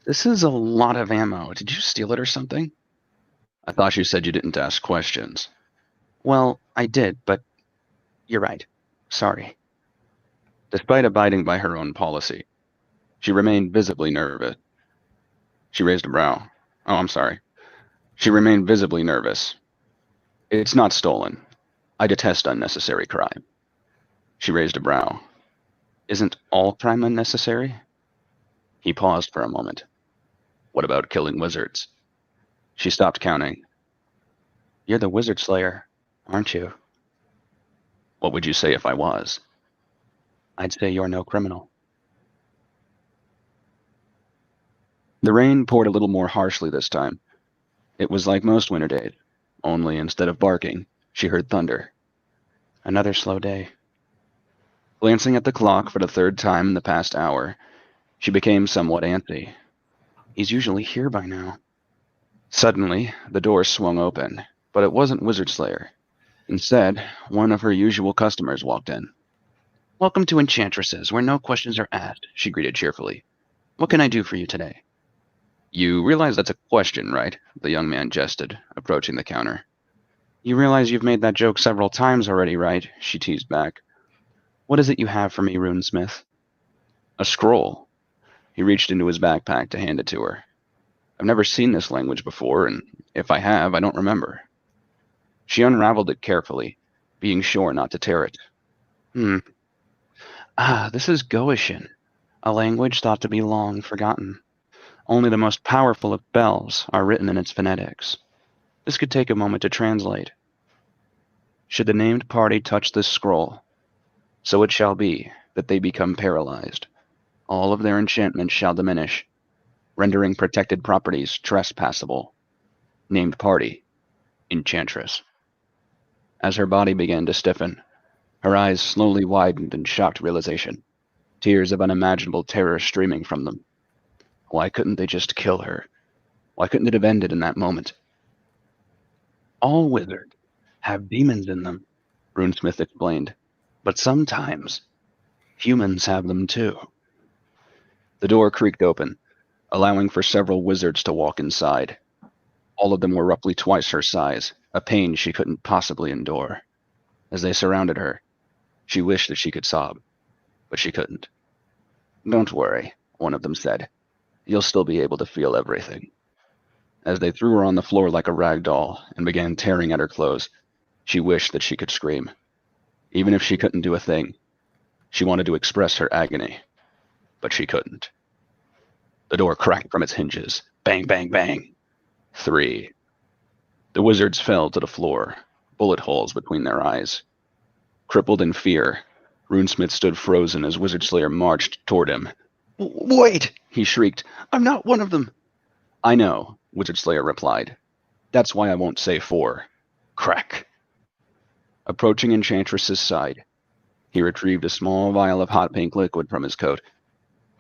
D: This is a lot of ammo. Did you steal it or something? I thought you said you didn't ask questions. Well, I did, but you're right. Sorry. Despite abiding by her own policy, she remained visibly nervous. She raised a brow. Oh, I'm sorry. She remained visibly nervous. It's not stolen. I detest unnecessary crime. She raised a brow. Isn't all crime unnecessary? He paused for a moment. What about killing wizards? She stopped counting. You're the wizard slayer, aren't you? What would you say if I was? I'd say you're no criminal. The rain poured a little more harshly this time. It was like most winter days, only instead of barking, she heard thunder. Another slow day. Glancing at the clock for the third time in the past hour, she became somewhat antsy. He's usually here by now. Suddenly, the door swung open, but it wasn't Wizard Slayer. Instead, one of her usual customers walked in. Welcome to Enchantresses, where no questions are asked, she greeted cheerfully. What can I do for you today? You realize that's a question, right? The young man jested, approaching the counter. You realize you've made that joke several times already, right? She teased back. What is it you have for me, Runesmith? A scroll. He reached into his backpack to hand it to her. I've never seen this language before, and if I have, I don't remember. She unraveled it carefully, being sure not to tear it. This is Goetian, a language thought to be long forgotten. Only the most powerful of spells are written in its phonetics. This could take a moment to translate. Should the named party touch this scroll, so it shall be that they become paralyzed. All of their enchantments shall diminish, rendering protected properties trespassable. Named party, Enchantress. As her body began to stiffen, her eyes slowly widened in shocked realization, tears of unimaginable terror streaming from them. Why couldn't they just kill her? Why couldn't it have ended in that moment? All wizards have demons in them, Runesmith explained, but sometimes humans have them too. The door creaked open, allowing for several wizards to walk inside. All of them were roughly twice her size, a pain she couldn't possibly endure. As they surrounded her, she wished that she could sob, but she couldn't. Don't worry, one of them said. You'll still be able to feel everything. As they threw her on the floor like a rag doll and began tearing at her clothes, she wished that she could scream. Even if she couldn't do a thing, she wanted to express her agony, but she couldn't. The door cracked from its hinges. Bang, bang, bang. 3. The wizards fell to the floor, bullet holes between their eyes. Crippled in fear, Runesmith stood frozen as Wizard Slayer marched toward him. Wait, he shrieked. I'm not one of them. I know, Wizard Slayer replied. That's why I won't say 4. Crack. Approaching Enchantress's side, he retrieved a small vial of hot pink liquid from his coat,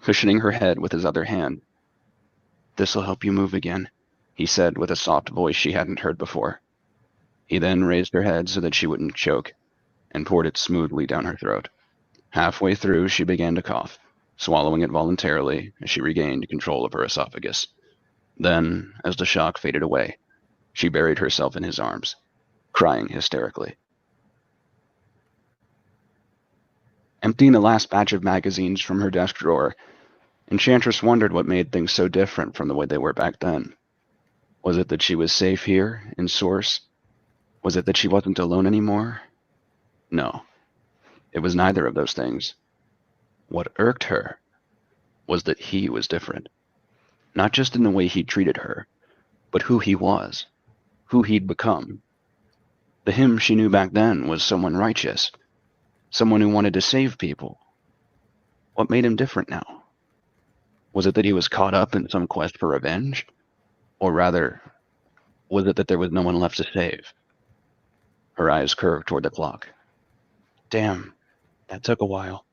D: cushioning her head with his other hand. This'll help you move again, he said with a soft voice she hadn't heard before. He then raised her head so that she wouldn't choke, and poured it smoothly down her throat. Halfway through, she began to cough, swallowing it voluntarily as she regained control of her esophagus. Then, as the shock faded away, she buried herself in his arms, crying hysterically. Emptying the last batch of magazines from her desk drawer, Enchantress wondered what made things so different from the way they were back then. Was it that she was safe here, in Source? Was it that she wasn't alone anymore? No, it was neither of those things. What irked her was that he was different. Not just in the way he treated her, but who he was, who he'd become. The him she knew back then was someone righteous, someone who wanted to save people. What made him different now? Was it that he was caught up in some quest for revenge? Or rather, Was it that there was no one left to save? Her eyes curved toward the clock. Damn, that took a while.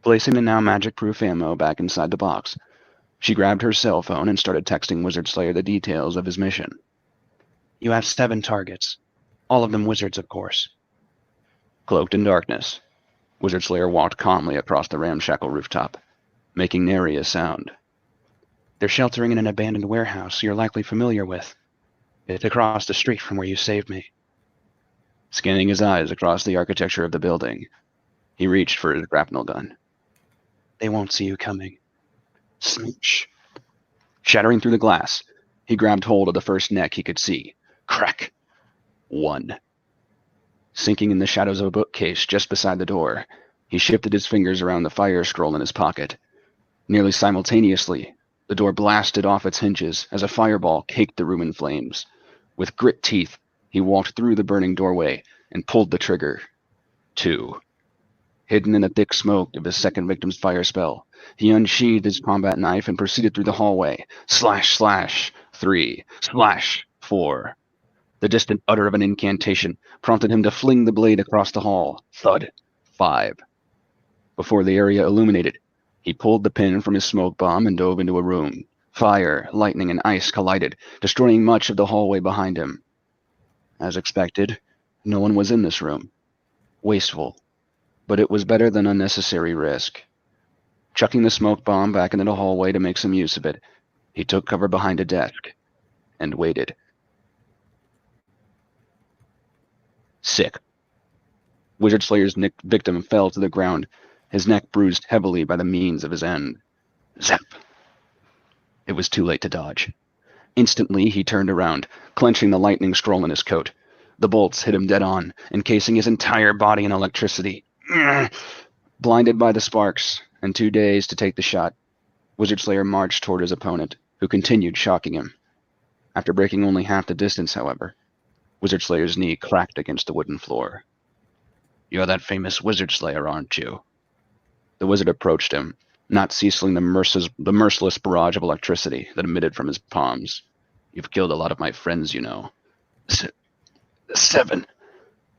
D: Placing the now magic-proof ammo back inside the box, she grabbed her cell phone and started texting Wizard Slayer the details of his mission. You have 7 targets. All of them wizards, of course. Cloaked in darkness, Wizard Slayer walked calmly across the ramshackle rooftop, making nary a sound. They're sheltering in an abandoned warehouse you're likely familiar with. It's across the street from where you saved me. Scanning his eyes across the architecture of the building, he reached for his grapnel gun. They won't see you coming. Smooch. Shattering through the glass, he grabbed hold of the first neck he could see. Crack. 1. Sinking in the shadows of a bookcase just beside the door, he shifted his fingers around the fire scroll in his pocket. Nearly simultaneously, the door blasted off its hinges as a fireball caked the room in flames. With grit teeth, he walked through the burning doorway and pulled the trigger. 2. Hidden in the thick smoke of his second victim's fire spell, he unsheathed his combat knife and proceeded through the hallway. Slash, slash. 3. Slash. 4. The distant utter of an incantation prompted him to fling the blade across the hall. Thud. 5. Before the area illuminated, he pulled the pin from his smoke bomb and dove into a room. Fire, lightning, and ice collided, destroying much of the hallway behind him. As expected, no one was in this room. Wasteful, but it was better than unnecessary risk. Chucking the smoke bomb back into the hallway to make some use of it, he took cover behind a desk and waited. Sick. Wizard Slayer's victim fell to the ground, his neck bruised heavily by the means of his end. Zap! It was too late to dodge. Instantly, he turned around, clenching the lightning scroll in his coat. The bolts hit him dead on, encasing his entire body in electricity. Blinded by the sparks, and too dazed to take the shot, Wizard Slayer marched toward his opponent, who continued shocking him. After breaking only half the distance, however, Wizard Slayer's knee cracked against the wooden floor. You're that famous Wizard Slayer, aren't you? The wizard approached him, not ceasing the merciless barrage of electricity that emitted from his palms. You've killed a lot of my friends, you know. 7.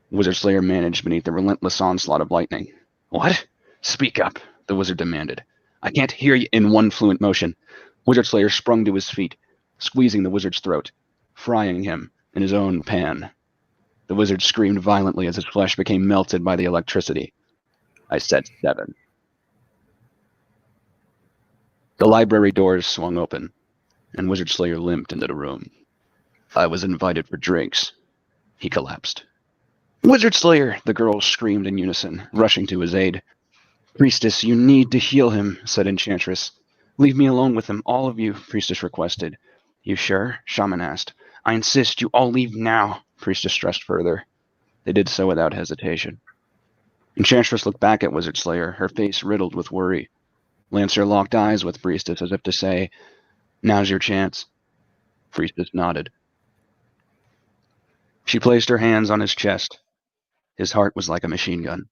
D: Wizard Slayer managed beneath the relentless onslaught of lightning. What? Speak up, the wizard demanded. I can't hear you. In one fluent motion, Wizard Slayer sprung to his feet, squeezing the wizard's throat, frying him in his own pan. The wizard screamed violently as his flesh became melted by the electricity. I said 7. The library doors swung open, and Wizard Slayer limped into the room. I was invited for drinks. He collapsed. Wizard Slayer, the girls screamed in unison, rushing to his aid. Priestess, you need to heal him, said Enchantress. Leave me alone with him, all of you, Priestess requested. You sure? Shaman asked. I insist you all leave now, Priestess stressed further. They did so without hesitation. Enchantress looked back at Wizard Slayer, her face riddled with worry. Lancer locked eyes with Priestess as if to say, Now's your chance. Priestess nodded. She placed her hands on his chest. His heart was like a machine gun.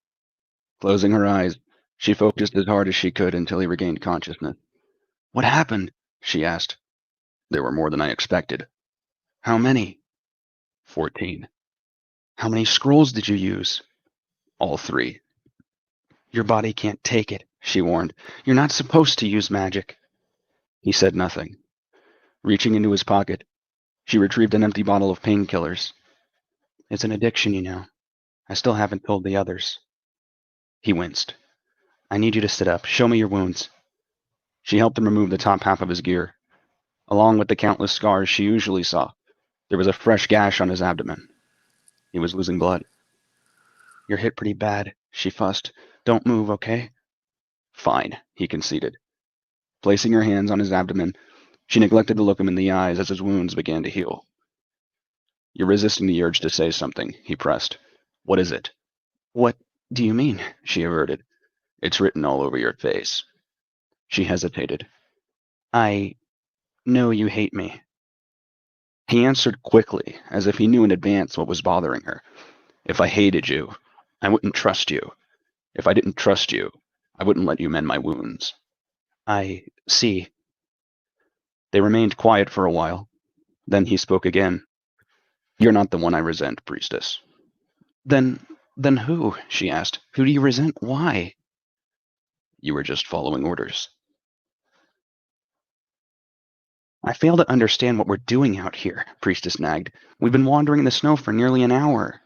D: Closing her eyes, she focused as hard as she could until he regained consciousness. What happened? She asked. There were more than I expected. How many? 14. How many scrolls did you use? All 3. Your body can't take it, she warned. You're not supposed to use magic. He said nothing. Reaching into his pocket, she retrieved an empty bottle of painkillers. It's an addiction, you know. I still haven't told the others. He winced. I need you to sit up. Show me your wounds. She helped him remove the top half of his gear. Along with the countless scars she usually saw, there was a fresh gash on his abdomen. He was losing blood. You're hit pretty bad, she fussed. Don't move, okay? Fine, he conceded. Placing her hands on his abdomen, she neglected to look him in the eyes as his wounds began to heal. You're resisting the urge to say something, he pressed. What is it? What do you mean? She averted. It's written all over your face. She hesitated. I know you hate me. He answered quickly, as if he knew in advance what was bothering her. If I hated you, I wouldn't trust you. If I didn't trust you, I wouldn't let you mend my wounds. I see. They remained quiet for a while. Then he spoke again. You're not the one I resent, priestess. Then who? She asked. Who do you resent? Why? You were just following orders. I fail to understand what we're doing out here, priestess nagged. We've been wandering in the snow for nearly an hour.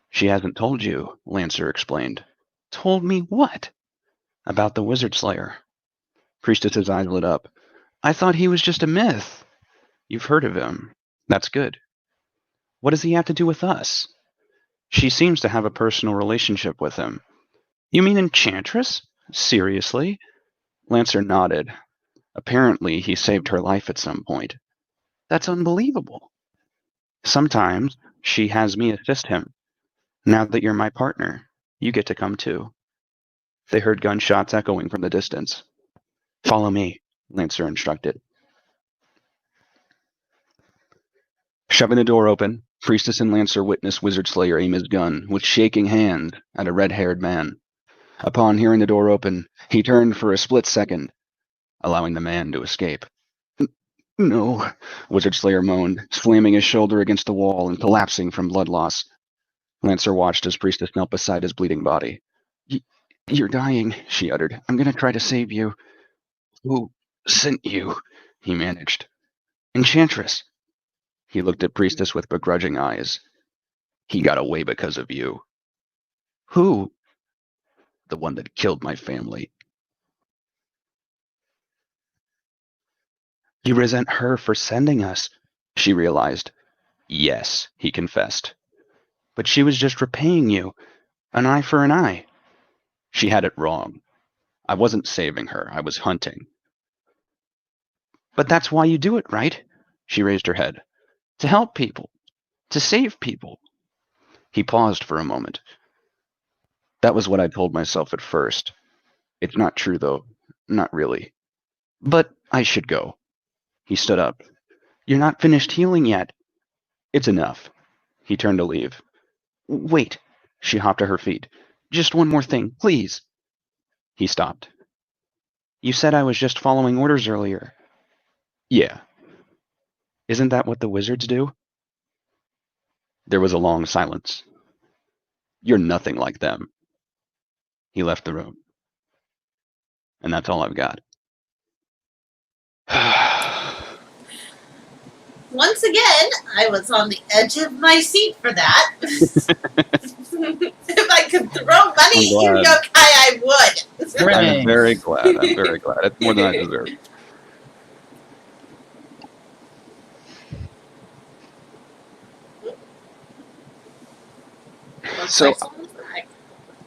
D: She hasn't told you, Lancer explained. Told me what? About the Wizard Slayer. Priestess's eyes lit up. I thought he was just a myth. You've heard of him. That's good. What does he have to do with us? She seems to have a personal relationship with him. You mean Enchantress? Seriously? Lancer nodded. Apparently, he saved her life at some point. That's unbelievable. Sometimes she has me assist him. Now that you're my partner, you get to come too. They heard gunshots echoing from the distance. Follow me, Lancer instructed. Shoving the door open, Priestess and Lancer witnessed Wizard Slayer aim his gun with shaking hands at a red-haired man. Upon hearing the door open, he turned for a split second, allowing the man to escape. No, Wizard Slayer moaned, slamming his shoulder against the wall and collapsing from blood loss. Lancer watched as Priestess knelt beside his bleeding body. You're dying, she uttered. I'm going to try to save you. Who sent you? He managed. Enchantress. He looked at Priestess with begrudging eyes. He got away because of you. Who? The one that killed my family. You resent her for sending us, she realized. Yes, he confessed. But she was just repaying you. An eye for an eye. She had it wrong. I wasn't saving her. I was hunting. But that's why you do it, right? She raised her head. To help people. To save people. He paused for a moment. That was what I told myself at first. It's not true, though. Not really. But I should go. He stood up. You're not finished healing yet. It's enough. He turned to leave. Wait. She hopped to her feet. Just one more thing, please. He stopped. You said I was just following orders earlier. Yeah. Isn't that what the wizards do? There was a long silence. You're nothing like them. He left the room. And that's all I've got.
E: Once again, I was on the edge of my seat for that. If I could throw money in Yokai, I would.
D: I'm very glad. I'm very glad. It's more than I deserve. So,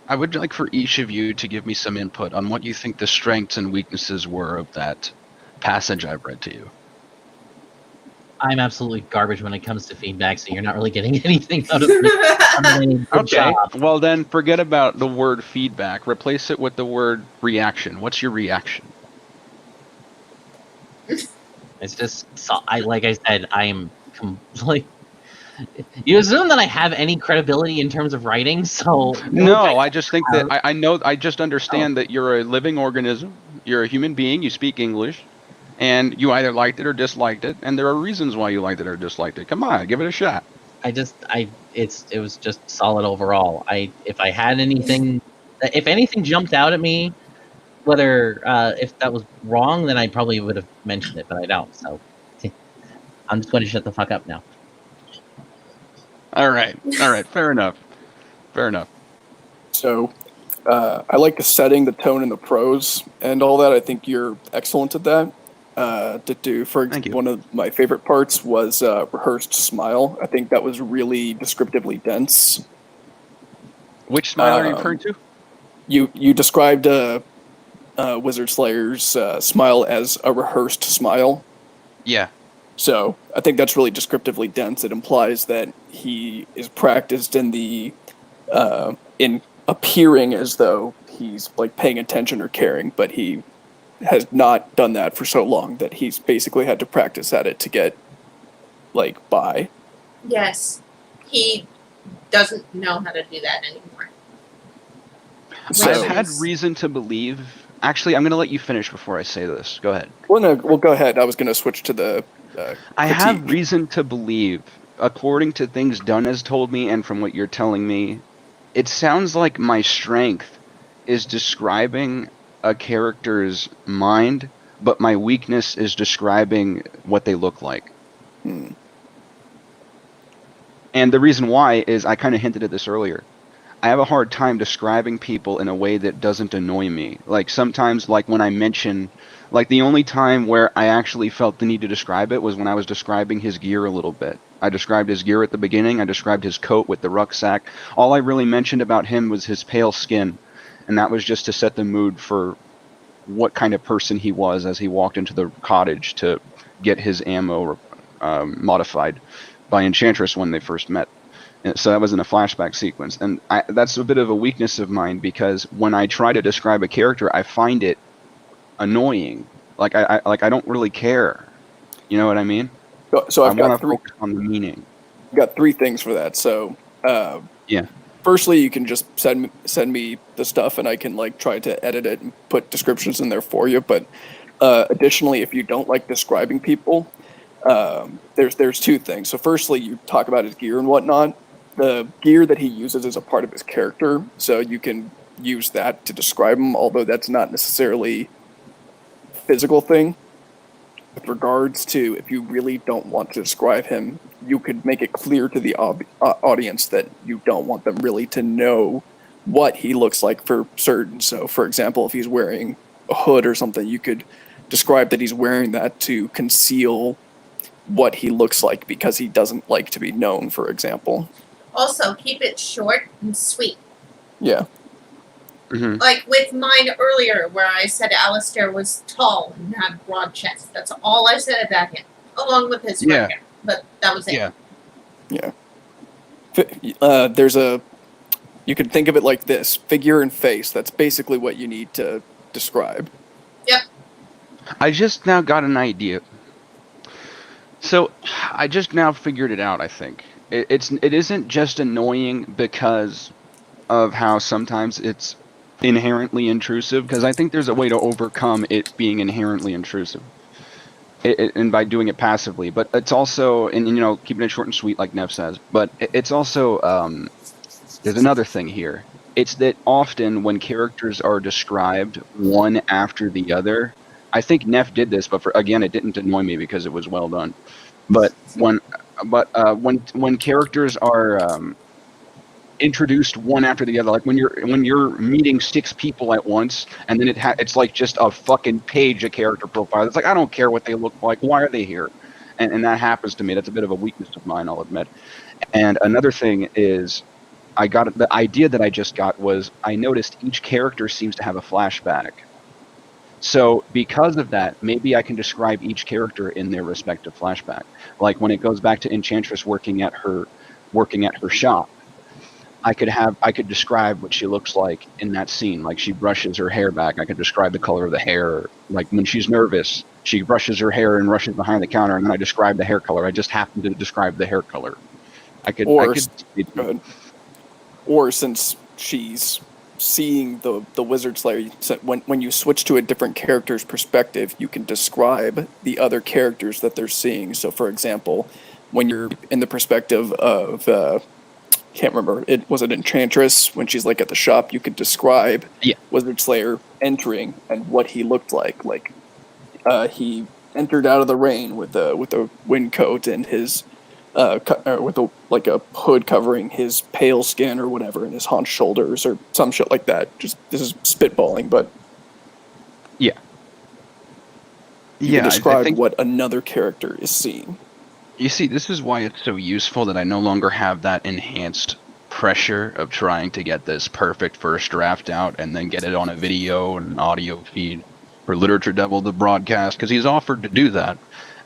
D: I would like for each of you to give me some input on what you think the strengths and weaknesses were of that passage I've read to you.
G: I'm absolutely garbage when it comes to feedback, so you're not really getting anything out of me.
D: Okay, well then forget about the word feedback. Replace it with the word reaction. What's your reaction?
G: It's just, like I said, I am like. You assume that I have any credibility in terms of writing, so...
D: No, I just think that I just understand that you're a living organism. You're a human being. You speak English. And you either liked it or disliked it, and there are reasons why you liked it or disliked it. Come on, give it a shot.
G: It was just solid overall. If anything jumped out at me, whether if that was wrong, then I probably would have mentioned it, but I don't. So I'm just going to shut the fuck up now.
D: All right, fair enough.
C: So, I like the setting, the tone, and the prose, and all that. I think you're excellent at that. One of my favorite parts was rehearsed smile. I think that was really descriptively dense.
D: Which smile are you referring to?
C: You described Wizard Slayer's smile as a rehearsed smile.
D: Yeah.
C: So I think that's really descriptively dense. It implies that he is practiced in in appearing as though he's like paying attention or caring, but he has not done that for so long that he's basically had to practice at it to get by.
E: Yes, he doesn't know how to do that anymore.
D: I've had reason to believe. Actually, I'm going to let you finish before I say this. Go ahead.
C: Well, no, go ahead. I was going to switch to the
D: I have
C: critique.
D: reason to believe, according to things Dunn has told me and from what you're telling me, it sounds like my strength is describing a character's mind, but my weakness is describing what they look like.
C: Hmm.
D: And the reason why is I kind of hinted at this earlier. I have a hard time describing people in a way that doesn't annoy me. Like sometimes, like when I mention, like the only time where I actually felt the need to describe it was when I was describing his gear a little bit. I described his gear at the beginning. I described his coat with the rucksack. All I really mentioned about him was his pale skin. And that was just to set the mood for what kind of person he was as he walked into the cottage to get his ammo modified by Enchantress when they first met. And so that was in a flashback sequence, and that's a bit of a weakness of mine because when I try to describe a character, I find it annoying. Like I don't really care. You know what I mean?
C: So I've
D: I want
C: got
D: to
C: three.
D: focus on the meaning.
C: Got three things for that. So
D: Yeah.
C: firstly, you can just send me the stuff, and I can like try to edit it and put descriptions in there for you. But additionally, if you don't like describing people, there's two things. So firstly, you talk about his gear and whatnot. The gear that he uses is a part of his character, so you can use that to describe him. Although that's not necessarily a physical thing. With regards to if you really don't want to describe him, you could make it clear to the audience that you don't want them really to know what he looks like for certain. So, for example, if he's wearing a hood or something, you could describe that he's wearing that to conceal what he looks like because he doesn't like to be known, for example.
E: Also, keep it short and sweet.
C: Yeah.
D: Mm-hmm.
E: Like with mine earlier, where I said Alistair was tall and had broad chest. That's all I said about him, along with his red hair. But that was it.
D: Yeah.
C: Yeah. You could think of it like this: figure and face. That's basically what you need to describe.
E: Yep.
D: I just now got an idea. So I just now figured it out. I think it isn't just annoying because of how sometimes it's inherently intrusive, because I think there's a way to overcome it being inherently intrusive, and by doing it passively. But it's also, and you know, keeping it short and sweet, like Neph says. But it's also there's another thing here. It's that often when characters are described one after the other, I think Neph did this, but again, it didn't annoy me because it was well done. But when characters are introduced one after the other, like when you're meeting 6 people at once, and then it's like just a fucking page of character profile. It's like, I don't care what they look like. Why are they here? And that happens to me. That's a bit of a weakness of mine, I'll admit. And another thing is, the idea that I just got was I noticed each character seems to have a flashback. So because of that, maybe I can describe each character in their respective flashback. Like when it goes back to Enchantress working at her shop, I could describe what she looks like in that scene. Like she brushes her hair back. I could describe the color of the hair. Like when she's nervous, she brushes her hair and rushes behind the counter, and then I describe the hair color. I just happen to describe the hair color. Go ahead.
C: Or since she's seeing the Wizard Slayer, when you switch to a different character's perspective, you can describe the other characters that they're seeing. So, for example, when you're in the perspective of can't remember, was it Enchantress, when she's like at the shop, you could describe Wizard Slayer entering and what he looked like. Like he entered out of the rain with a wind coat and his with a hood covering his pale skin or whatever, and his haunch shoulders or some shit like that. Just this is spitballing, but you can describe what another character is seeing.
D: You see, this is why it's so useful that I no longer have that enhanced pressure of trying to get this perfect first draft out and then get it on a video and an audio feed for Literature Devil to broadcast, because he's offered to do that.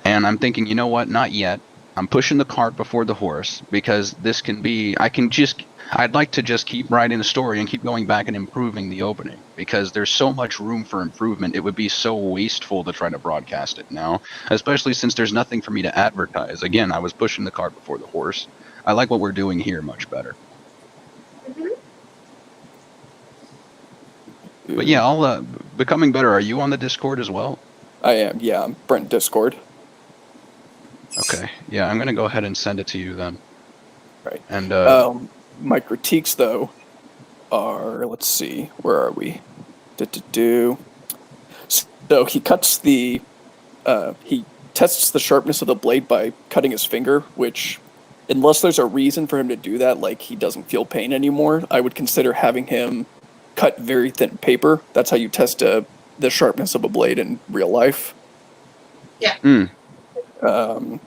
D: And I'm thinking, you know what, not yet. I'm pushing the cart before the horse, because this can be, I'd like to just keep writing the story and keep going back and improving the opening, because there's so much room for improvement. It would be so wasteful to try to broadcast it now, especially since there's nothing for me to advertise. Again, I was pushing the cart before the horse. I like what we're doing here much better.
E: Mm-hmm.
D: But yeah, I'll becoming better. Are you on the Discord as well?
C: I am. Yeah, I'm Brent Discord.
D: Okay. Yeah, I'm gonna go ahead and send it to you then.
C: Right.
D: And
C: My critiques, though, are, let's see, where are we? So he cuts he tests the sharpness of the blade by cutting his finger, which, unless there's a reason for him to do that, like he doesn't feel pain anymore, I would consider having him cut very thin paper. That's how you test the sharpness of a blade in real life.
E: Yeah.
C: Um,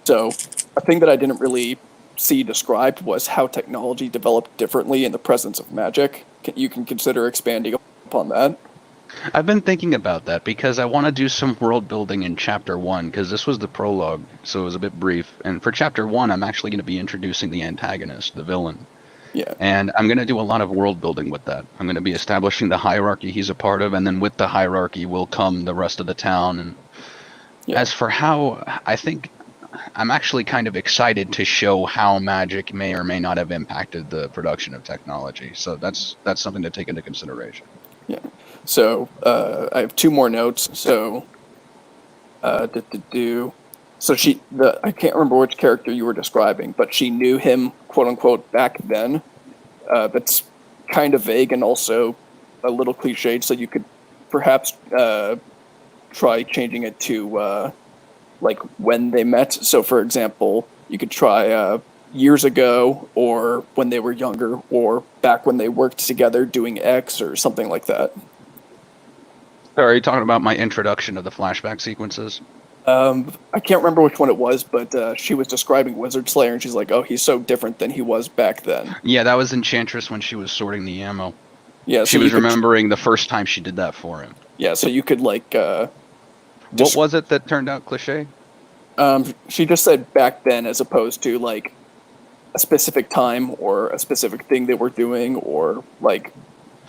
C: So, a thing that I didn't really see described was how technology developed differently in the presence of magic. You can consider expanding upon that.
D: I've been thinking about that because I want to do some world building in Chapter 1, because this was the prologue, so it was a bit brief. And for Chapter 1, I'm actually going to be introducing the antagonist, the villain.
C: Yeah.
D: And I'm going to do a lot of world building with that. I'm going to be establishing the hierarchy he's a part of, and then with the hierarchy will come the rest of the town. And as for how, I think I'm actually kind of excited to show how magic may or may not have impacted the production of technology. So that's something to take into consideration.
C: Yeah. So I have two more notes. So I can't remember which character you were describing, but she knew him, quote unquote, back then. That's kind of vague and also a little cliched. So you could perhaps try changing it to like when they met. So, for example, you could try years ago, or when they were younger, or back when they worked together doing X, or something like that.
D: Are you talking about my introduction of the flashback sequences?
C: I can't remember which one it was, but she was describing Wizard Slayer, and she's like, "Oh, he's so different than he was back then."
D: Yeah, that was Enchantress when she was sorting the ammo.
C: Yeah,
D: she was remembering the first time she did that for him.
C: Yeah, so you could like.
D: What was it that turned out cliche?
C: She just said back then, as opposed to like a specific time or a specific thing they were doing, or like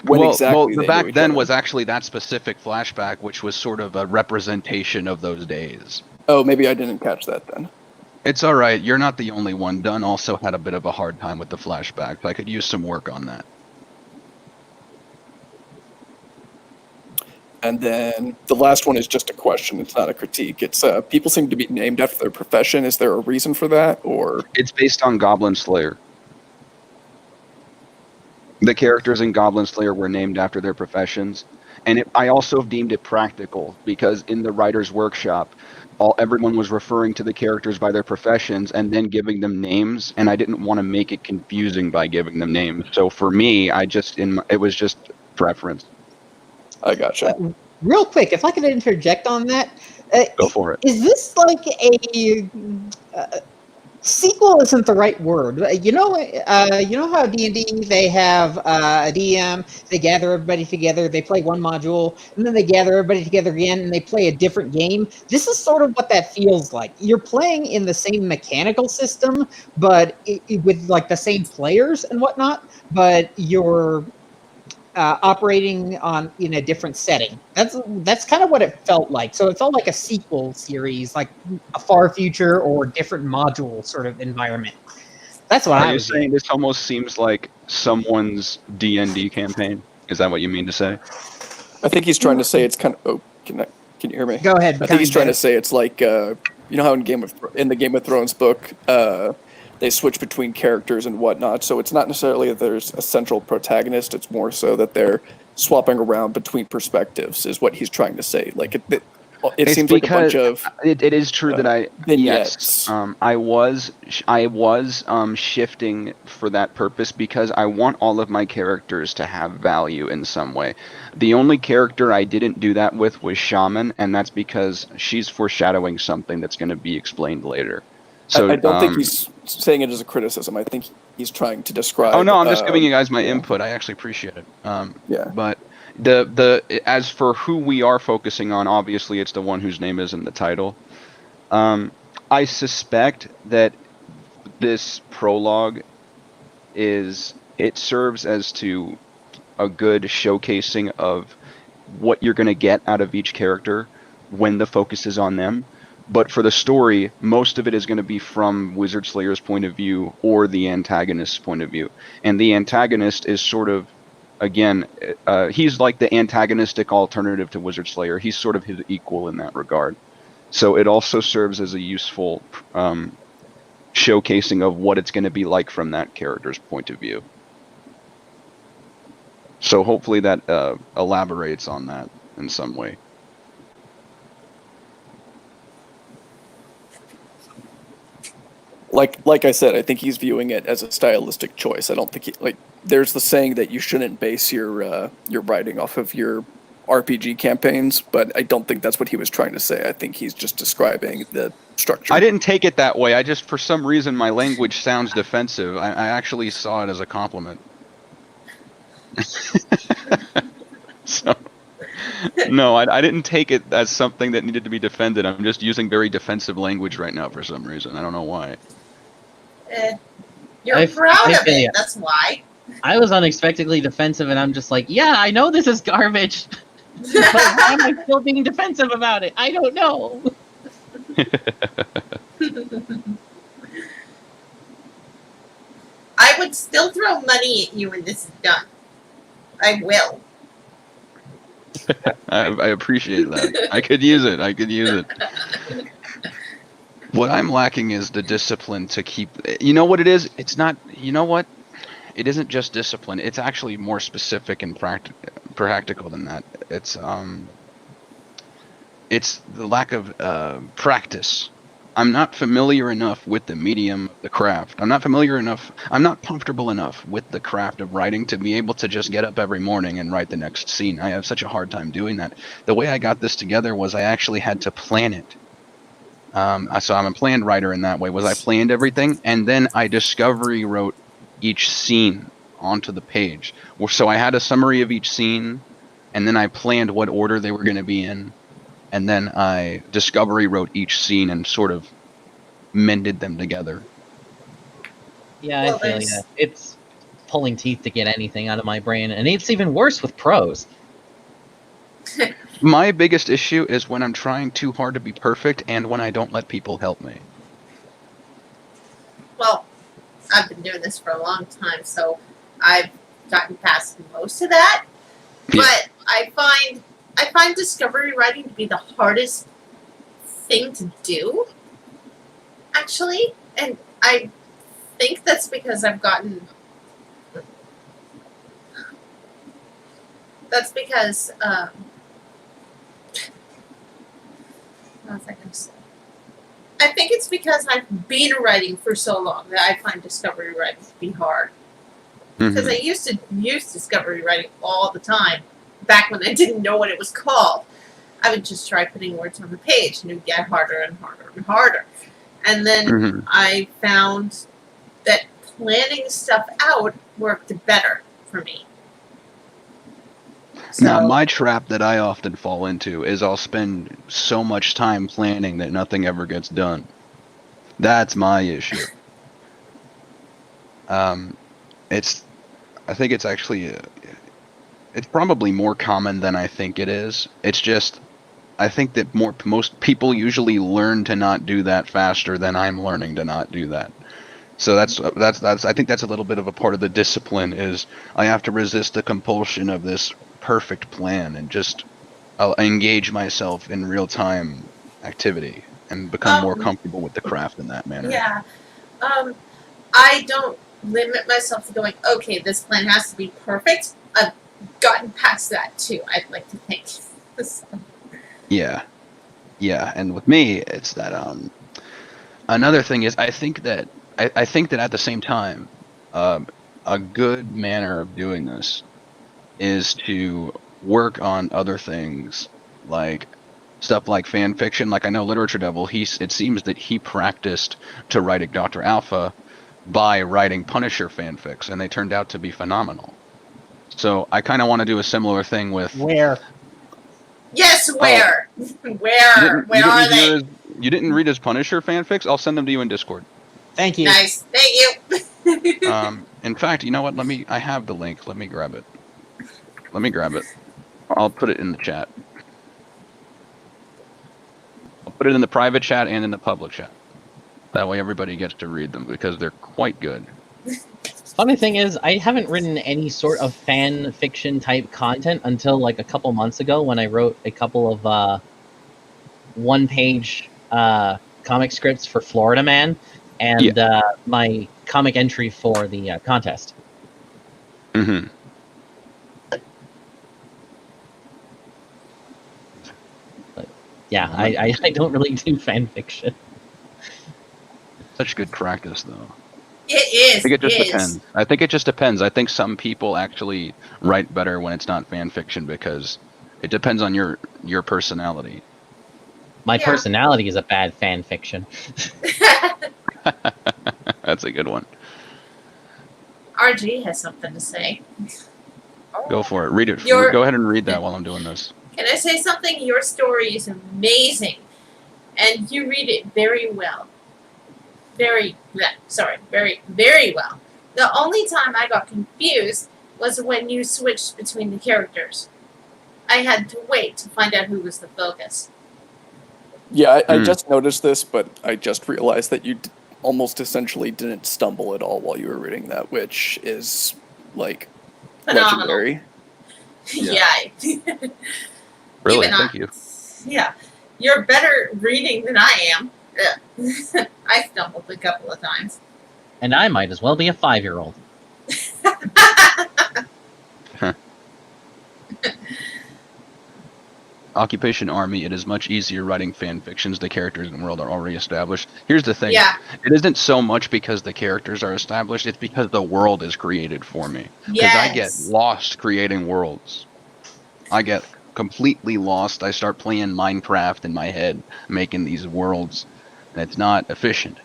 C: when exactly.
D: The back then was actually that specific flashback, which was sort of a representation of those days.
C: Oh, maybe I didn't catch that then.
D: It's all right. You're not the only one. Dunn also had a bit of a hard time with the flashback. I could use some work on that.
C: And then the last one is just a question. It's not a critique. It's people seem to be named after their profession. Is there a reason for that, or?
D: It's based on Goblin Slayer. The characters in Goblin Slayer were named after their professions. And I also deemed it practical, because in the writer's workshop, everyone was referring to the characters by their professions and then giving them names, and I didn't want to make it confusing by giving them names. So for me, it was just preference.
C: I gotcha.
F: Real quick, if I could interject on that.
D: Go for it.
F: Is this like a sequel? Isn't the right word. You know how D&D, they have a DM, they gather everybody together, they play one module, and then they gather everybody together again, and they play a different game. This is sort of what that feels like. You're playing in the same mechanical system, but with like the same players and whatnot, but you're operating in a different setting. That's kind of what it felt like. So it felt like a sequel series, like a far future or different module sort of environment. That's what I was
D: saying. This almost seems like someone's D&D campaign. Is that what you mean to say?
C: I think he's trying to say it's kind of. Oh, can you hear me?
F: Go ahead.
C: I think he's trying to say it's like you know how in the Game of Thrones book. They switch between characters and whatnot, so it's not necessarily that there's a central protagonist. It's more so that they're swapping around between perspectives, is what he's trying to say. Like it seems like a bunch of.
D: It is true that
C: vignettes.
D: Yes, I was shifting for that purpose, because I want all of my characters to have value in some way. The only character I didn't do that with was Shaman, and that's because she's foreshadowing something that's going to be explained later. So
C: I don't think he's saying it as a criticism. I think he's trying to describe.
D: Oh no, I'm just giving you guys my input. I actually appreciate it.
C: Yeah.
D: But as for who we are focusing on, obviously it's the one whose name is in the title. I suspect that this prologue serves as to a good showcasing of what you're going to get out of each character when the focus is on them. But for the story, most of it is going to be from Wizard Slayer's point of view or the antagonist's point of view. And the antagonist is sort of, again, he's like the antagonistic alternative to Wizard Slayer. He's sort of his equal in that regard. So it also serves as a useful showcasing of what it's going to be like from that character's point of view. So hopefully that elaborates on that in some way.
C: Like I said, I think he's viewing it as a stylistic choice. I don't think there's the saying that you shouldn't base your writing off of your RPG campaigns, but I don't think that's what he was trying to say. I think he's just describing the structure.
D: I didn't take it that way. I just, for some reason, my language sounds defensive. I actually saw it as a compliment. So, no, I didn't take it as something that needed to be defended. I'm just using very defensive language right now for some reason. I don't know why.
E: You're proud of it, that's why.
G: I was unexpectedly defensive, and I'm just like, yeah, I know this is garbage. But why am I still being defensive about it? I don't know.
E: I would still throw money at you when this is done. I will.
D: I appreciate that. I could use it. I could use it. What I'm lacking is the discipline to keep... You know what it is? It's not... You know what? It isn't just discipline. It's actually more specific and practical than that. It's the lack of practice. I'm not familiar enough with the medium of the craft. I'm not comfortable enough with the craft of writing to be able to just get up every morning and write the next scene. I have such a hard time doing that. The way I got this together was I actually had to plan it. So I'm a planned writer in that way. I planned everything, and then I discovery wrote each scene onto the page. So I had a summary of each scene, and then I planned what order they were going to be in, and then I discovery wrote each scene and sort of mended them together.
G: Yeah, I feel you. It's pulling teeth to get anything out of my brain, and it's even worse with prose.
D: My biggest issue is when I'm trying too hard to be perfect and when I don't let people help me.
E: Well, I've been doing this for a long time, so I've gotten past most of that. Yeah. But I find discovery writing to be the hardest thing to do, actually. And I think that's because I've gotten... That's because... what was I going to say? I think it's because I've been writing for so long that I find discovery writing to be hard. Because I used to use discovery writing all the time, back when I didn't know what it was called. I would just try putting words on the page, and it would get harder and harder and harder. And then I found that planning stuff out worked better for me. So,
D: now, my trap that I often fall into is I'll spend so much time planning that nothing ever gets done. That's my issue. I think it's actually, it's probably more common than I think it is. It's just, I think that most people usually learn to not do that faster than I'm learning to not do that. So that's I think that's a little bit of a part of the discipline is I have to resist the compulsion of this perfect plan and just I'll engage myself in real time activity and become more comfortable with the craft in that manner.
E: Yeah. I don't limit myself to going, okay, this plan has to be perfect. I've gotten past that too, I'd like to think.
D: Yeah. And with me, it's that another thing is I think that at the same time, a good manner of doing this is to work on other things, like stuff like fan fiction. Like I know Literature Devil, it seems that he practiced to writing Dr. Alpha by writing Punisher fanfics, and they turned out to be phenomenal. So I kind of want to do a similar thing with...
F: Where?
E: Yes, where? Where are they?
D: You didn't read his Punisher fanfics? I'll send them to you in Discord.
F: Thank you.
E: Nice, thank you.
D: In fact, you know what? I have the link. Let me grab it. I'll put it in the chat. I'll put it in the private chat and in the public chat. That way everybody gets to read them because they're quite good.
G: Funny thing is, I haven't written any sort of fan fiction type content until like a couple months ago when I wrote a couple of one-page comic scripts for Florida Man, and my comic entry for the contest.
D: Mm-hmm.
G: Yeah, I don't really do fan fiction.
D: Such good practice, though.
E: It is.
D: I think it just
E: is.
D: depends. I think it just depends. I think some people actually write better when it's not fan fiction because it depends on your personality.
G: My personality is a bad fan fiction.
D: That's a good one.
E: RG has something to say.
D: Go for it. Read it.
E: Your-
D: Go ahead and read that while I'm doing this.
E: Can I say something? Your story is amazing, and you read it very well. Very well. The only time I got confused was when you switched between the characters. I had to wait to find out who was the focus.
C: Yeah, I just noticed this, but I just realized that you almost essentially didn't stumble at all while you were reading that, which is, like,
E: Phenomenal.
C: legendary.
E: Yeah.
D: Really? Thank you.
E: Yeah. You're better reading than I am. I stumbled a couple of times.
G: And I might as well be a 5-year-old.
D: Occupation Army, it is much easier writing fan fictions. The characters and world are already established. Here's the thing.
E: Yeah.
D: It isn't so much because the characters are established, it's because the world is created for me. Because I get lost creating worlds. I get completely lost. I start playing Minecraft in my head, making these worlds, and it's not efficient.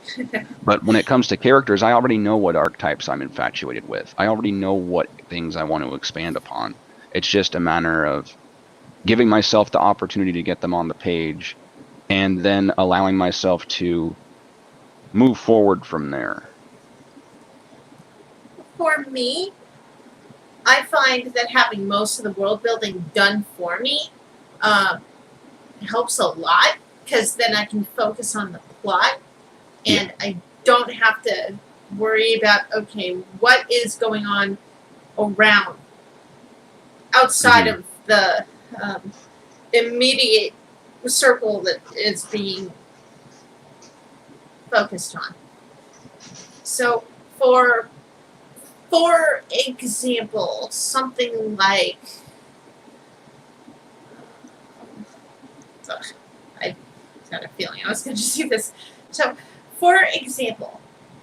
D: But when it comes to characters, I already know what archetypes I'm infatuated with. I already know what things I want to expand upon. It's just a matter of giving myself the opportunity to get them on the page and then allowing myself to move forward from there.
E: For me, I find that having most of the world building done for me helps a lot, because then I can focus on the plot and I don't have to worry about, okay, what is going on around outside of the immediate circle that is being focused on. So for example, something like I got a feeling I was going to just do this. So, for example,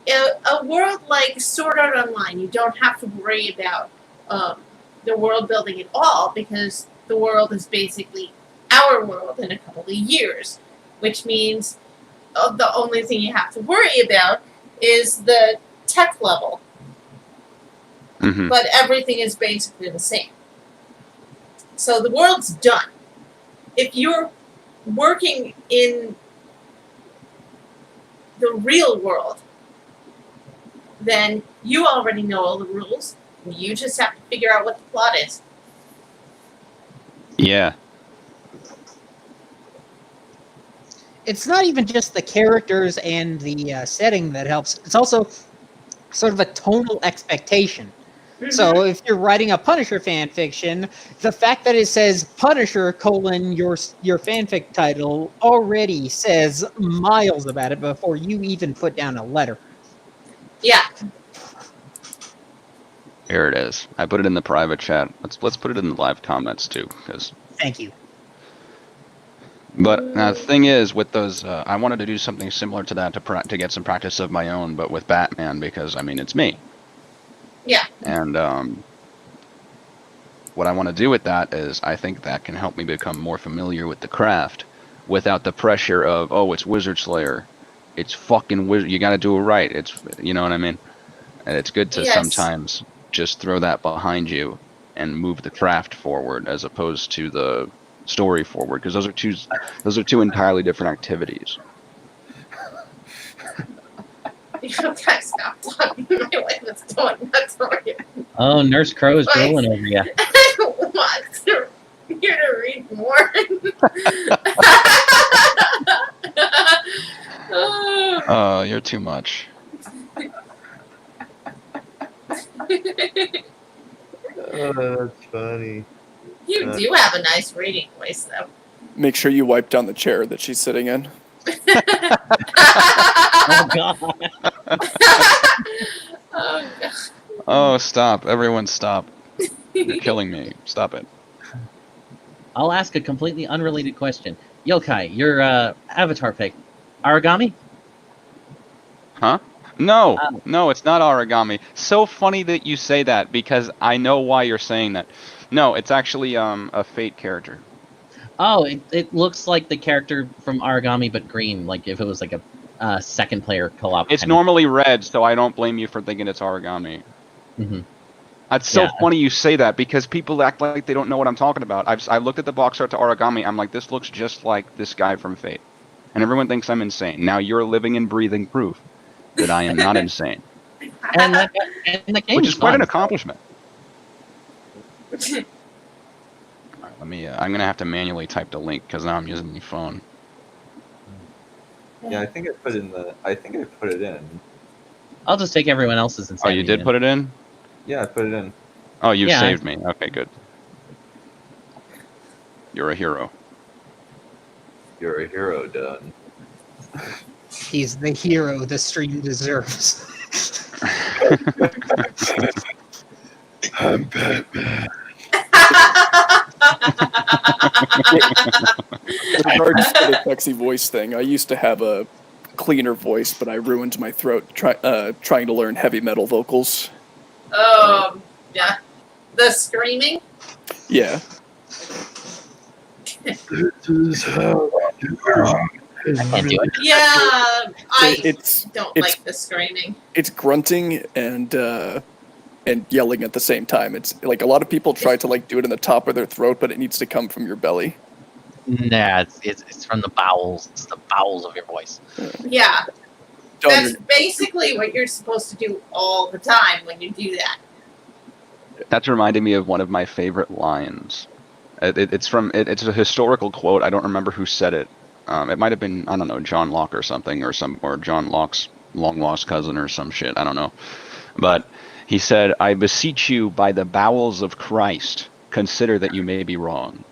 E: a world like Sword Art Online, you don't have to worry about the world building at all, because the world is basically our world in a couple of years, which means the only thing you have to worry about is the tech level. But everything is basically the same. So the world's done. If you're working in the real world, then you already know all the rules. You just have to figure out what the plot is.
D: Yeah.
F: It's not even just the characters and the setting that helps. It's also sort of a tonal expectation. So if you're writing a Punisher fan fiction, the fact that it says Punisher : your fanfic title already says miles about it before you even put down a letter.
E: Yeah.
D: Here it is. I put it in the private chat. Let's put it in the live comments too, because.
F: Thank you.
D: But the thing is, with those, I wanted to do something similar to that to get some practice of my own, but with Batman, because I mean it's me.
E: Yeah.
D: And what I want to do with that is I think that can help me become more familiar with the craft without the pressure of, oh, it's Wizard Slayer. It's fucking Wizard. You got to do it right. It's, you know what I mean? And it's good to sometimes just throw that behind you and move the craft forward as opposed to the story forward, because those are two entirely different activities.
E: Yokai, stop talking. My wife is going nuts over you.
G: Oh, Nurse Crow is drooling over you.
E: I don't want you to read more.
D: Oh, you're too much.
A: Oh, that's funny.
E: You do have a nice reading voice, though.
C: make sure you wipe down the chair that she's sitting in.
G: Oh god.
E: Oh, God.
D: Oh, stop. Everyone stop. You're killing me. Stop it.
G: I'll ask a completely unrelated question. Yokai, your avatar pick, origami?
D: Huh? No,
G: Oh.
D: no, it's not origami. So funny that you say that because I know why you're saying that. No, it's actually a Fate character.
G: Oh, it looks like the character from Origami, but green. Like if it was like a second player co-op.
D: It's normally red, so I don't blame you for thinking it's origami.
G: Mm-hmm.
D: It's so
G: Yeah.
D: funny you say that because people act like they don't know what I'm talking about. I looked at the box art to origami. I'm like, this looks just like this guy from Fate, and everyone thinks I'm insane. Now you're living and breathing proof that I am not insane,
G: And the game
D: which is quite
G: fun.
D: an accomplishment. All right, let me. I'm gonna have to manually type the link because now I'm using my phone.
A: Yeah, I think I put it in.
G: I'll just take everyone else's and
D: Oh, you did put it in?
A: Yeah, I put it in.
D: Oh, you
G: Yeah,
D: saved me. Okay, good. You're a hero.
A: You're a hero, Dunn.
F: He's the hero the stream deserves.
A: I'm Batman.
C: With regards to the sexy voice thing, I used to have a cleaner voice, but I ruined my throat trying to learn heavy metal vocals.
E: Yeah. The screaming?
C: Yeah.
A: This is how you are.
G: I can't do it.
E: Yeah, I
C: It's
E: don't like the screaming.
C: it's grunting and yelling at the same time. It's like a lot of people try to like do it in the top of their throat, but it needs to come from your belly.
G: Nah, it's from the bowels. It's the bowels of your voice.
E: Yeah,
C: John,
E: that's basically what you're supposed to do all the time when you do that.
D: That's reminding me of one of my favorite lines. It's a historical quote. I don't remember who said it. It might have been, I don't know, John Locke or something, or John Locke's long lost cousin or some shit. I don't know. But he said, "I beseech you by the bowels of Christ, consider that you may be wrong."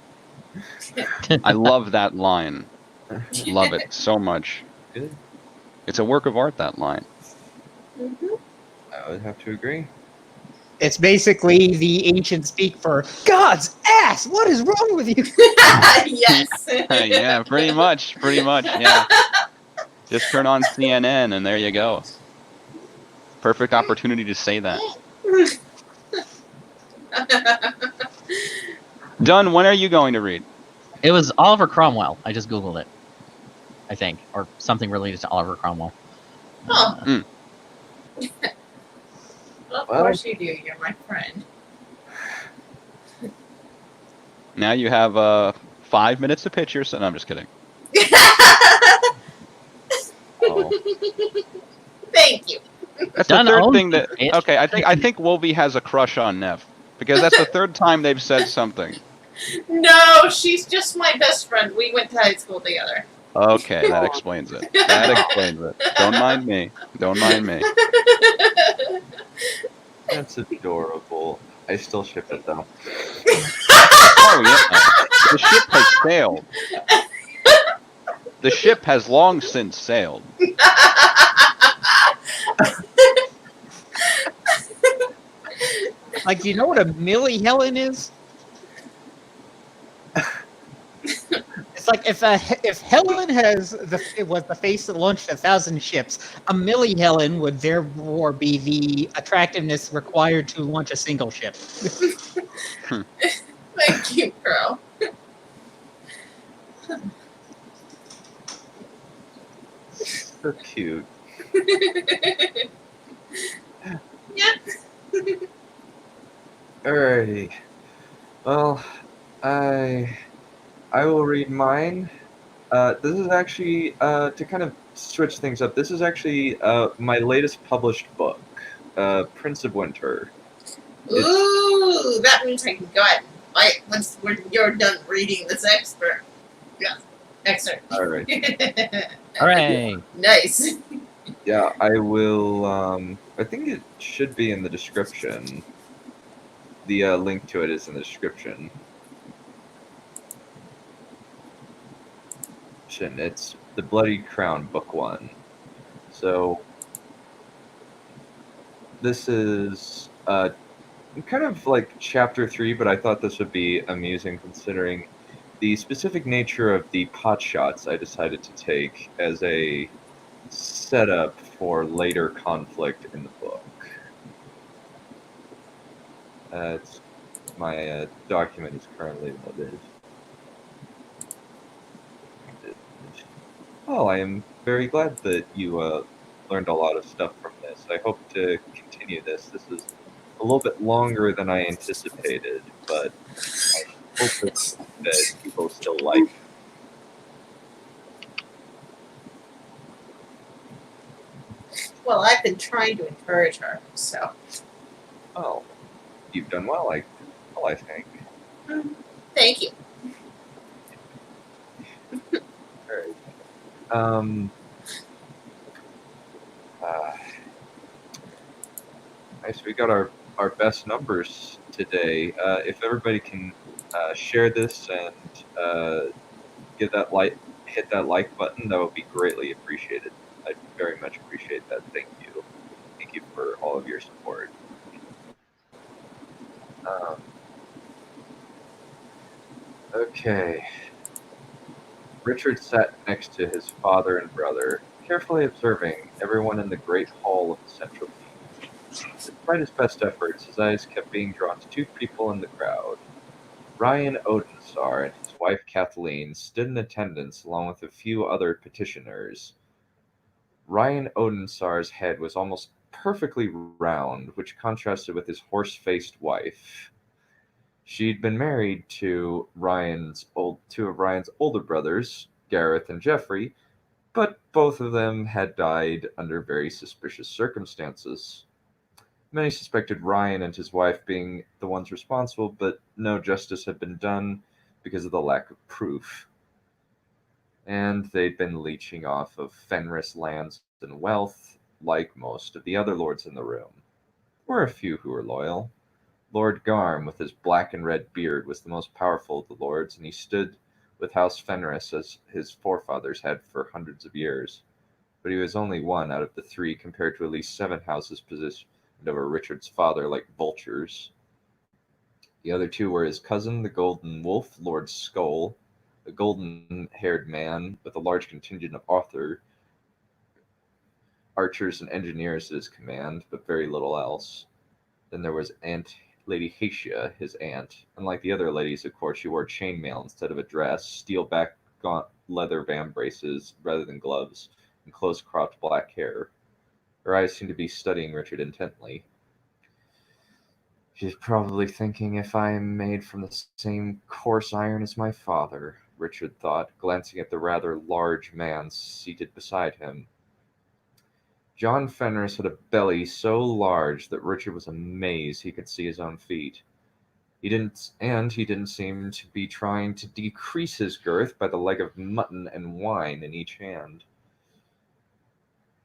D: I love that line. Love it so much.
A: Good.
D: It's a work of art, that line.
E: Mm-hmm.
A: I would have to agree.
F: It's basically the ancient speak for God's ass. What is wrong with you?
E: Yes.
D: Yeah, pretty much, yeah. Just turn on CNN and there you go. Perfect opportunity to say that. Dunn, when are you going to read?
G: It was Oliver Cromwell. I just googled it. I think, or something related to Oliver Cromwell.
E: Oh. Well, of course you do. You're my friend.
D: Now you have 5 minutes to pitch yourself. No, I'm just kidding. Oh.
E: Thank you.
D: That's
G: Dunn
D: the third
G: owns
D: thing that.
G: it.
D: Okay, I think Wolvie has a crush on Neph because that's the third time they've said something.
E: No, she's just my best friend. We went to high school together.
D: Okay, that explains it. That explains it. Don't mind me. Don't mind me.
A: That's adorable. I still ship it though.
D: Oh yeah, the ship has sailed. The ship has long since sailed.
F: Like, do you know what a Millie Helen is? It's like if Helen it was the face that launched 1,000 ships, a Millie Helen would therefore be the attractiveness required to launch a single ship.
E: Thank you, girl.
A: So cute.
E: Yep.
A: Alrighty. Well, I will read mine. This is actually to kind of switch things up. This is actually my latest published book, Prince of Winter.
E: Ooh, that means I can go ahead and fight once you're done reading this excerpt.
A: All right.
G: Hooray!
E: Nice.
A: Yeah, I will. I think it should be in the description. The link to it is in the description. Damnation. It's the Bloodied Crown, Book 1. So this is kind of like Chapter 3, but I thought this would be amusing considering the specific nature of the pot shots I decided to take as a setup for later conflict in the book. My document is currently loaded. Oh, I am very glad that you learned a lot of stuff from this. I hope to continue this. This is a little bit longer than I anticipated, but I hope that people still like it.
E: Well, I've been trying to encourage her, so.
A: Oh, you've done well, I think.
E: Thank you.
A: All right. So we got our best numbers today. If everybody can share this and hit that like button, that would be greatly appreciated. I'd very much appreciate that. Thank you. Thank you for all of your support. Okay. Richard sat next to his father and brother, carefully observing everyone in the great hall of the central team. Despite his best efforts, his eyes kept being drawn to two people in the crowd. Ryan Odensar and his wife Kathleen stood in attendance along with a few other petitioners. Ryan Odensar's head was almost perfectly round, which contrasted with his horse-faced wife. She'd been married to two of Ryan's older brothers, Gareth and Jeffrey, but both of them had died under very suspicious circumstances. Many suspected Ryan and his wife being the ones responsible, but no justice had been done because of the lack of proof. And they'd been leeching off of Fenris lands and wealth, like most of the other lords in the room. There were a few who were loyal. Lord Garm, with his black and red beard, was the most powerful of the lords, and he stood with House Fenris as his forefathers had for hundreds of years. But he was only one out of the three compared to at least 7 houses positioned over Richard's father like vultures. The other 2 were his cousin, the Golden Wolf, Lord Skull, a golden-haired man with a large contingent of archers and engineers at his command, but very little else. Then there was Lady Hatia, his aunt. Unlike the other ladies of court, she wore chainmail instead of a dress, steel-backed gaunt leather vambraces rather than gloves, and close-cropped black hair. Her eyes seemed to be studying Richard intently. She's probably thinking if I am made from the same coarse iron as my father, Richard thought, glancing at the rather large man seated beside him. John Fenris had a belly so large that Richard was amazed he could see his own feet. He didn't seem to be trying to decrease his girth by the leg of mutton and wine in each hand.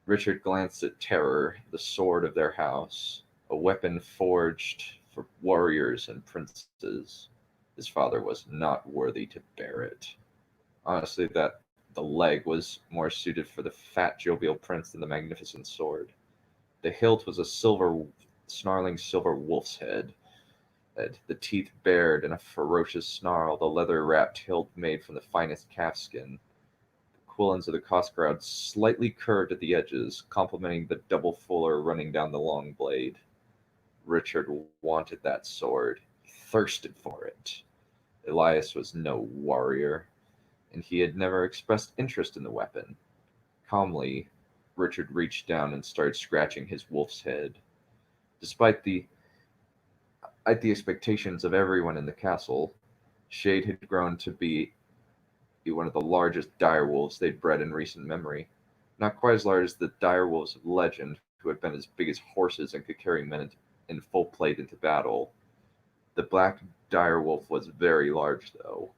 A: Richard glanced at Terror, the sword of their house, a weapon forged for warriors and princes. His father was not worthy to bear it. Honestly, the leg was more suited for the fat, jovial prince than the magnificent sword. The hilt was a snarling silver wolf's head, the teeth bared in a ferocious snarl, the leather-wrapped hilt made from the finest calfskin. The quillins of the Cosgrad slightly curved at the edges, complementing the double fuller running down the long blade. Richard wanted that sword. He thirsted for it. Elias was no warrior, and he had never expressed interest in the weapon. Calmly, Richard reached down and started scratching his wolf's head. Despite the expectations of everyone in the castle, Shade had grown to be one of the largest direwolves they'd bred in recent memory. Not quite as large as the direwolves of legend, who had been as big as horses and could carry men in full plate into battle. The black direwolf was very large, though.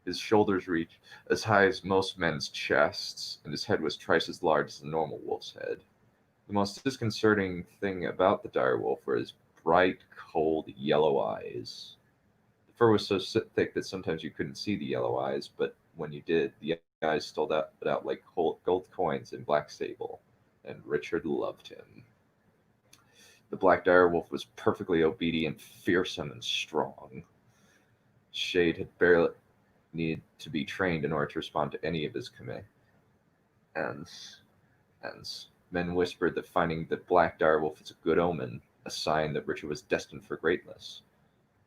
A: His shoulders reached as high as most men's chests, and his head was twice as large as a normal wolf's head. The most disconcerting thing about the direwolf were his bright, cold, yellow eyes. The fur was so thick that sometimes you couldn't see the yellow eyes, but when you did, the eyes stood out like gold coins in black sable, and Richard loved him. The black direwolf was perfectly obedient, fearsome, and strong. Shade had barely needed to be trained in order to respond to any of his commands. And men whispered that finding the black direwolf is a good omen, a sign that Richard was destined for greatness.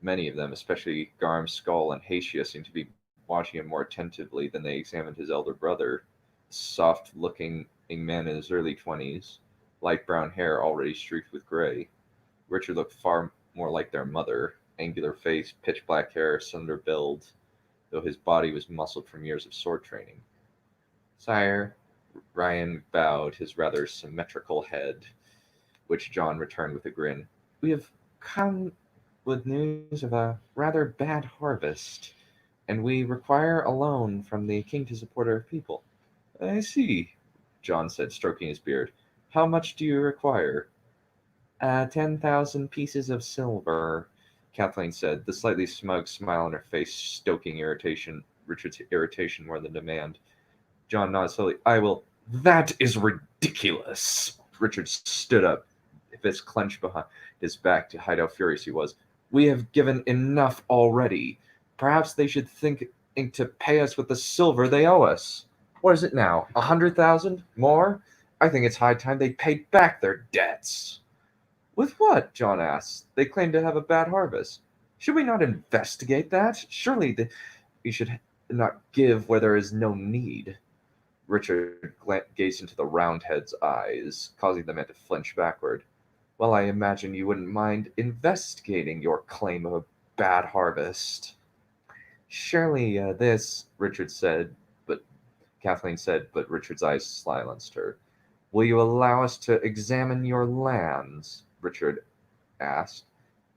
A: Many of them, especially Garm, Skull, and Hatia, seemed to be watching him more attentively than they examined his elder brother, a soft-looking man in his early 20s, light brown hair already streaked with gray. Richard looked far more like their mother, angular face, pitch black hair, slender build, though his body was muscled from years of sword training. Sire, Ryan bowed his rather symmetrical head, which John returned with a grin. We have come with news of a rather bad harvest, and we require a loan from the king to support our people. I see, John said, stroking his beard. How much do you require? 10,000 pieces of silver, Kathleen said, the slightly smug smile on her face stoking Richard's irritation more than demand. John nodded slowly. I will. That is ridiculous. Richard stood up, fist clenched behind his back to hide how furious he was. We have given enough already. Perhaps they should think to pay us with the silver they owe us. What is it now? 100,000? More? I think it's high time they paid back their debts. With what? John asked. They claim to have a bad harvest. Should we not investigate that? Surely we should not give where there is no need. Richard gazed into the Roundhead's eyes, causing the men to flinch backward. Well, I imagine you wouldn't mind investigating your claim of a bad harvest. Surely Richard said, but Kathleen said, but Richard's eyes silenced her. Will you allow us to examine your lands? Richard asked,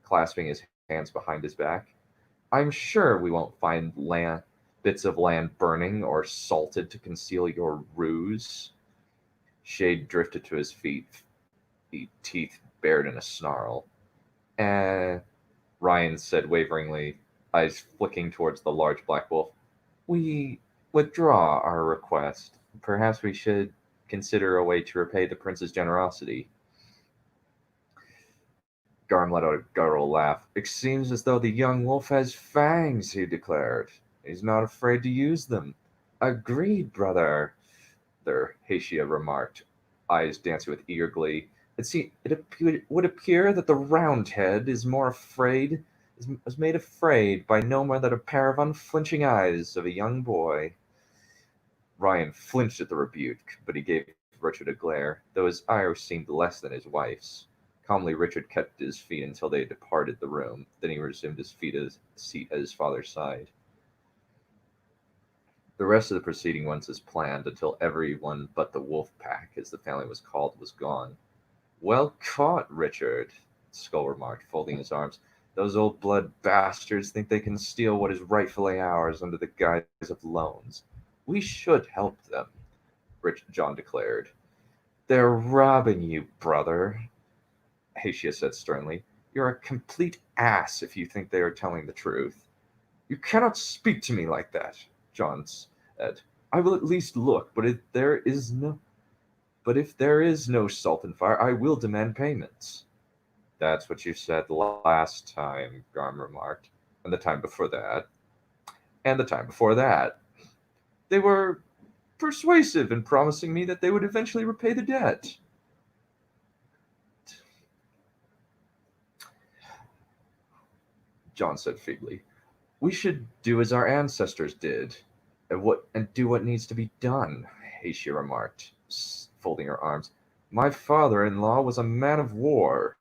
A: clasping his hands behind his back. I'm sure we won't find bits of land burning or salted to conceal your ruse. Shade drifted to his feet, teeth bared in a snarl. Ryan said waveringly, eyes flicking towards the large black wolf. We withdraw our request. Perhaps we should consider a way to repay the prince's generosity. Garm let out a guttural laugh. It seems as though the young wolf has fangs, he declared. He's not afraid to use them. Agreed, brother, their Hatia remarked, eyes dancing with eager glee. It would appear that the Roundhead is made afraid by no more than a pair of unflinching eyes of a young boy. Ryan flinched at the rebuke, but he gave Richard a glare, though his ire seemed less than his wife's. Calmly, Richard kept his feet until they had departed the room. Then he resumed his seat at his father's side. The rest of the proceeding went as planned until everyone but the wolf pack, as the family was called, was gone. Well caught, Richard, Skull remarked, folding his arms. Those old blood bastards think they can steal what is rightfully ours under the guise of loans. We should help them, John declared. They're robbing you, brother, Hatia said sternly. You're a complete ass if you think they are telling the truth. You cannot speak to me like that, John said. I will at least look, but if there is no salt and fire, I will demand payments. That's what you said last time, Garm remarked, and the time before that, and the time before that. They were persuasive in promising me that they would eventually repay the debt. John said feebly. We should do as our ancestors did, and do what needs to be done, Hatia remarked, folding her arms. My father-in-law was a man of war,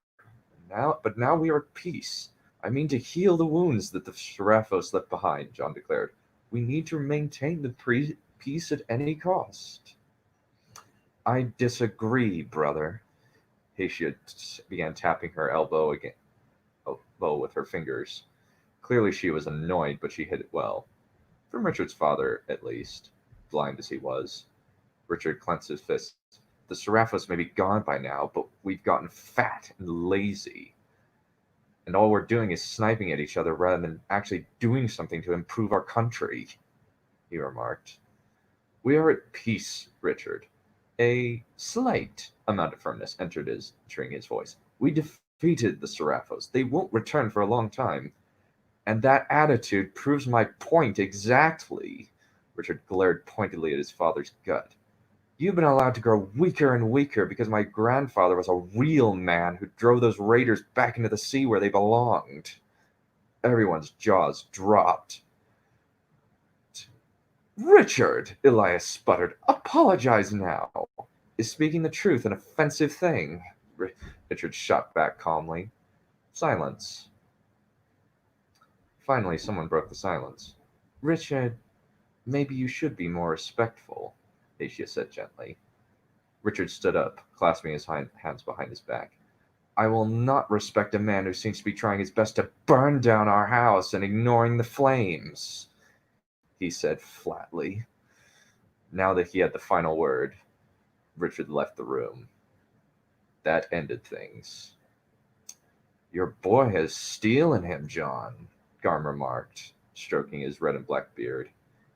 A: but now we are at peace. I mean to heal the wounds that the Seraphos left behind, John declared. We need to maintain the peace at any cost. I disagree, brother. Hatia began tapping her elbow with her fingers. Clearly she was annoyed, but she hid it well. From Richard's father, at least, blind as he was. Richard clenched his fists. The Seraphos may be gone by now, but we've gotten fat and lazy. And all we're doing is sniping at each other rather than actually doing something to improve our country, he remarked. We are at peace, Richard. A slight amount of firmness entering his voice. We defeated the Seraphos. They won't return for a long time. And that attitude proves my point exactly. Richard glared pointedly at his father's gut. You've been allowed to grow weaker and weaker because my grandfather was a real man who drove those raiders back into the sea where they belonged. Everyone's jaws dropped. Richard, Elias sputtered, apologize now. Is speaking the truth an offensive thing? Richard shot back calmly. Silence. Finally, someone broke the silence. Richard, maybe you should be more respectful, Asia said gently. Richard stood up, clasping his hands behind his back. I will not respect a man who seems to be trying his best to burn down our house and ignoring the flames, he said flatly. Now that he had the final word, Richard left the room. That ended things. Your boy has steel in him, John, Garm remarked, stroking his red and black beard.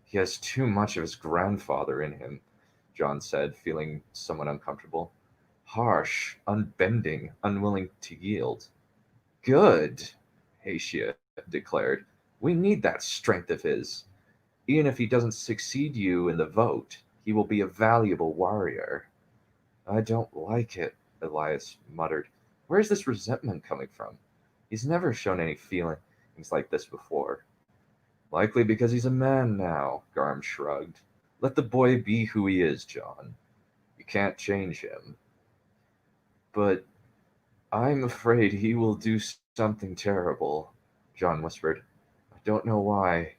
A: He has too much of his grandfather in him, John said, feeling somewhat uncomfortable. Harsh, unbending, unwilling to yield. Good, Hatia declared. We need that strength of his. Even if he doesn't succeed you in the vote, he will be a valuable warrior. I don't like it, Elias muttered. Where's this resentment coming from? He's never shown any feelings like this before. Likely because he's a man now, Garm shrugged. Let the boy be who he is, John. You can't change him. But I'm afraid he will do something terrible, John whispered. I don't know why,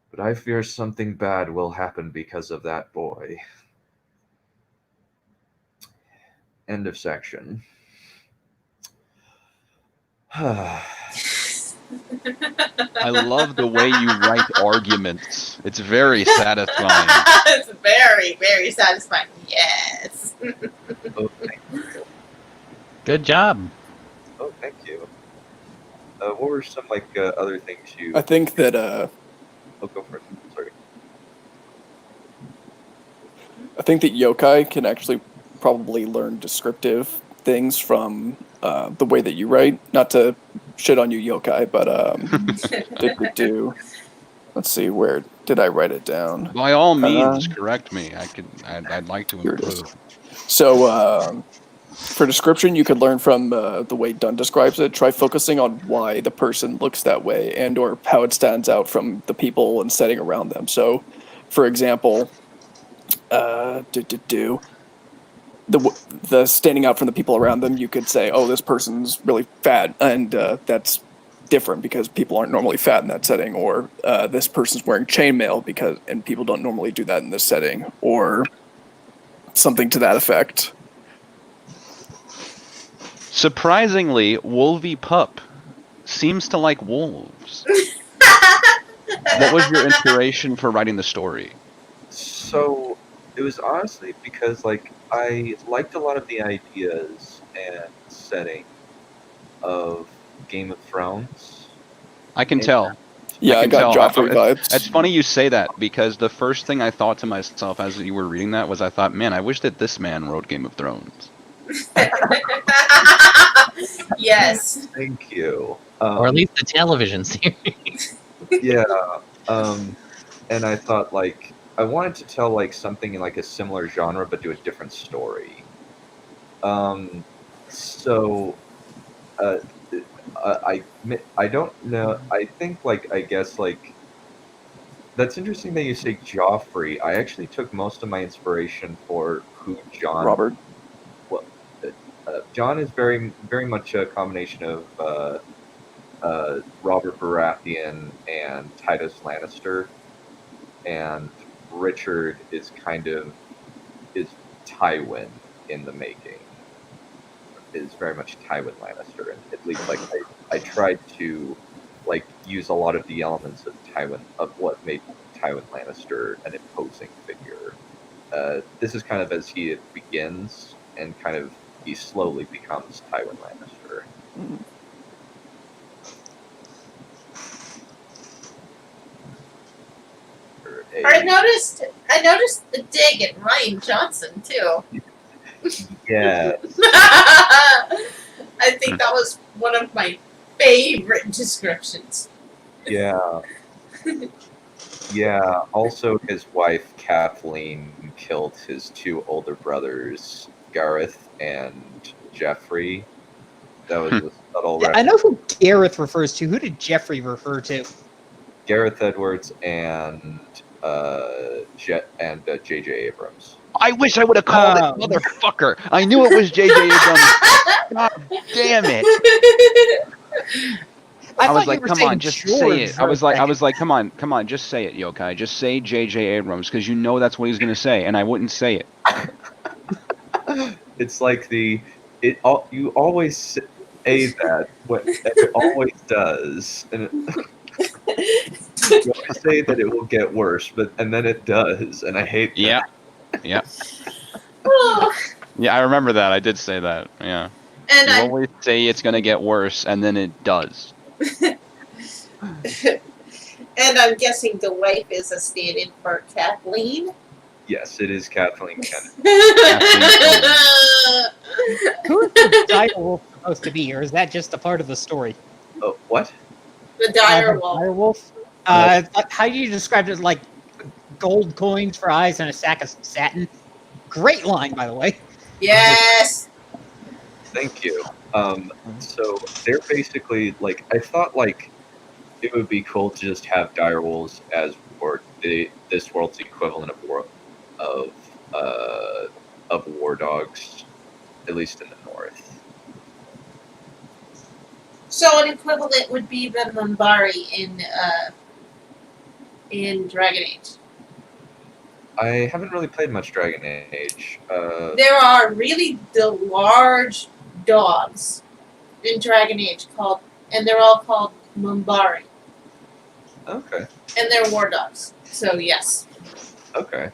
A: but I fear something bad will happen because of that boy. End of section.
D: I love the way you write arguments. It's very satisfying.
E: It's very, very satisfying. Yes.
A: Oh, thank you.
G: Good job.
A: Oh, thank you. What were some other things you?
C: I think that
A: Oh, go for it. Sorry.
C: I think that yokai can actually probably learn descriptive things from the way that you write. Not to shit on you, yokai, but let's see, where did I write it down?
D: By all means, correct me. I'd like to
C: Here it is.
D: improve.
C: So for description, you could learn from the way Dunn describes it. Try focusing on why the person looks that way and or how it stands out from the people and setting around them. So, for example, the standing out from the people around them, you could say, oh, this person's really fat, and that's different because people aren't normally fat in that setting, or this person's wearing chainmail and people don't normally do that in this setting, or something to that effect.
D: Surprisingly, Wolvie Pup seems to like wolves. What was your inspiration for writing the story?
A: So it was honestly because I liked a lot of the ideas and setting of Game of Thrones.
D: I can tell.
C: Yeah, I got Joffrey vibes.
D: It's funny you say that, because the first thing I thought to myself as you were reading that was, I thought, man, I wish that this man wrote Game of Thrones.
E: Yes.
A: Thank you.
G: Or at least the television series.
A: Yeah. And I thought I wanted to tell something in a similar genre but do a different story. So I don't know. I think I guess that's interesting that you say Joffrey. I actually took most of my inspiration for who John
C: Robert.
A: Well, John is very very much a combination of Robert Baratheon and Titus Lannister, and Richard is Tywin in the making. Is very much Tywin Lannister, and at least I tried to use a lot of the elements of what made Tywin Lannister an imposing figure. This is kind of as he begins, and he slowly becomes Tywin Lannister.
C: Mm.
E: I noticed the dig at Ryan Johnson too.
A: Yeah.
E: I think that was one of my favorite descriptions.
A: Yeah. Yeah. Also, his wife Kathleen killed his two older brothers, Gareth and Jeffrey. That was a subtle
F: I know who Gareth refers to. Who did Jeffrey refer to?
A: Gareth Edwards and J.J. Abrams.
D: I wish I would have called it, motherfucker. I knew it was J.J. Abrams. God damn it. I was like, come on, just say it. I was like, come on, just say it, Yokai. Just say J.J. Abrams, because you know that's what he's gonna say, and I wouldn't say it.
A: It's like you always say that, it always does, and you always say that it will get worse, and then it does, and I hate that.
D: Yeah. Yeah, I remember that. I did say that. Yeah.
E: And
D: you always say it's gonna get worse, and then it does.
E: And I'm guessing the wife is a stand-in for Kathleen.
A: Yes, it is Kathleen Kennedy.
F: Who is the direwolf supposed to be, or is that just a part of the story?
A: Oh, what?
E: The direwolf.
F: How do you describe it? Like gold coins for eyes and a sack of satin. Great line, by the way.
E: Yes.
A: Thank you. So they're basically like, I thought like it would be cool to just have direwolves as this world's equivalent of war dogs, at least in the north.
E: So an equivalent would be the Mumbari in Dragon Age.
A: I haven't really played much Dragon Age.
E: There are really the large dogs in Dragon Age and they're all called Mumbari.
A: Okay.
E: And they're war dogs. So yes.
A: Okay.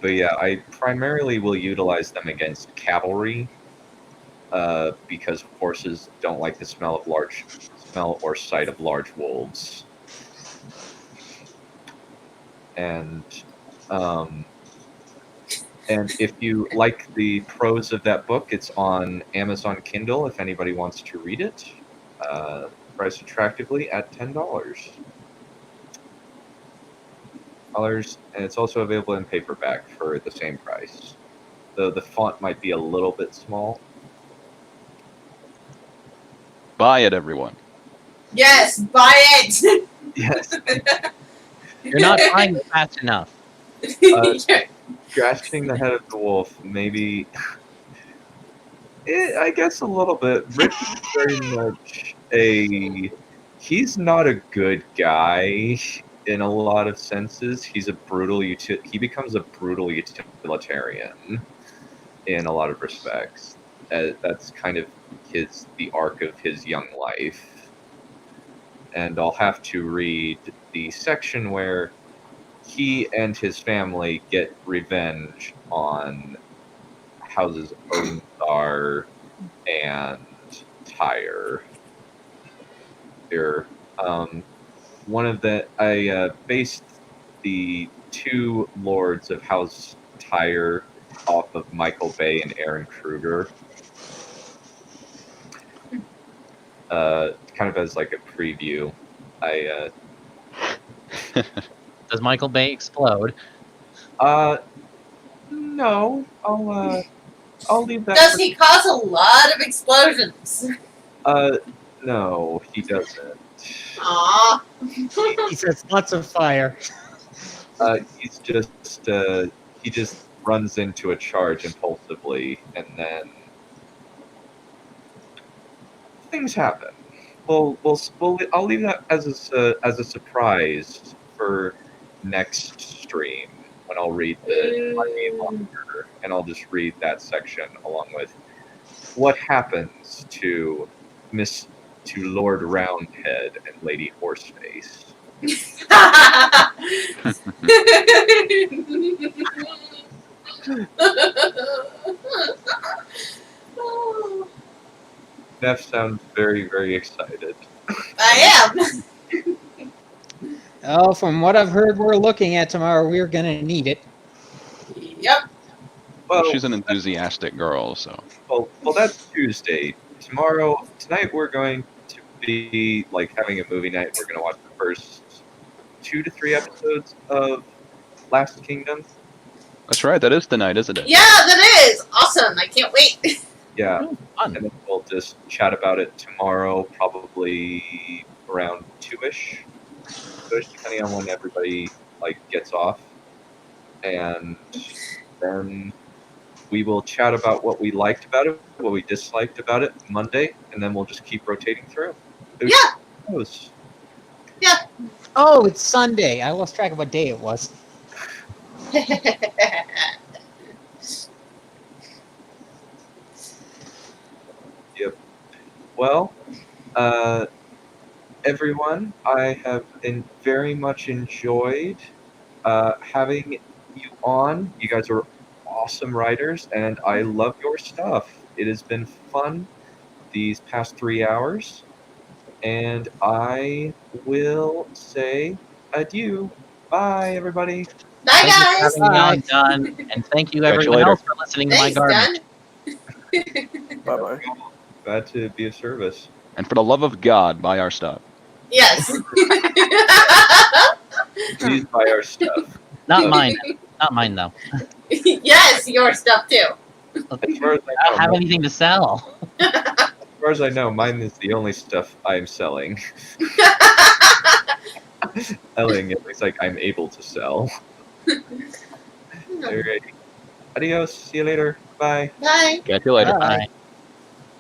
A: But yeah, I primarily will utilize them against cavalry, because horses don't like the smell or sight of large wolves. And if you like the prose of that book, it's on Amazon Kindle if anybody wants to read it. Priced attractively at $10. And it's also available in paperback for the same price. Though the font might be a little bit small.
D: Buy it, everyone.
E: Yes, buy it.
A: Yes.
G: You're not buying it fast enough.
A: Scratching the head of the wolf, maybe. I guess a little bit. Rick is very much he's not a good guy in a lot of senses. He becomes a brutal utilitarian in a lot of respects. That's kind of the arc of his young life. And I'll have to read the section where he and his family get revenge on houses Odenstar and Tyre. I based the two lords of House Tyre off of Michael Bay and Aaron Kruger. Kind of as like a preview.
G: Does Michael Bay explode?
A: No. I'll leave that.
E: Does he cause a lot of explosions?
A: No, he doesn't.
E: Aww.
F: He says lots of fire.
A: He just runs into a charge impulsively, and then things happen. I'll leave that as a surprise for next stream when I'll read and I'll just read that section along with what happens to Lord Roundhead and Lady Horseface. Neph sounds very, very excited.
E: I am.
F: Oh, from what I've heard we're looking at tomorrow, we're going to need it.
E: Yep.
A: Well,
D: She's an enthusiastic girl, so.
A: well, that's Tuesday. Tonight we're going to be like having a movie night. We're going to watch the first 2 to 3 episodes of Last Kingdom.
D: That's right. That is the night, isn't it?
E: Yeah, that is awesome. I can't wait.
A: Yeah,
G: Fun.
A: and then we'll just chat about it tomorrow, probably around 2ish, depending on when everybody gets off, and then we will chat about what we liked about it, what we disliked about it Monday, and then we'll just keep rotating through.
E: Yeah.
A: Knows?
F: Oh, it's Sunday. I lost track of what day it was.
A: Well, everyone, I have very much enjoyed having you on. You guys are awesome writers, and I love your stuff. It has been fun these past 3 hours, and I will say adieu. Bye, everybody.
E: Bye,
G: Thank you
E: guys.
G: for having me on, John, and thank you
D: Catch you
G: everyone
D: later.
G: else for listening to my
E: Thanks,
G: garbage.
E: Done.
C: Bye-bye.
A: Glad to be of service.
D: And for the love of God, buy our stuff.
E: Yes.
A: Please buy our stuff.
G: Not mine. Not mine though.
E: Yes, your stuff too.
A: As far as
G: I don't have anything to sell.
A: as far as I know, mine is the only stuff I am selling. Selling, it looks like I'm able to sell. Alright. Adios. See you later. Bye.
E: Bye.
D: Catch you later.
F: Bye.